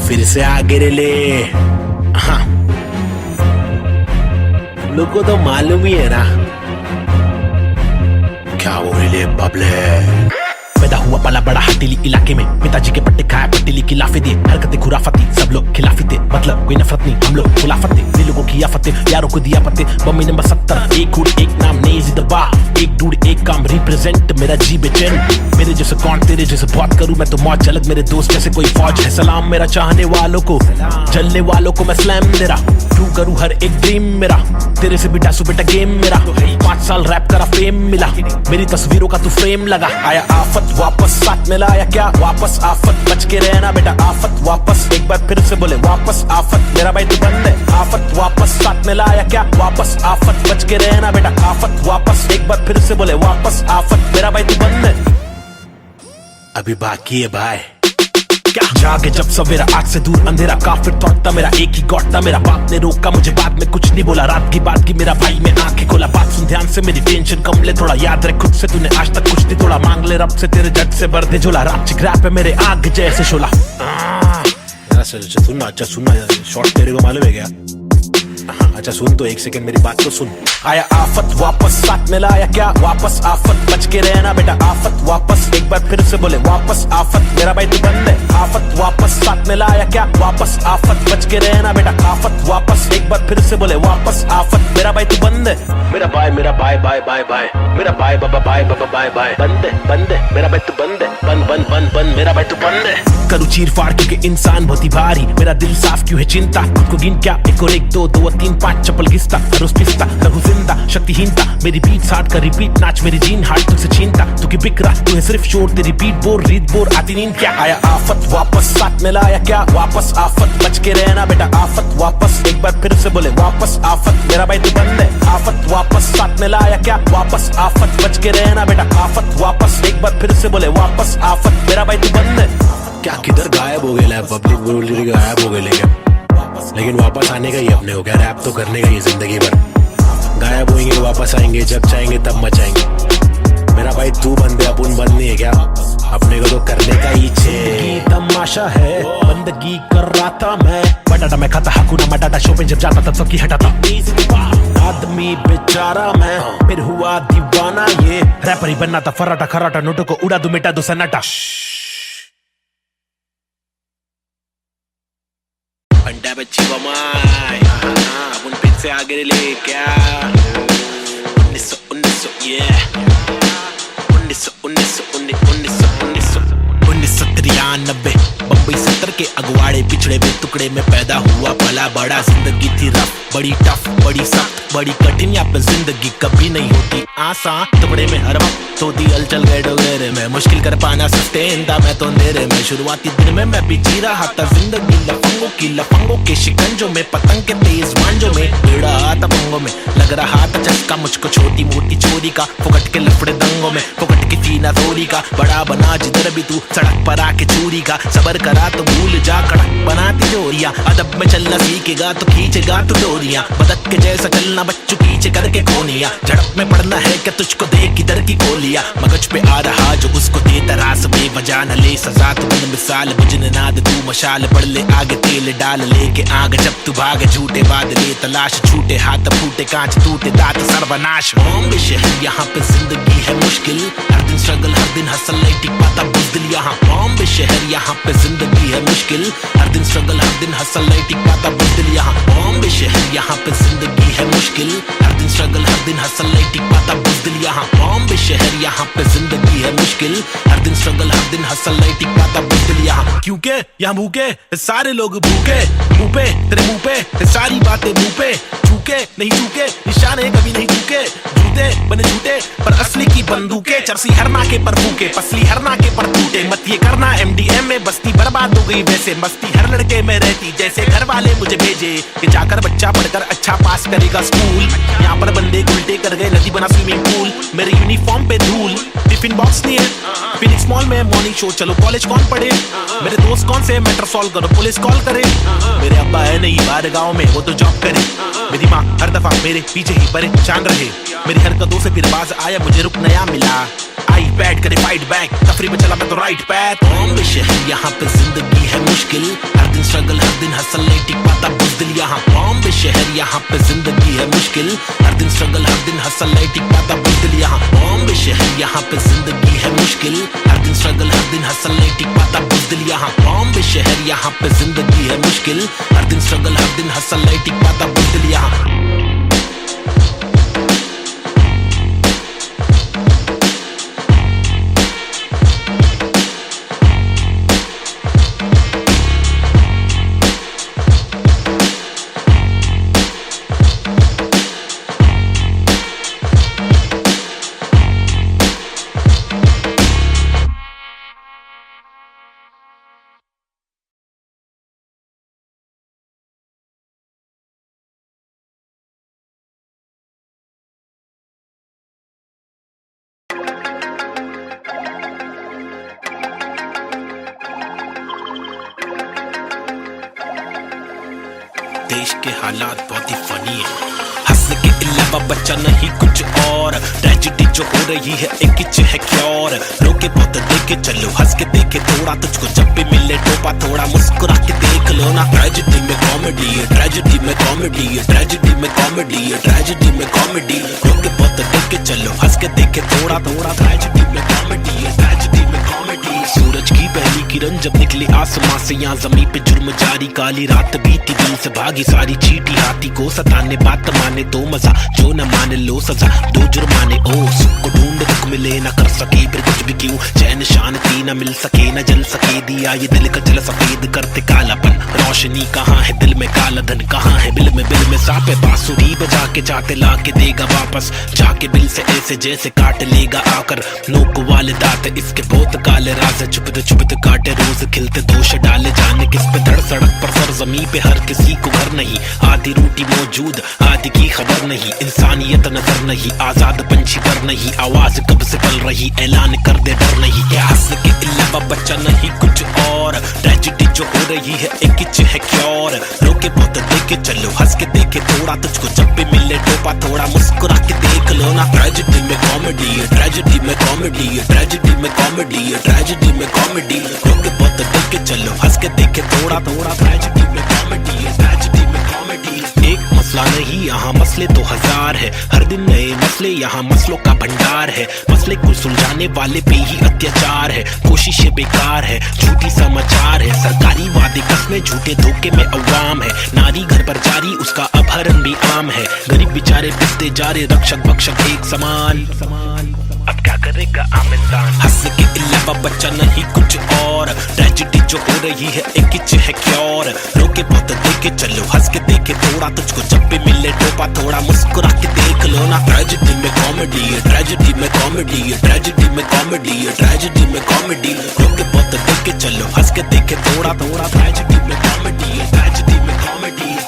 फिर से आगे ले हाँ लोग को तो मालूम ही है ना क्या वो ले बबले। पैदा हुआ पला बड़ा हटीली इलाके में, पिताजी के पट्टे खाया पट्टीली की लाफे दिए, हरकतें खुराफती सब लोग खिलाफी थे, मतलब कोई नफरत नहीं हम लोग खुलाफत थे, दिल लोगों की आफतें यारों को दिया पत्ते। बम्मी नंबर 70 एक हुड एक नाम नेज़ी दबा, एक डूड एक काम रिप्रेजेंट मेरा जी बेचैन, मेरे जैसे कौन तेरे जैसे बहुत करूं मैं तो मौज झलक, मेरे दोस्त जैसे कोई फौज है सलाम मेरा चाहने वालों को, जलने वालों को मैं स्लैम दे रहा, क्यों करूं हर एक ड्रीम मेरा, तेरे से भी डासू बेटा गेम मेरा, 5 साल रैप करा फेम मिला, मेरी तस्वीरों का तू फ्रेम लगा, आया आफत वापस साथ में लाया क्या वापस आफत, बच के रहना बेटा आफत वापस, एक बार फिर से बोले वापस आफत, मेरा भाई तू बंद है आफत वापस साथ में लाया क्या वापस आफत, बच के रहना बेटा आफत वापस, एक बार फिर से बोले वापस आफत, मेरा भाई तू बंद है अभी बाकी है भाई। क्या जागे जब सवेरा आग से दूर अंधेरा, काफिर थॉट था मेरा एक ही गॉड था, मेरा बाप ने रोका मुझे बाद में कुछ नहीं बोला, रात की बात की मेरा भाई मैं आंखें खोला, बात सुन ध्यान से मेरी टेंशन कम ले थोड़ा, याद रख खुद से तूने आज तक कुछ नहीं तोड़ा, मांग ले रब से तेरे जट से भर दे झोला, रात चिक रैप है मेरे आग जैसे शोला। सुनना अच्छा सुनना शॉर्ट तेरे को मालूम है क्या? अच्छा सुन तो एक सेकंड मेरी बात तो सुन। आया आफत वापस साथ में लाया क्या वापस आफत, बच के रहना बेटा आफत वापस, एक बार फिर से बोले वापस आफत, मेरा भाई तू बंद है आफत वापस साथ में लाया क्या वापस आफत, बच के रहना बेटा आफत वापस, एक बार फिर से बोले वापस आफत, मेरा भाई तू बंद है मेरा भाई बाय बाय मेरा भाई बाबा बाय बाय बंद है मेरा भाई तू बंद है बंद मेरा भाई तू बंद है। करूँ चीर फाड़ क्योंकि इंसान बहुत ही भारी, मेरा दिल साफ क्यों है चिंता, खुद को गिन क्या 1 और 1 2 2 और 3 5 चप्पल घिसता, रोज पिसता रहूं जिंदा शक्तिहीनता, मेरी बीट साठ का रिपीट नाच मेरी जीन हार्ट तुझसे छीनता, तू की बिक रहा तू है सिर्फ शोर तेरी बीट बोर रीत बोर आती नींद क्या, आया आफत वापस साथ में लाया क्या वापस आफत, बच के रहना बेटा आफत वापस, एक बार फिर से बोले वापस आफत, मेरा भाई तू बंद है आफत वापस साथ में लाया क्या वापस आफत, बच के रहना बेटा आफत वापस, एक बार फिर से बोले वापस आफत, मेरा भाई तू बंद है। क्या किधर गायब हो गया पब्लिक बोल रही गायब हो गए लेकिन वापस आने का ही अपने हो गया, रैप तो करने का ही जिंदगी भर, गायब होंगे वापस आएंगे जब चाहेंगे तब मचाएंगे, मेरा भाई तू बंदे अपन बंद नहीं है क्या, अपने को तो करने का ही छे तमाशा है, बंदगी कर रहा था मैं, बटाटा मैं खाता हकूना मटाटा शो पे जब जाता तब सबकी हटाता, आदमी बेचारा मैं फिर हुआ दीवाना, ये रैपर ही बनना था फराटा खराटा, नोटों को उड़ा दो मिटा दो सन्नाटा, अंडा बच्ची बमाई अपन फिर से आगे ले क्या 1993 बम्बई से पत्थर के अगवाड़े पिछड़े में टुकड़े में पैदा हुआ पला बड़ा। जिंदगी थी रफ, बड़ी टफ, बड़ी सख्त, बड़ी कठिन। यहाँ पे जिंदगी कभी नहीं होती आसान। टुकड़े में हर वक्त होती हलचल गए डोगेरे में, मुश्किल कर पाना सस्टेन था मैं तो अंधेरे में। शुरुआती दिन में मैं भी जी रहा था जिंदगी लफंगों के शिकंजों में, पतंग के तेज मांझों में, बेड़ा आता पंगों में। लग रहा था चस्का मुझको छोटी मोटी चोरी का, फुकट के लफड़े दंगों में, फुकट की सीना थोड़ी का। बड़ा बना जिधर भी तू सड़क पर आके चोरी का, सबर करा तो भूल जा कड़क बनाती जोरियां। अदब में चलना सीखेगा तो खींचेगा तू डोरियां, बदक के जैसा चलना बच्चों पीछे करके कोनिया। झड़प में पड़ना है क्या तुझको देख किधर की गोलियां, मगज पे आ रहा जो उसको दे तरास बेवजह न ले सजा। तू बन मिसाल बुझने नाद तू मशाल, बढ़ ले आगे तेल डाल लेके आग। जब तू भागे झूठे बादले तलाश, छूटे हाथ फूटे कांच टूटे दांत सर्वनाश। बॉम्बे शहर यहाँ पे जिंदगी है मुश्किल, हर दिन स्ट्रगल हर दिन हसल नहीं टिक पाता बुज़दिल यहाँ। बॉम्बे शहर यहाँ पे जिंदगी है मुश्किल, हर दिन स्ट्रगल हर दिन हसल नहीं टिक पाता बुज़दिल यहाँ। बॉम्बे शहर यहाँ पे जिंदगी है मुश्किल, हर दिन स्ट्रगल हर दिन हसल नहीं टिक पाता बुज़दिल यहाँ। बॉम्बे शहर यहाँ पे जिंदगी है मुश्किल, हर दिन स्ट्रगल हर दिन हसल नहीं टिक पाता बुज़दिल यहाँ। क्योंकि यहाँ भूखे सारे लोग भूखे, मुंह पे तेरे मुंह पे सारी बातें मुंह पे। झूके नहीं झूके निशाने कभी नहीं झूके, झूठे बने झूठे पर असली की बंदूकें। चरसी हर नाके पर फूके, पसली हर नाके पर टूटे। मत ये करना MDM में बस्ती बर्बाद हो गई वैसे, मस्ती हर लड़के में रहती जैसे घर वाले मुझे भेजे कि जाकर बच्चा पढ़कर अच्छा पास करेगा स्कूल। यहाँ पर बंदे उल्टे कर गए नदी बना स्विमिंग पूल, मेरे यूनिफॉर्म पे धूल। टिफिन बॉक्स नहीं है फिनिक्स मॉल में मॉर्निंग शो, चलो कॉलेज कौन पढ़े, मेरे दोस्त कौन से मैटर सॉल्व करो पुलिस कॉल करे। मेरे अब्बा है नहीं बाहर गाँव में वो तो जॉब करे, मेरी माँ हर दफा मेरे पीछे ही परेशान रहे। मेरी हरकतों से फिर बाज आया मुझे रुक नया मिला, आई बैड करे फाइट बैक, तफरी में चला मैं तो राइट पैथ। बॉम्बे शहर यहाँ पे जिंदगी है मुश्किल, हर दिन स्ट्रगल हर दिन हसल नहीं टिक पाता बुज़दिल यहाँ। बॉम्बे शहर यहाँ पे जिंदगी है मुश्किल, हर दिन स्ट्रगल हर दिन हसल नहीं टिक पाता बुज़दिल यहाँ। बॉम्बे शहर यहाँ पे जिंदगी है मुश्किल, हर दिन स्ट्रगल हर दिन हसल नहीं टिक पाता बुज़दिल यहाँ। बॉम्बे शहर यहाँ पे जिंदगी है मुश्किल, हर दिन स्ट्रगल हर दिन हसल नहीं टिक पाता बुज़दिल यहाँ। देश के हालात बहुत ही फनी है, हंस के अलावा बच्चा नहीं कुछ और। ट्रेजेडी जो हो रही है एक किच है क्योर, रोके बहुत देखे चलो हंस के देखे थोड़ा, तुझको जब भी मिले टोपा थोड़ा मुस्कुरा के देख लो ना। ट्रेजेडी में कॉमेडी है, ट्रेजेडी में कॉमेडी है, ट्रेजेडी में कॉमेडी है, ट्रेजेडी में कॉमेडी। रोके बहुत देखे चलो हंस के देखे थोड़ा थोड़ा, ट्रेजेडी में कॉमेडी है, ट्रेजेडी में कॉमेडी। सूरज की पहली किरण जब निकली आसमां से, यहाँ जमीन पे जुर्म जारी, काली रात बीती दिल से भागी सारी चीटी। हाथी को सताने बात माने तो मजा, जो न माने लो सजा, दो जुर्माने। ओ सुख को ढूंढ दुख मिले ना कर सके फिर कुछ भी क्यों, चैन शांति न मिल सके न जल सके दिया ये दिल का जल सफेद करते कालापन। रोशनी कहाँ है दिल में, काला धन कहाँ है बिल में सापे। बांसुरी बजा के चाहते ला के देगा वापस, जाके बिल से ऐसे जैसे काट लेगा आकर। नोक वाले दांत इसके बहुत काले राज, चुपते काटे रोज खिलते दोष डाले। जाने किस पे धड़ सड़क पर सर जमीन पे हर किसी को घर नहीं, आधी रोटी मौजूद आधी की खबर नहीं। इंसानियत नजर नहीं, आजाद पंछी पर नहीं, आवाज कब से पल रही ऐलान कर दे डर नहीं। क्या हंस के अलावा बच्चा नहीं कुछ और, ट्रेजेडी जो हो रही है एक किच है क्योर। रोके बहुत देखे चलो हंस के देखे थोड़ा, तुझको जब भी मिले टोपा थोड़ा मुस्कुरा के देख लो ना। ट्रेजेडी में कॉमेडी है, ट्रेजेडी में कॉमेडी है, ट्रेजेडी में कॉमेडी है, ट्रेजेडी में कॉमेडी। रोके बहुत देखे चलो हंस के देखे थोड़ा थोड़ा, ट्रेजेडी में कॉमेडी है, ट्रेजेडी में कॉमेडी। एक मसला नहीं यहाँ मसले तो हजार है, हर दिन नए मसले यहाँ मसलों का भंडार है। मसले को सुलझाने वाले पे ही अत्याचार है, कोशिशें बेकार है, झूठी समाचार है। सरकारी वादे कसमें झूठे धोखे में अवाम है, नारी घर पर जारी उसका अपहरण भी आम है। गरीब बेचारे पिसते जा रहे रक्षक भक्षक एक समान। अब क्या करेगा आमिर? हंस के अलावा बच्चा नहीं कुछ और, ट्रेजेडी जो हो रही है एक किच है क्योर। रोके बहुत देखे चलो, हंस के देखे थोड़ा, तुझको जब भी मिले टोपा थोड़ा मुस्कुरा के देख लो ना। ट्रेजेडी में कॉमेडी है, ट्रेजेडी में कॉमेडी है, ट्रेजेडी में कॉमेडी है, ट्रेजेडी में कॉमेडी। रोके बहुत देखे चलो, हंस के देखे थोड़ा थोड़ा, ट्रेजेडी में कॉमेडी है, ट्रेजेडी में कॉमेडी है।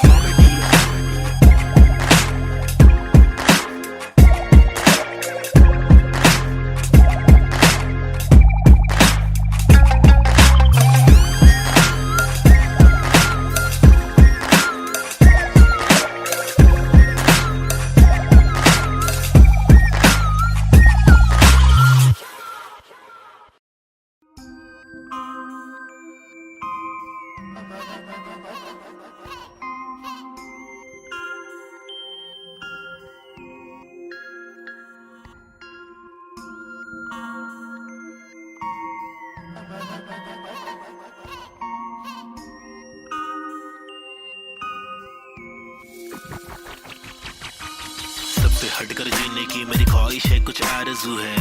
सबसे हटकर जीने की मेरी ख्वाहिश है, कुछ आरज़ू है।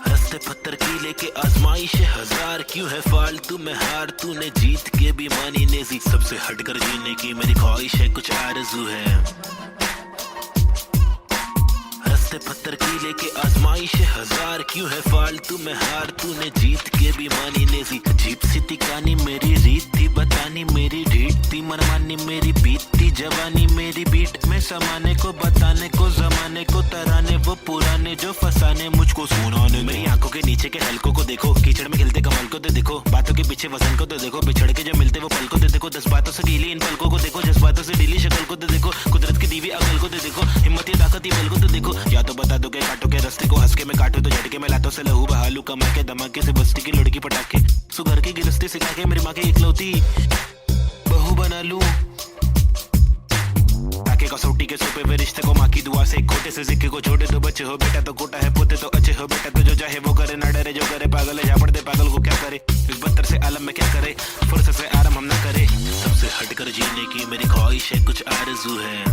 रास्ते पत्थर की लेके आजमाइश हजार, क्यों है फालतू में हार, तूने जीत के भी मानी नेजी। सबसे हटकर जीने की मेरी ख्वाहिश है, कुछ आरज़ू है। रास्ते पत्थर की लेके आजमाइश हजार, क्यों है फालतू में हार, तूने जीत के भी मानी नेजी। अजीब सी तिकानी मेरी रीत थी बतानी, मेरी ढीठ थी मनमानी, मेरी बीतती जवानी, मेरी बीट में समाने को बताने को, जमाने को तराने वो पुराने जो फसाने मुझको सुनाने। मेरी आंखों के नीचे के हलकों को देखो, कीचड़ में खिलते कमल को तो देखो, बातों के पीछे वजन को तो देखो, बिछड़ के जो मिलते वो पल को तो देखो, 10 बातों से ढीली इन पलकों को देखो, जज्बातों से ढीली शक्ल को तो देखो, कुदरत की दीवी अकल को तो देखो, हिम्मत या ताकत बल को तो देखो। या तो बता दो के काटो के रास्ते को, हंस के मैं काटू तो झटके में लातों से लहू बहालू, कमा के धमाके से बस्ती की लड़की पटाके, सुगर की गिरस्ती सिखा के मेरी माँ की इकलौती बहू बना लूं। ताकि कसौटी के सोपे वे रिश्ते को माँ की दुआ से, खोटे से सिक्के को छोटे तो बच्चे हो बेटा, तो कोटा है पोते तो अच्छे हो बेटा, तो जो चाहे वो करे ना डरे, जो करे पागल है झापड़ दे पागल को क्या करे, इस बदतर से आलम में क्या करे, फुर्सत से आराम हम ना करे। सबसे हटकर जीने की मेरी ख्वाहिश है, कुछ आरज़ू है।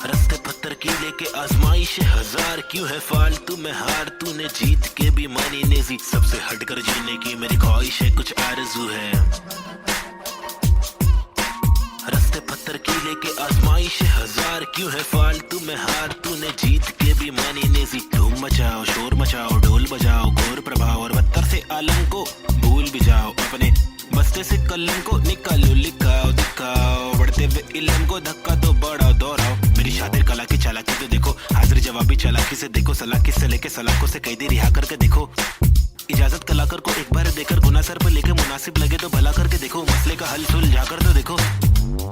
रास्ते पत्थर की लेके आजमाइश हजार, क्यों है फालतू में हार, तूने जीत के भी मानी नेजी। सबसे हटकर जीने की मेरी ख्वाहिश है, कुछ आरज़ू है। रास्ते पत्थर की लेके आजमाइश हजार, क्यों है फालतू में हार, तूने जीत के भी मानी नेजी। धूम मचाओ शोर मचाओ ढोल बजाओ, घोर प्रभाव और बदतर से आलम को भूल भी जाओ, अपने बस्ते से कलम को निकालो, लिखाओ दिखाओ, बढ़ते हुए इल्म को धक्का तो बढ़ाओ दोहराओ। मेरी शातिर कला की चालाकी तो देखो, हाजिर जवाबी चालाकी से देखो, सलाह से लेके सलाखों से कैदी रिहा करके देखो। इजाजत कलाकार को एक बार देकर गुना सर पर लेके मुनासिब लगे तो भला करके देखो, मसले का हल सुलझा कर तो देखो।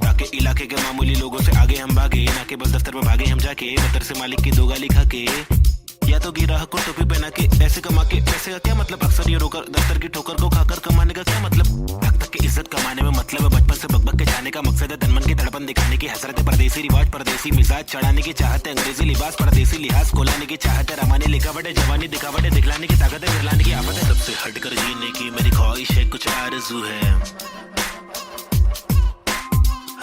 ताकि इलाके के मामूली लोगों से आगे हम भागे, ना कि बस दफ्तर में भागे हम जाके, बदतर से मालिक की दो गाली खा के, या तो गिराह को टोपी पहना के ऐसे कमा के। पैसे का क्या मतलब, अक्सर ये रोकर दफ्तर की ठोकर को खाकर कमाने का क्या मतलब। हक तक की इज्जत कमाने में मतलब है बचपन से बकबक के जाने का मकसद है, तनमन की तड़पन दिखाने की हसरत है, परदेसी रिवाज परदेसी मिजाज चढ़ाने की चाहत है, अंग्रेजी लिबास परदेसी लिहाज कोलाने की चाहत है, रमानी लिखावट है, जवानी दिखावट है, दिखलाने की ताकत है, विरलाने की आफत है। सबसे हटकर जीने की मेरी ख्वाहिश है, कुछ आरज़ू है।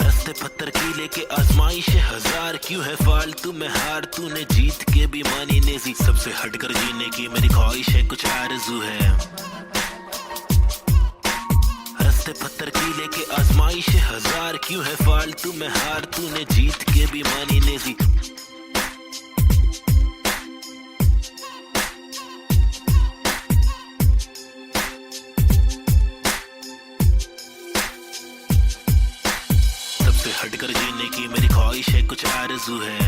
रास्ते पत्थर की लेके आजमाइश हजार, क्यों है फालतू में हार, तूने जीत के भी मानी नेजी। सबसे हटकर जीने की मेरी ख्वाहिश है, कुछ आरज़ू है। रास्ते पत्थर की लेके आजमाइश हजार, क्यों है फालतू में हार, तूने जीत के भी मानी नेजी। सबसे हटकर जीने की मेरी ख्वाहिश है, कुछ आरज़ू है।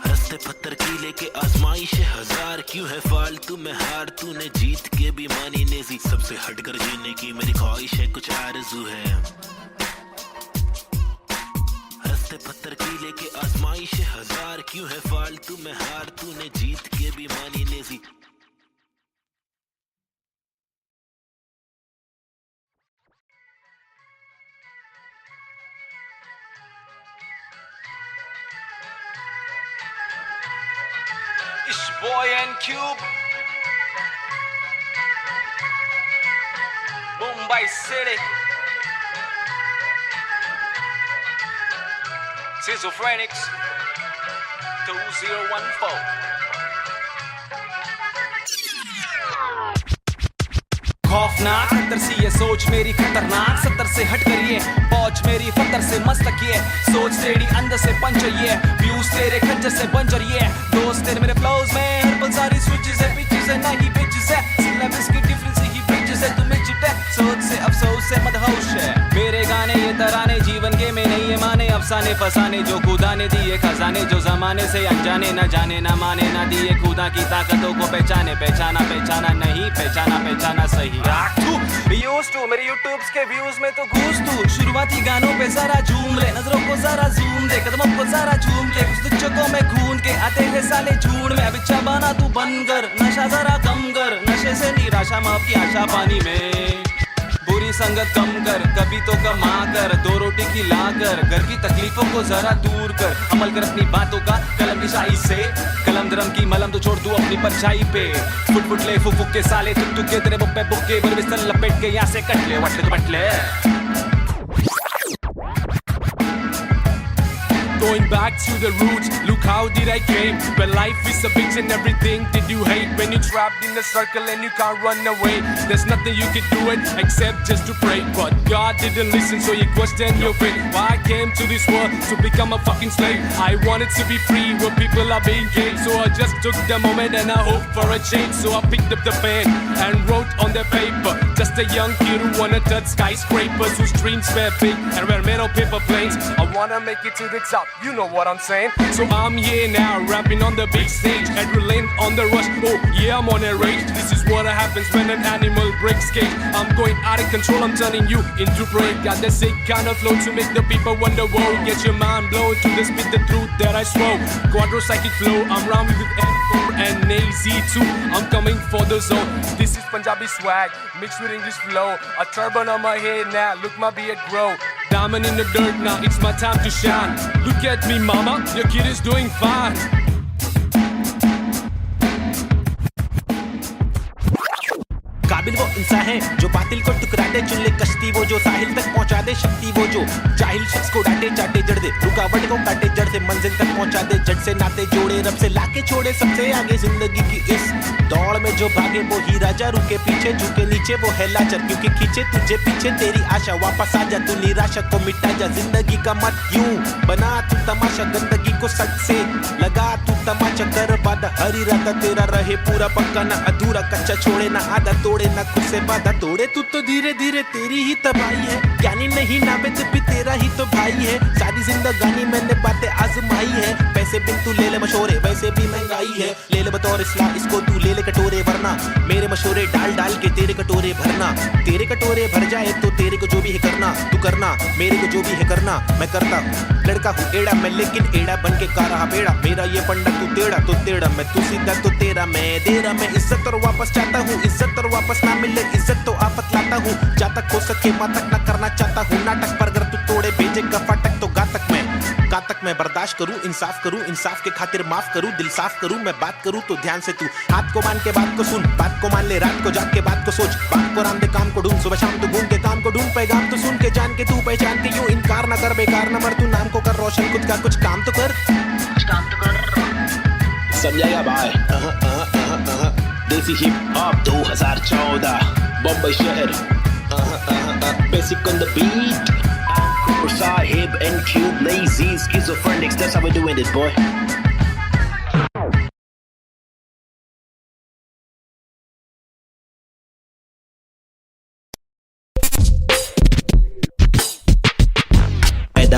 रास्ते पत्थर की लेके आजमाइश हजार, क्यों है फालतू में हार, तूने जीत के भी मानी नेजी। सबसे हटकर जीने की मेरी ख्वाहिश है, कुछ आरज़ू है। रास्ते पत्थर की लेके आजमाइश हजार, क्यों है फालतू में हार, तूने जीत के भी मानी Naezy. It's boy and Cube, Mumbai City. Schizophrenics 2014. खौफनाक 70 सी ये सोच मेरी खतरनाक 70 से हट कर ये पहुंच मेरी फतर से मस्तक ये सोच तेरी अंदर से पंचर ये व्यूज तेरे खंजर से बंजर ये दोस्त तेरे मेरे फ्लोज में हर पल सारी स्विचेस है पिचेस है नहीं बिचेस है सिलेबस की डिफरेंस ही ब्रिजेस है तुम्हें चिट है सोच से अफसोस से मदहोश है मेरे गाने ये तराने जीवन के में नहीं ये माने अफसाने फसाने जो खुदा ने दिए खजाने जो जमाने से अनजाने न जाने न माने न दिए खुदा की ताकतों को पहचाने पहचाना पहचाना नहीं पहचाना पहचाना सही यूज टू मेरे यूट्यूब्स के व्यूज में तो घूस तू शुरुआती गानों पे जरा झूम ले नजरों को जरा जूम दे कदमों को जरा झूम के कुछ तुझको में खून के आते हैं साले झूठ में अब इच्छा बना तू बन कर नशा जरा कम कर नशे से निराशा माफ की आशा पानी में बुरी संगत कम कर कभी तो कमा कर दो रोटी खिला कर घर की तकलीफों को जरा दूर कर अमल कर अपनी बातों का कलम की शाही से कलम दरम की मलम तो छोड़ तू अपनी परछाई पे फुट फुट ले फुक के साले तुक तुक के तेरे बुक पे बुक्के बुर बिस्तर लपेट के यहाँ से कट ले वट ले तो बट ले Going back to the roots, look how did I came. When life is a bitch and everything did you hate. When you're trapped in a circle and you can't run away, there's nothing you can do it except just to pray. But God didn't listen, so you question your fate. Why I came to this world to become a fucking slave. I wanted to be free where people are being gay. So I just took the moment and I hoped for a change. So I picked up the pen and wrote on the paper. Just a young kid who wanna touch skyscrapers, whose dreams were big and were made of paper planes. I wanna make it to the top. You know what I'm saying? So I'm here now, rapping on the big stage. Adrenaline on the rush, oh yeah, I'm on a rage. This is what happens when an animal breaks cage. I'm going out of control, I'm turning you into prey. Got that sick kind of flow to make the people wonder, whoa. Get your mind blown to the spit the truth that I swore. Quadro-psychic flow, I'm rhyming with M4 and AZ2. I'm coming for the zone. This is Punjabi swag, mixed with English flow. A turban on my head now, look my beard grow. Diamond in the dirt now, it's my time to shine. Look at me mama, your kid is doing fine. काबिल वो इंसान है जो बातिल को टुकरा दे चुन ले कश्ती वो जो साहिल तक पहुंचा दे शक्ति वो जो जाहिल शख्स को डांटे चाटे जड़ दे रुकावट को काटे जड़ से मंजिल तक पहुंचा दे जड़ से नाते जोड़े रब से लाके छोड़े सबसे आगे जिंदगी की इस दौड़ में जो भागे वो ही राजा रुके पीछे झुके नीचे वो है लाचार क्योंकि खींचे तुझे पीछे तेरी आशा वापस आ जा तू निराशा को मिटा जा जिंदगी का मत यूं बना तू तमाशा गंदगी को सच से लगा तू तमाचा कर बादा हरी रात तेरा रहे पूरा पक्का ना अधूरा कच्चा छोड़े ना आधा तोड़े ना खुद से वादा तोड़े तू तो धीरे धीरे तेरी ही तबाही है ज्ञानी नहीं नाबिद भी तेरा ही तो भाई है सारी जिंदगानी मैंने बातें आजमाई है पैसे बिन तू ले ले मशोरे वैसे भी महंगाई है ले ले बतौर इस्लाम इसको तू ले ले कटोरे वरना मेरे मशोरे डाल डाल के तेरे कटोरे भरना तेरे कटोरे भर जाए तो तेरे को जो भी है करना तू करना मेरे को जो भी है करना मैं करता हूँ लड़का हूँ एड़ा मैं लेकिन एड़ा बन के का रहा बेड़ा मेरा ये पंडा तू टेढ़ा मैं तू सीधा तो तेरा मैं दे रहा मैं इज्जत और वापस चाहता हूँ इज्जत और वापस ना मिले इज्जत तो आफत लाता हूँ जब तक हो सके मातक ना करना चाहता हूँ नाटक पर अगर तू तोड़े भेजेगा फाटक तो गातक मैं बर्दाश्त करूँ इंसाफ के खातिर माफ करूँ दिल साफ करूँ मैं बात करूँ तो ध्यान से तू हाथ को मान के बात को सुन बात को मान ले रात को जाग के बात को सोच बात को राम दे काम को ढूंढ सुबह शाम तू घूम के काम को ढूंढ पैगाम तो सुन के जान के तू पहचान के यूं इनकार न कर बेकार न मर तू नाम को कर रोशन खुद का कुछ काम तो कर समझाएगा भाई देसी हिप हॉप 2014 बम्बई शहर basic on the beat Sahib and Cube Lazy Schizophrenics that's how we're doing it boy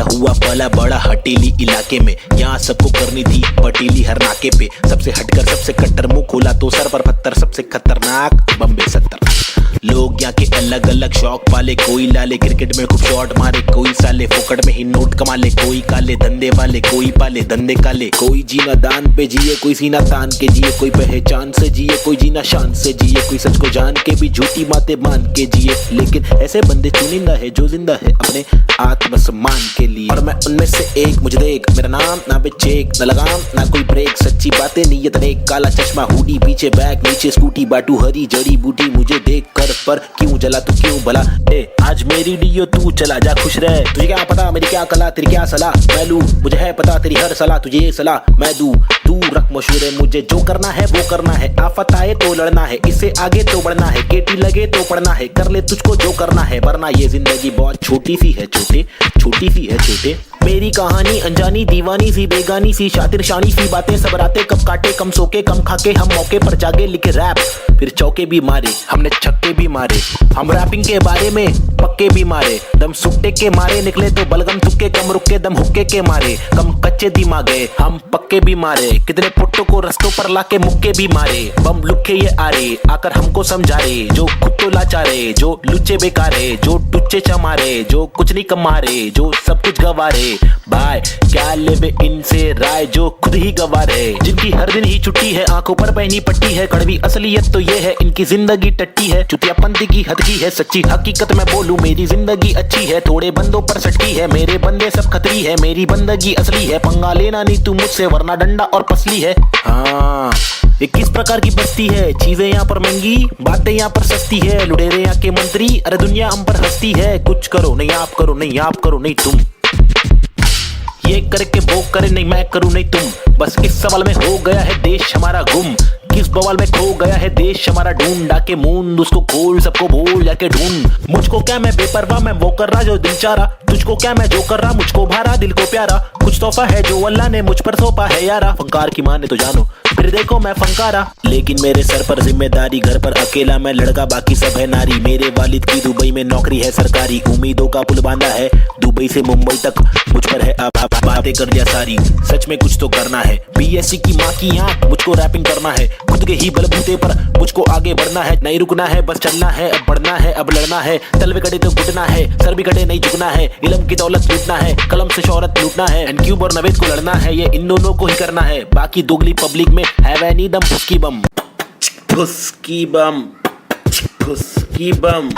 हुआ पला बड़ा हटेली इलाके में यहाँ सबको करनी थी पटेली हर नाके पे सबसे हटकर सबसे कट्टर मुंह खोला तो सर पर पत्थर सबसे खतरनाक बम्बे 70 लोग यहाँ के अलग अलग शौक पाले कोई लाले क्रिकेट में खूब शॉट मारे कोई साले फोकट में ही नोट कमा ले कोई काले धंधे वाले कोई पाले धंधे काले कोई जीना दान पे जिए कोई सीना तान के जिए कोई पहचान से जिए कोई जीना शान से जिए कोई सच को जान के भी झूठी बातें मान के जिए लेकिन ऐसे बंदे चुनिंदा है जो जिंदा है अपने आत्मसम्मान के लिए और मैं उनमें से एक मुझे देख मेरा नाम ना बेचेक ना लगाम ना कोई ब्रेक सच्ची बातें नीयत नेक काला चश्मा हुडी पीछे बैग नीचे स्कूटी बाटू हरी जड़ी बूटी मुझे देख कर पर क्यों क्यों जला तू क्यों भला? आज मेरी डीओ तू चला जा खुश रह, तुझे क्या पता मेरी क्या कला तेरी क्या सलाह मैं लूं, मुझे है पता तेरी हर सलाह तुझे ये सलाह मैं दूं। तू रख मशहूर है, मुझे जो करना है वो करना है, आफत आए तो लड़ना है, इससे आगे तो बढ़ना है, केटी लगे तो पढ़ना है, कर ले तुझको जो करना है, वरना ये जिंदगी बहुत छोटी सी है छोटे, छोटी सी है छोटे। मेरी कहानी अनजानी दीवानी सी बेगानी सी शातिर शानी सी बातें सब रातें कब काटे कम सोके कम खाके हम मौके पर जागे लिखे रैप फिर चौके भी मारे हमने छक्के भी मारे, हम रैपिंग के बारे में पक्के भी मारे, दम सुट्टे के मारे निकले तो बलगम तुक्के कम रुके दम हुक्के के मारे, कम कच्चे दिमागे हम पक्के भी मारे, कितने पुट्टों को रस्तों पर लाके मुक्के भी मारे, बम लुक्के ये आ रे आकर हमको समझा रे, जो खुद तो लाचारे जो लुच्चे बेकारे जो टुच्चे चमारे जो कुछ नहीं कमा रे जो सब कुछ गवा रे, भाई क्या लेवे इनसे राय जो खुद ही गवा रहे, जिनकी हर दिन ही छुट्टी है आंखों पर पहनी पट्टी है, कड़वी असलियत तो ये है इनकी जिंदगी टट्टी है, चुतियापंथी की हद की है, सच्ची हकीकत मैं बोलूं मेरी जिंदगी अच्छी है, थोड़े बंदों पर सटकी है, मेरे बंदे सब खतरी है, मेरी बंदगी असली है, पंगा लेना नहीं तू मुझसे वरना डंडा और पसली है। हाँ ये किस प्रकार की बस्ती है, चीजें यहाँ पर महंगी बातें यहाँ पर सस्ती है, लुटेरे यहाँ के मंत्री अरे दुनिया हम पर हंसती है, कुछ करो नहीं आप करो नहीं आप करो नहीं तुम, ये करके वो करे नहीं मैं करूं नहीं तुम, बस इस सवाल में हो गया है देश हमारा गुम, किस बवाल में खो गया है देश हमारा, ढूंढ डाके मूंद उसको खोल सबको बोल जाके ढूंढ, मुझको क्या मैं बेपरवाह मैं वो कर रहा जो दिल चाह रहा, तुझको क्या मैं जो कर रहा मुझको भारा दिल को प्यारा, कुछ तोहफा है जो अल्लाह ने मुझ पर सौंपा है यारा, फंकार की माने तो जानो फिर देखो मैं फंकारा, लेकिन मेरे सर पर जिम्मेदारी, घर पर अकेला मैं लड़का बाकी सब है नारी, मेरे वालिद की दुबई में नौकरी है सरकारी, उम्मीदों का पुल बांधा है दुबई से मुंबई तक, मुझ पर है अब बातें कर दिया सारी, सच में कुछ तो करना है, बीएससी की माँ की आंख मुझको रैपिंग करना है, खुद के ही बलबूते पर मुझको आगे बढ़ना है, नहीं रुकना है बस चलना है, अब बढ़ना है अब लड़ना है, तलवे कटे तो घुटना है, सर भी कटे नहीं झुकना है, इल्म की दौलत लूटना है, कलम से शोहरत लूटना है, एंड क्यूब और नवेद को लड़ना है, ये इन दोनों को ही करना है, बाकी दोगली पब्लिक में है वह नी दम फुसकी बम फुसकी बम फुसकी बम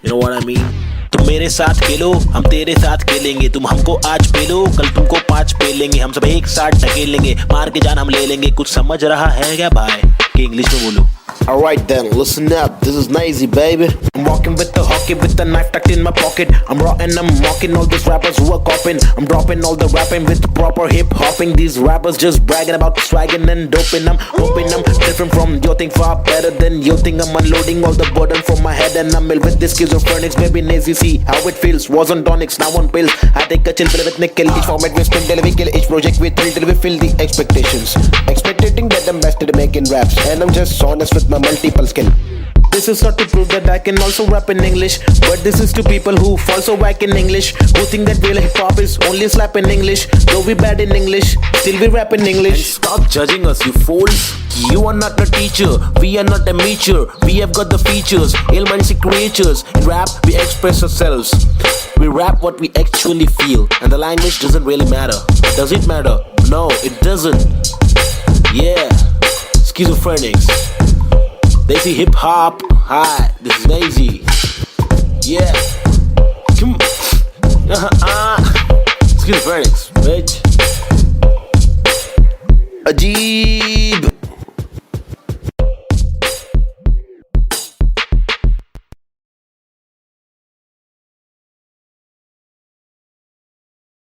you know what I mean? तुम मेरे साथ खेलो हम तेरे साथ खेलेंगे, तुम हमको आज पेलो कल तुमको 5 पेलेंगे, हम सब एक साथ ढकेलेंगे, मार के जान हम ले लेंगे, कुछ समझ रहा है क्या भाई कि इंग्लिश में बोलो। Alright then, listen up, this is Nazy baby. I'm walking with the hockey with the knife tucked in my pocket, I'm raw and I'm mocking all these rappers who are copying, I'm dropping all the rapping with proper hip hopping, these rappers just bragging about swagging and doping, I'm hoping I'm different from your thing, far better than your thing, I'm unloading all the burden from my head and I'm ill with this schizophrenics, baby Nazy see how it feels, was on tonics, now on pills, I take a chill pill with nickel, each format we spin till we kill, each project we thrill till we fill the expectations, expecting that I'm best at making raps, and I'm just honest with my multiple skill. This is not to prove that I can also rap in English, but this is to people who fall so whack in English, who think that real hip hop is only slap in English, though we bad in English, still we rap in English. And stop judging us, you fools. You are not a teacher, we are not a amateur, we have got the features, ill-minded creatures. In rap, we express ourselves. We rap what we actually feel, and the language doesn't really matter. Does it matter? No, it doesn't. Yeah, schizophrenics. Desi hip hop. Hi, this is Nazy. Yeah. Come. Schizophrenics, bitch. Ajeeb.